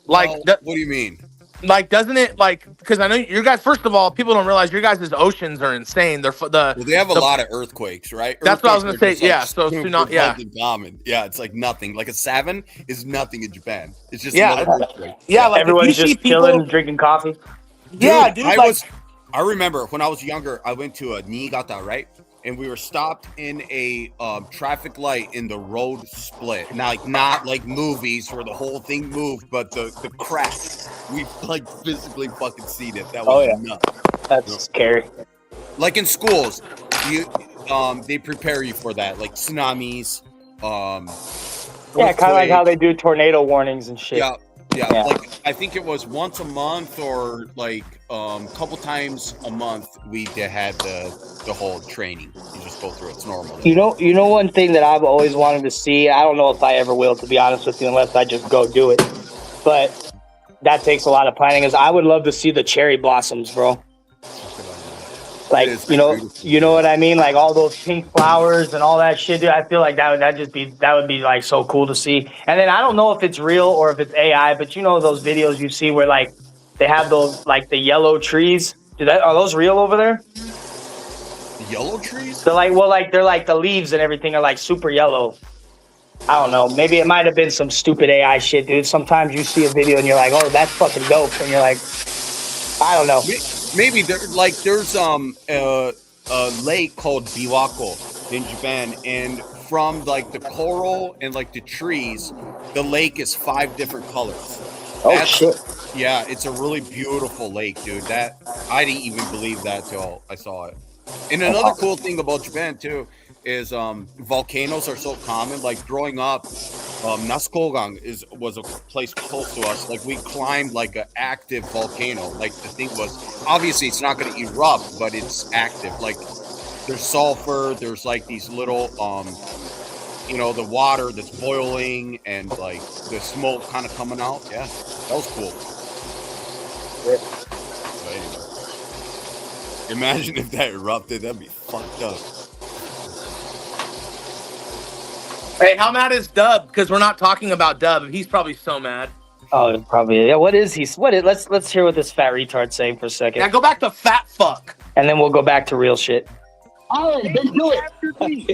Like, Well, what do you mean? like, doesn't it like? Because I know your guys. First of all, people don't realize your guys' oceans are insane. They're Well, they have a lot of earthquakes, right? That's what I was gonna Earthquakes are say, just, yeah, so super tsunami- yeah. fucking common. Yeah, it's like nothing. Like a 7 is nothing in Japan. It's just Yeah. another earthquake. yeah, like if Everyone's you see just chilling, people- drinking coffee. Yeah, dude. I remember when I was younger, I went to Niigata, right? And we were stopped in a traffic light in the road split. Now, like, not like movies where the whole thing moved, but the crack. We like physically fucking seen it. That was Oh, yeah. nuts. That's scary. Like in schools, they prepare you for that, like tsunamis. Yeah, kind of like how they do tornado warnings and shit. Yeah. Yeah. Like I think it was once a month or like couple times a month we had the whole training. You just go through it. It's normal. You know one thing that I've always wanted to see. I don't know if I ever will, to be honest with you, unless I just go do it. But that takes a lot of planning. Is I would love to see the cherry blossoms, bro. Like, It is you know beautiful. what I mean? Like all those pink flowers and all that shit, dude. I feel like that would be like so cool to see. And then I don't know if it's real or if it's AI, but you know those videos you see where like they have those like the yellow trees. Are those real over there? Yellow trees? They're like they're like the leaves and everything are like super yellow. I don't know. Maybe it might have been some stupid AI shit, dude. Sometimes you see a video and you're like, oh, that's fucking dope, and you're like, I don't know. Maybe there's a lake called Biwako in Japan, and from like the coral and like the trees, the lake is 5 different colors. Oh shit! Yeah, it's a really beautiful lake, dude. That I didn't even believe that till I saw it. And another cool thing about Japan too is volcanoes are so common. Like growing up, Nasukogan was a place close to us. Like we climbed like an active volcano. Like the thing was, obviously it's not going to erupt, but it's active. Like there's sulfur. There's like these little the water that's boiling and like the smoke kind of coming out. Yeah, that was cool. But anyway, imagine if that erupted. That'd be fucked up. Hey, how mad is Dub? Because we're not talking about Dub. He's probably so mad. Oh, probably. Yeah. What is he? Let's hear what this fat retard's saying for a second. Yeah, go back to fat fuck. And then we'll go back to real shit. Oh, then do it. Do it.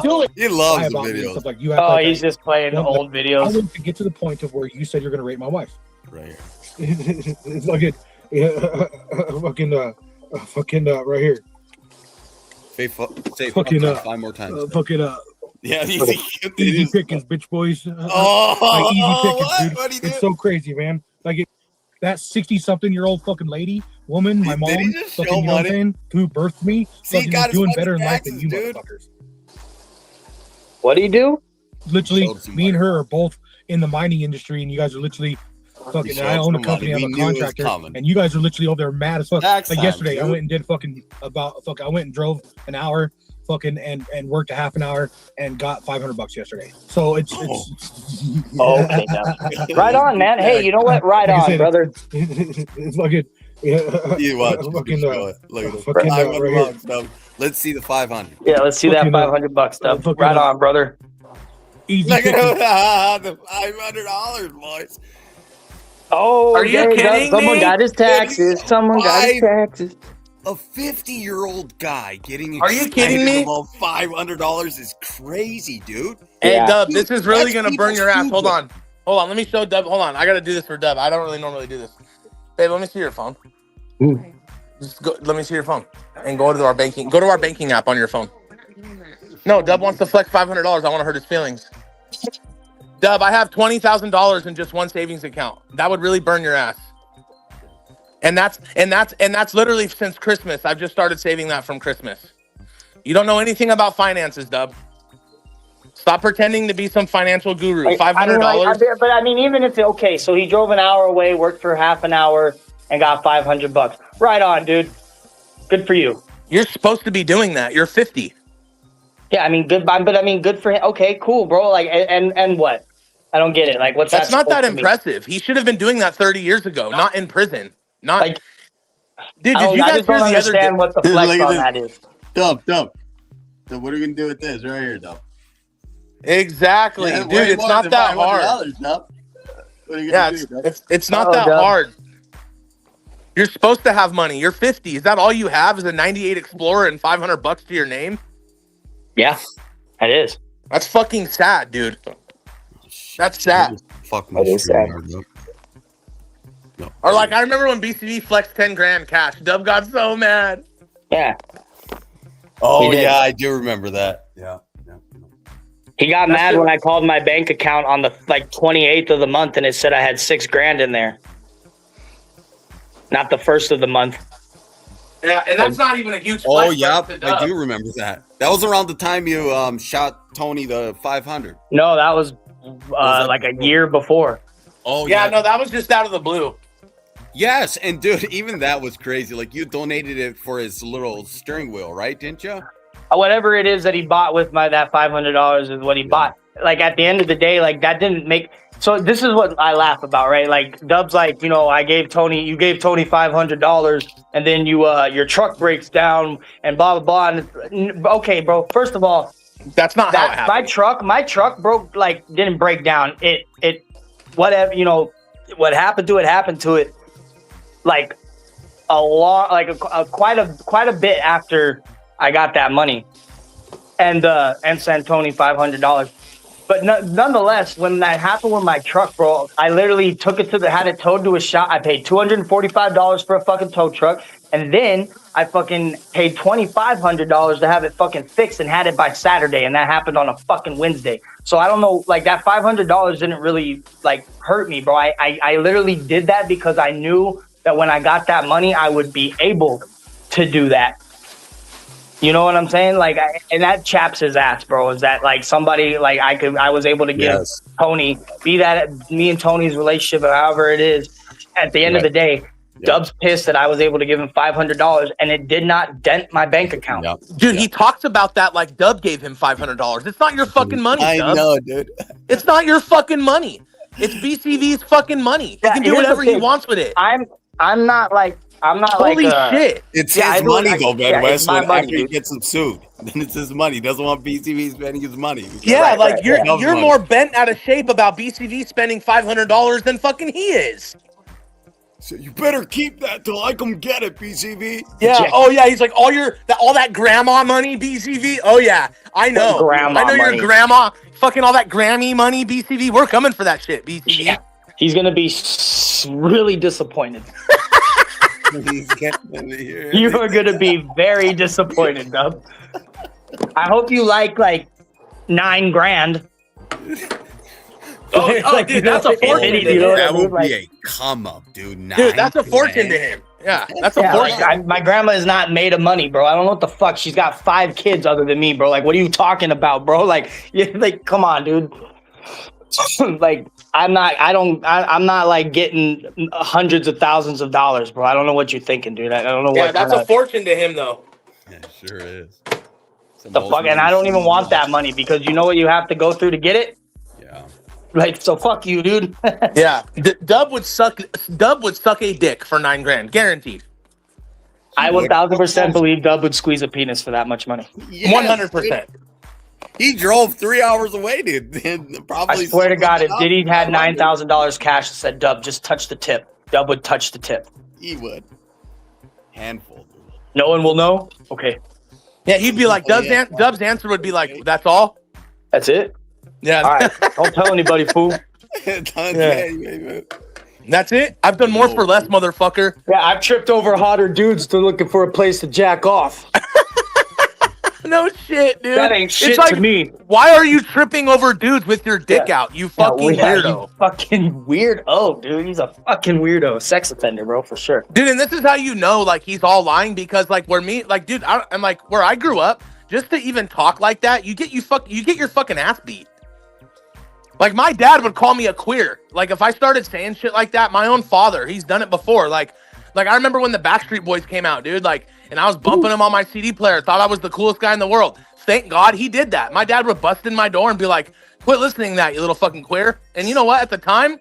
Do it. He loves the videos. Like you have Oh, he's just playing old I videos. want to get to the point of where you said you're going to rape my wife. Right. It's fucking, fucking right here. Say Fucking, 5 more times. Yeah, easy pickings, bitch boys. Easy pickings, what? dude. It's so crazy, man. Like that 60-something-year-old fucking lady, woman, my mom, fucking, you know what I'm saying, who birthed me, fucking is doing better in life than you motherfuckers. What do you do? Literally, me and her are both in the mining industry, and you guys are literally fucking. I own a company, I'm a contractor, and you guys are literally over there mad as fuck. Like yesterday, I went and did I went and drove an hour. Fucking and worked a half an hour and got $500 yesterday. So it's okay. Right on, man. Hey, you know what? Right on, brother. It's fucking. You watch. Fucking, look at the stuff. Let's see the 500. Yeah, let's see that $500 stuff. Right on, brother. Easy. Look at the $500, boys. Oh, are you kidding me? Someone got his taxes. Someone got his taxes. A 50-year-old guy getting Are you kidding me? about $500 is crazy, dude. Hey, Yeah. Dub, this is really That's going to burn your ass. people's Hold on. Let me show Dub. Hold on. I got to do this for Dub. I don't really normally do this. Babe, let me see your phone. Just go. Let me see your phone. And go to our banking. Go to our banking app on your phone. No, Dub wants to flex $500. I want to hurt his feelings. Dub, I have $20,000 in just one savings account. That would really burn your ass. And that's literally since Christmas. I've just started saving that from Christmas. You don't know anything about finances, Dub. Stop pretending to be some financial guru. $500. But I mean, even if so he drove an hour away, worked for half an hour, and got $500. Right on, dude. Good for you. You're supposed to be doing that. You're 50. Yeah, I mean, good. But I mean, good for him. Okay, cool, bro. Like, and what? I don't get it. Like, what's That's not that supposed to mean? impressive. He should have been doing that 30 years ago, not in prison. Not Like, dude. I Did you just guys hear don't the other day? understand what the flex Look at on this. that is. Dub. So what are we gonna do with this right here, Dub? Exactly, Yeah, dude. way It's more not than that hard. $500, Dub. What are you Yeah, gonna do, Dub? it's not Oh, that Dub. hard. You're supposed to have money. You're 50. Is that all you have? Is a '98 Explorer and $500 to your name? Yeah, it is. That's fucking sad, dude. That's sad. Fuck my That is sad. screen, Dub. No. Or like, I remember when BCB flexed 10 grand cash. Dub got so mad. Yeah, Oh He did. yeah, I do remember that. Yeah. he got mad when I called my bank account on the 28th of the month, and it said I had $6 grand in there. Not the first of the month. Yeah, and that's not even a huge Oh flex. yeah, to Dub. I do remember that. That was around the time you shot Tony the 500. No, that was that like a before? year before. Oh Yeah, no, that was just out of the blue. Yes, and dude, even that was crazy. Like you donated it for his little steering wheel, right? Didn't you? Whatever it is that he bought with that $500 is what he bought. Like at the end of the day, like that didn't make. So this is what I laugh about, right? Like Dub's like, you gave Tony $500, and then your truck breaks down and blah blah blah. And, okay, bro. First of all, That's not how it happened. my truck broke, like didn't break down. It whatever, what happened to it. Like a long, like quite a bit after I got that money, and sent Tony $500. But nonetheless, when that happened with my truck, bro, I literally took it had it towed to a shop. I paid $245 for a fucking tow truck. And then I fucking paid $2,500 to have it fucking fixed and had it by Saturday. And that happened on a fucking Wednesday. So I don't know, like that $500 didn't really like hurt me, bro. I literally did that because I knew that when I got that money, I would be able to do that. You know what I'm saying? Like, and that chaps his ass, bro. Is that like somebody like I was able to give Tony, be that me and Tony's relationship or however it is. At the end of the day, Dub's pissed that I was able to give him $500 and it did not dent my bank account. Yeah. Dude, he talks about that like Dub gave him $500. It's not your fucking money, I Dub. know, dude. It's not your fucking money. It's BCV's fucking money. He can do whatever he wants with it. I'm not like Holy shit. It's his money, though, man. Wes, when Acme gets him sued, then it's his money. He doesn't want BCV spending his money. Yeah, you're more bent out of shape about BCV spending $500 than fucking he is. So you better keep that till I come get it, BCV. Yeah. Oh yeah. He's like all that grandma money, BCV. Oh yeah. I know. I know your grandma. Fucking all that Grammy money, BCV. We're coming for that shit, BCV. Yeah. He's gonna be really disappointed. You are gonna be very disappointed, Dub. I hope you like $9,000. Oh, dude, that's a fortune. That would be a come up, dude. Dude, that's a fortune to him. Yeah, that's a fortune. My grandma is not made of money, bro. I don't know what the fuck. She's got 5 kids other than me, bro. Like, what are you talking about, bro? Like, come on, dude. Like, I'm not like getting hundreds of thousands of dollars, bro. I don't know what you're thinking, dude. I don't know what. Yeah, that's a fortune to him, though. Yeah, it sure is. The fuck, and I don't even want that money because you know what you have to go through to get it. Yeah. Like, so fuck you, dude. Yeah, Dub would suck a dick for $9,000, guaranteed. I 1000% believe Dub would squeeze a penis for that much money. 100%. He drove 3 hours away, dude. And probably. I swear to God, if Diddy had $9,000 cash and said, "Dub, just touch the tip," Dub would touch the tip. He would. Handful, dude. No one will know. Okay. Yeah, he'd be like, Dub's answer would be like, "That's all." That's it. Yeah. All right. Don't tell anybody, fool. That's it. I've done more for less, motherfucker. Yeah, I've tripped over hotter dudes to looking for a place to jack off. No shit, dude. That ain't shit to me. Why are you tripping over dudes with your dick out? You fucking weirdo. You fucking weirdo, dude. He's a fucking weirdo. Sex offender, bro, for sure. Dude, and this is how you know, like, he's all lying because, like, dude, I'm like, where I grew up, just to even talk like that, you get your fucking ass beat. Like, my dad would call me a queer. Like, if I started saying shit like that, my own father, he's done it before. Like I remember when the Backstreet Boys came out, dude. Like, and I was bumping them on my CD player. Thought I was the coolest guy in the world. Thank God he did that. My dad would bust in my door and be like, "Quit listening to that, you little fucking queer." And you know what? At the time,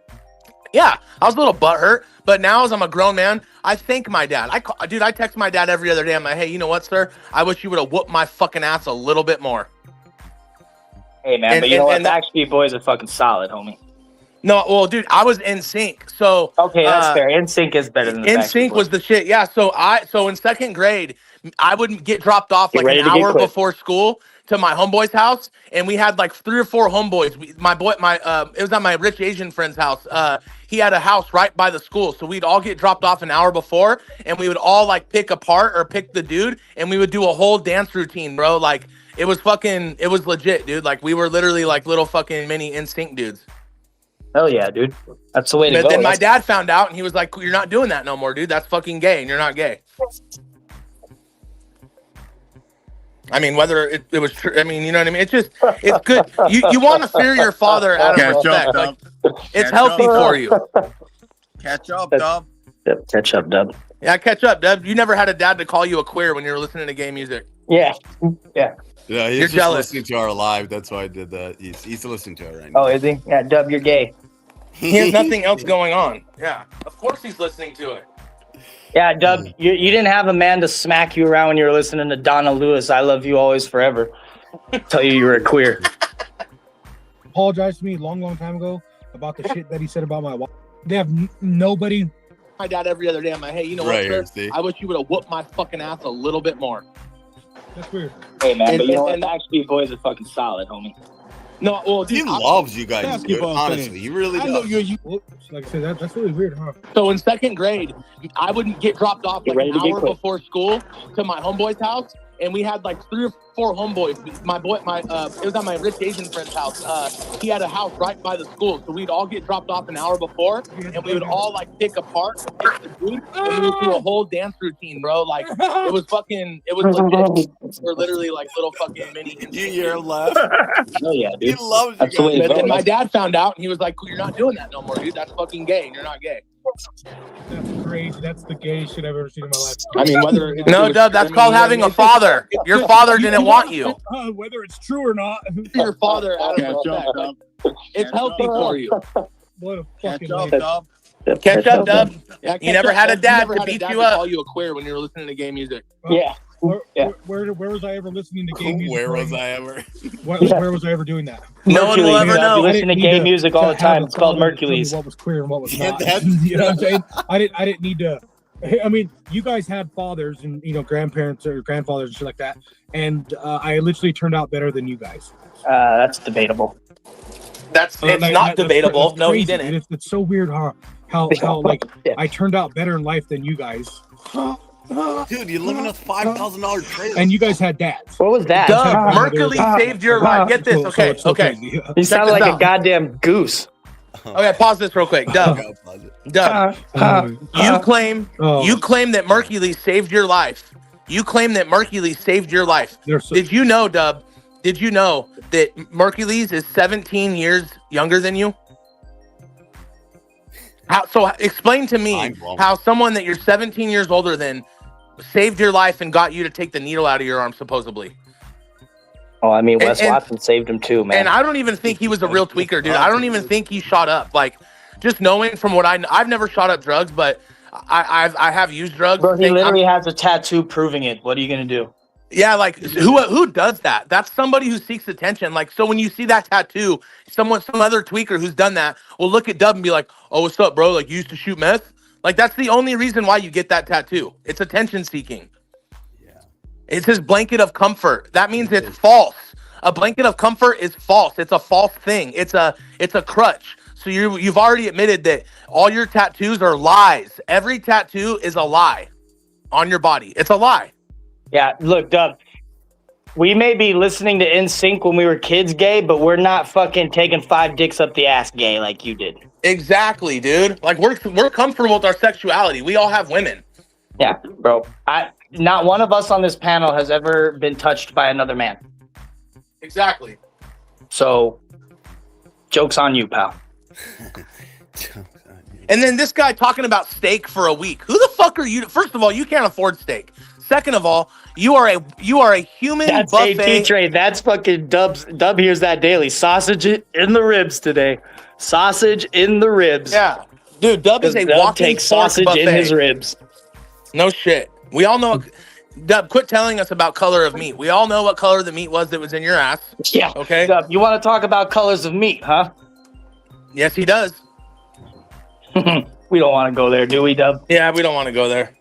yeah, I was a little butthurt. But now, as I'm a grown man, I thank my dad. I text my dad every other day. I'm like, "Hey, you know what, sir? I wish you would have whooped my fucking ass a little bit more." Hey, man, but you know what? Backstreet Boys are fucking solid, homie. No, well, dude, I was NSYNC. So okay, that's fair. NSYNC is better than the NSYNC was the shit. Yeah. So in second grade, I would get dropped off like an hour before school to my homeboy's house, and we had like 3 or 4 homeboys. It was at my rich Asian friend's house. He had a house right by the school, so we'd all get dropped off an hour before, and we would all like pick the dude, and we would do a whole dance routine, bro. Like it was legit, dude. Like we were literally like little fucking mini NSYNC dudes. Hell yeah, dude. That's the way to go. But then my dad found out, and he was like, "You're not doing that no more, dude. That's fucking gay, and you're not gay." I mean, whether it was true, I mean, you know what I mean? It's good. You want to fear your father out of respect. Like, it's healthy for you. Catch up, Dub. Yep, catch up, Dub. Yeah, catch up, Dub. You never had a dad to call you a queer when you were listening to gay music. Yeah. Yeah. Yeah, you're just jealous. Listening to our live. That's why I did that. He's listening to it right now. Oh, is he? Yeah, Dub, you're gay. He has nothing else going on. Yeah, of course he's listening to it. Yeah, Dub, you didn't have a man to smack you around when you were listening to Donna Lewis, "I Love You Always Forever." Tell you were a queer. Apologized to me a long time ago about the shit that he said about my wife. They have nobody. My dad every other day. I'm like, "Hey, you know what, sir? I wish you would have whooped my fucking ass a little bit more." That's weird. Hey, man, but you know what? Backstreet Boys are fucking solid, homie. No, well, he loves you guys, dude. Honestly, he really does. I know you. Like I said, that's really weird, huh? So in second grade, I would get dropped off like an hour before school to my homeboy's house, and we had like 3 or 4 homeboys. It was at my rich Asian friend's house. He had a house right by the school, so we'd all get dropped off an hour before, and we would all like pick apart the food, and we would do a whole dance routine, bro. Like it was legit. We're literally like little fucking mini. You laugh. Oh yeah, dude. He loves you guys. But then my dad found out, and he was like, "You're not doing that no more, dude. That's fucking gay, and you're not gay." That's crazy. That's the gayest shit I've ever seen in my life. I mean, whether no, Dub, that's called having a father. Your father didn't want you. Whether it's true or not. Your father, it's healthy for you. What a fucking Dub. Catch up, Dub. Yeah, you never had a dad to beat you up. Call you a queer when you were listening to gay music. Yeah. Where was I ever listening to gay music? Where was I ever? Where was I ever doing that? No one will ever know. You listen to gay music all the time. It's called Mercules. What was queer and what was not? You know what I'm saying? I didn't need to. I mean, you guys had fathers and grandparents or grandfathers and shit like that, and I literally turned out better than you guys. That's debatable. It's not debatable. That's no, crazy. he didn't. It's so weird how like I turned out better in life than you guys. Dude, you live in a $5,000 trailer. And you guys had dads. What was that? Dub, Mercury saved your life. Get this. Okay. You sound like a goddamn goose. Okay, pause this real quick. Dub. You claim that Mercury saved your life. You claim that Mercury saved your life. Did you know, Dub? Did you know that Mercury is 17 years younger than you? So explain to me how someone that you're 17 years older than saved your life and got you to take the needle out of your arm, supposedly. Oh, I mean, Wes Watson saved him too, man. And I don't even think he was a real tweaker, dude. I don't even think he shot up. Like, just knowing from what I've never shot up drugs, but I have used drugs. Bro, he literally has a tattoo proving it. What are you gonna do? Yeah, like who does that? That's somebody who seeks attention. Like, so when you see that tattoo, some other tweaker who's done that will look at Dub and be like, "Oh, what's up, bro? Like, you used to shoot meth?" Like, that's the only reason why you get that tattoo. It's attention seeking. Yeah. It's his blanket of comfort. That means it's false. A blanket of comfort is false. It's a false thing. It's a crutch. So you've already admitted that all your tattoos are lies. Every tattoo is a lie on your body. It's a lie. Yeah, look, Dub, we may be listening to NSYNC when we were kids gay, but we're not fucking taking 5 dicks up the ass gay like you did. Exactly, dude. Like, we're comfortable with our sexuality. We all have women. Yeah, bro. Not one of us on this panel has ever been touched by another man. Exactly. So, joke's on you, pal. And then this guy talking about steak for a week. Who the fuck are you? First of all, you can't afford steak. Second of all, you are a human That's buffet. AT Trade. That's fucking Dub hears that daily. Sausage in the ribs today. Sausage in the ribs. Yeah. Dude, Dub is a Dub walking takes sausage buffet. in his ribs. No shit. We all know. Dub, quit telling us about color of meat. We all know what color the meat was that was in your ass. Yeah. Okay. Dub, you want to talk about colors of meat, huh? Yes, he does. We don't want to go there, do we, Dub? Yeah, we don't want to go there.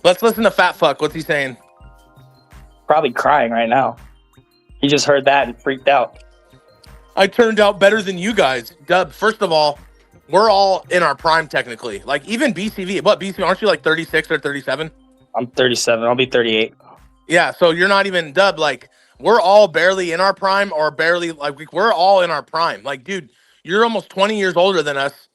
Let's listen to Fat Fuck. What's he saying? Probably crying right now. He just heard that and freaked out. I turned out better than you guys. Dub, first of all, we're all in our prime technically. Like, even BCV. What, BCV? Aren't you like 36 or 37? I'm 37. I'll be 38. Yeah, so you're not even, Dub. Like, we're all barely in our prime or barely, like, we're all in our prime. Like, dude, you're almost 20 years older than us.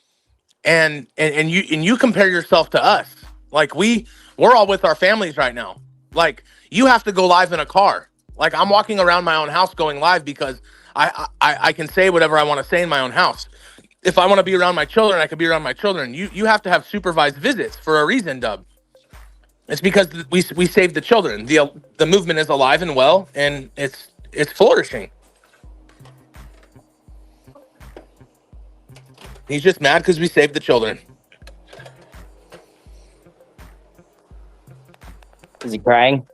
And you compare yourself to us. Like, we're all with our families right now. Like, you have to go live in a car. Like, I'm walking around my own house going live because I can say whatever I want to say in my own house. If I want to be around my children, I can be around my children. You have to have supervised visits for a reason, Dub. It's because we saved the children. The movement is alive and well, and it's flourishing. He's just mad because we saved the children. Is he crying?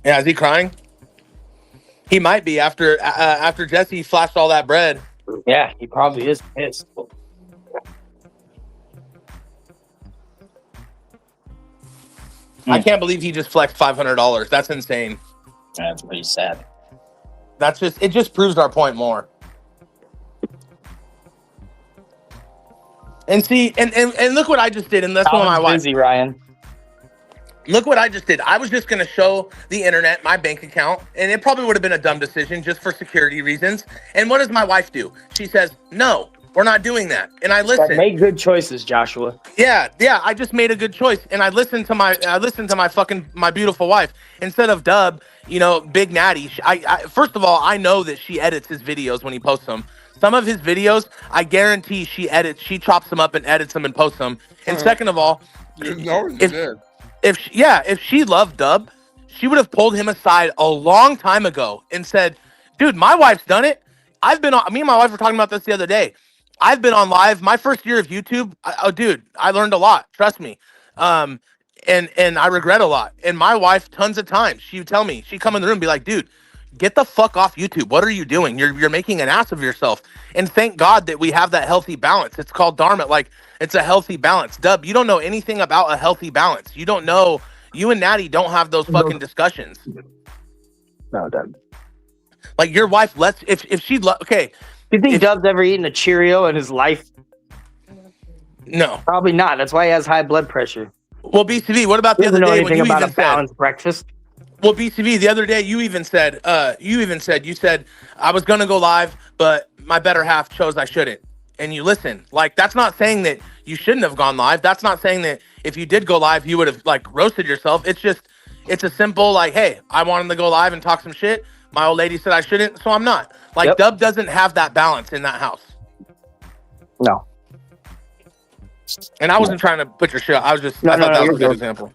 Yeah, is he crying? He might be after Jesse flashed all that bread. Yeah, he probably is pissed. I can't believe he just flexed $500. That's insane. That's pretty sad. It just proves our point more. And see, and look what I just did, and that's one of my wife. Busy, Ryan. Look what I just did. I was just going to show the internet my bank account, and it probably would have been a dumb decision just for security reasons. And what does my wife do? She says, no, we're not doing that. And I listen. Make good choices, Joshua. Yeah. I just made a good choice, and I listened to my beautiful wife instead of Dub. You know, Big Natty. I first of all, I know that she edits his videos when he posts them. Some of his videos, I guarantee she chops them up and edits them and posts them. And second of all, if she loved Dub, she would have pulled him aside a long time ago and said, dude, my wife's done it. Me and my wife were talking about this the other day. I've been on live. My first year of YouTube, dude, I learned a lot. Trust me. And I regret a lot. And my wife, tons of times, she would tell me, she'd come in the room and be like, dude, get the fuck off YouTube. What are you doing? You're making an ass of yourself. And thank God that we have that healthy balance. It's called Dharma. Like, it's a healthy balance. Dub, you don't know anything about a healthy balance. You don't know. You and Natty don't have those fucking discussions. No, Dub. Like, your wife, if she'd okay. Do you think Dub's ever eaten a Cheerio in his life? No. Probably not. That's why he has high blood pressure. Well, BCV, what about the other day when you about even a balanced breakfast? Well, BCV, the other day you said I was gonna go live, but my better half chose I shouldn't. And you listen. Like, that's not saying that you shouldn't have gone live. That's not saying that if you did go live, you would have like roasted yourself. It's a simple like, hey, I wanted to go live and talk some shit. My old lady said I shouldn't, so I'm not. Like, yep. Dub doesn't have that balance in that house. No. And I wasn't trying to put your shit. I thought that was a good example.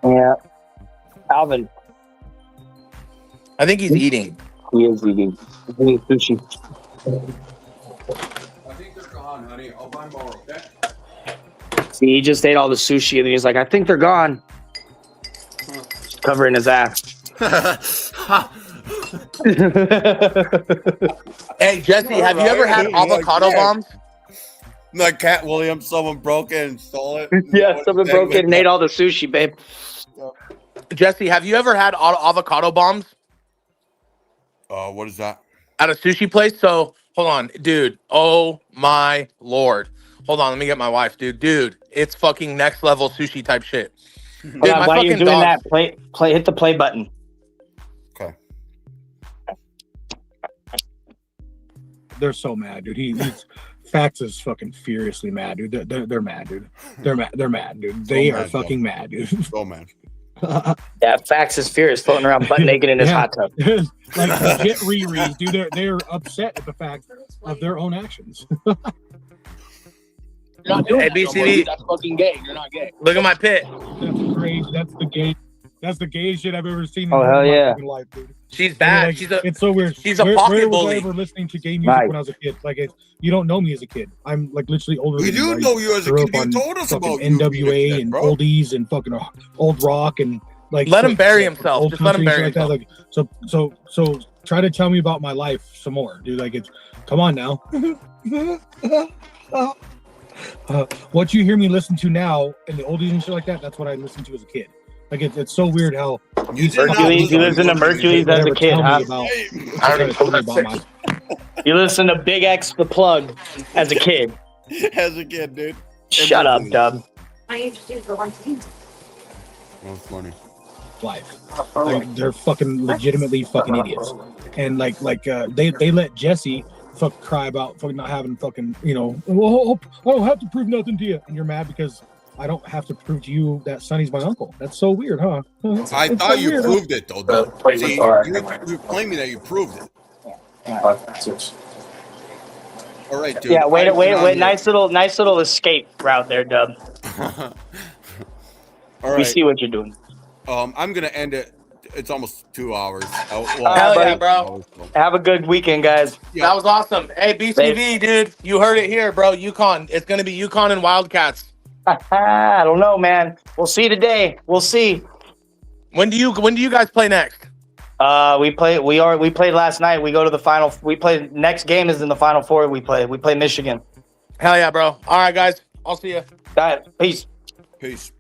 Yeah. Alvin. I think he's eating. He is eating. He's eating sushi. I think they're gone, honey. I'll buy more, okay? See, he just ate all the sushi and he's like, I think they're gone. Just covering his ass. Hey, Jesse, have you ever had avocado bombs? Like Cat Williams, someone broke it and stole it. Yeah, someone broke it and ate all the sushi, babe. Jesse, have you ever had avocado bombs? What is that? At a sushi place? So, hold on, dude. Oh my Lord. Hold on, let me get my wife, dude. Dude, it's fucking next level sushi type shit. Dude, while you're doing that, hit the play button. Okay. They're so mad, dude. He's Fax is fucking furiously mad, dude. They're mad, dude. They're mad, dude. They are fucking mad, dude. So mad. Yeah, Fax is furious, floating around butt naked in his hot tub. Like legit Riri, dude. They're upset at the fact of their own actions. You're not doing BCD. That's fucking gay. You're not gay. Look at my pit. That's the gayest shit I've ever seen. Oh hell yeah! Life, dude. She's bad. Like, it's so weird. She's a pocket bully. Where was I ever listening to gay music when I was a kid? Like, you don't know me as a kid. I'm like literally older. We do know you as a kid. You told us about NWA and oldies and fucking old rock and like. Let him bury himself. Just let him bury himself. Like, so try to tell me about my life some more, dude. Like, come on now. What you hear me listen to now and the oldies and shit like that, that's what I listened to as a kid. Like, it's so weird how you listen to Mercury's as a kid, huh? You listen to Big X the Plug as a kid. As a kid, dude. Shut up, Dub. I introduced for one thing. That's funny. Life. Like, they're fucking legitimately fucking idiots. And they let Jesse cry about fucking not having fucking, I don't have to prove nothing to you. And you're mad because I don't have to prove to you that Sonny's my uncle. That's so weird, huh? I thought you proved it, though. See, you're claiming that you proved it. All right, dude. Yeah, wait. Nice little escape route there, Dub. All right. We see what you're doing. I'm gonna end it. It's almost 2 hours. Hell yeah, bro. Have a good weekend, guys. Yeah. That was awesome. Hey, BCV, dude, you heard it here, bro. UConn. It's gonna be UConn and Wildcats. I don't know, man. We'll see today. We'll see. When do you guys play next? We played last night. We go to the final. We play next game is in the Final Four. We play Michigan. Hell yeah, bro. All right, guys. I'll see you. All right, peace. Peace.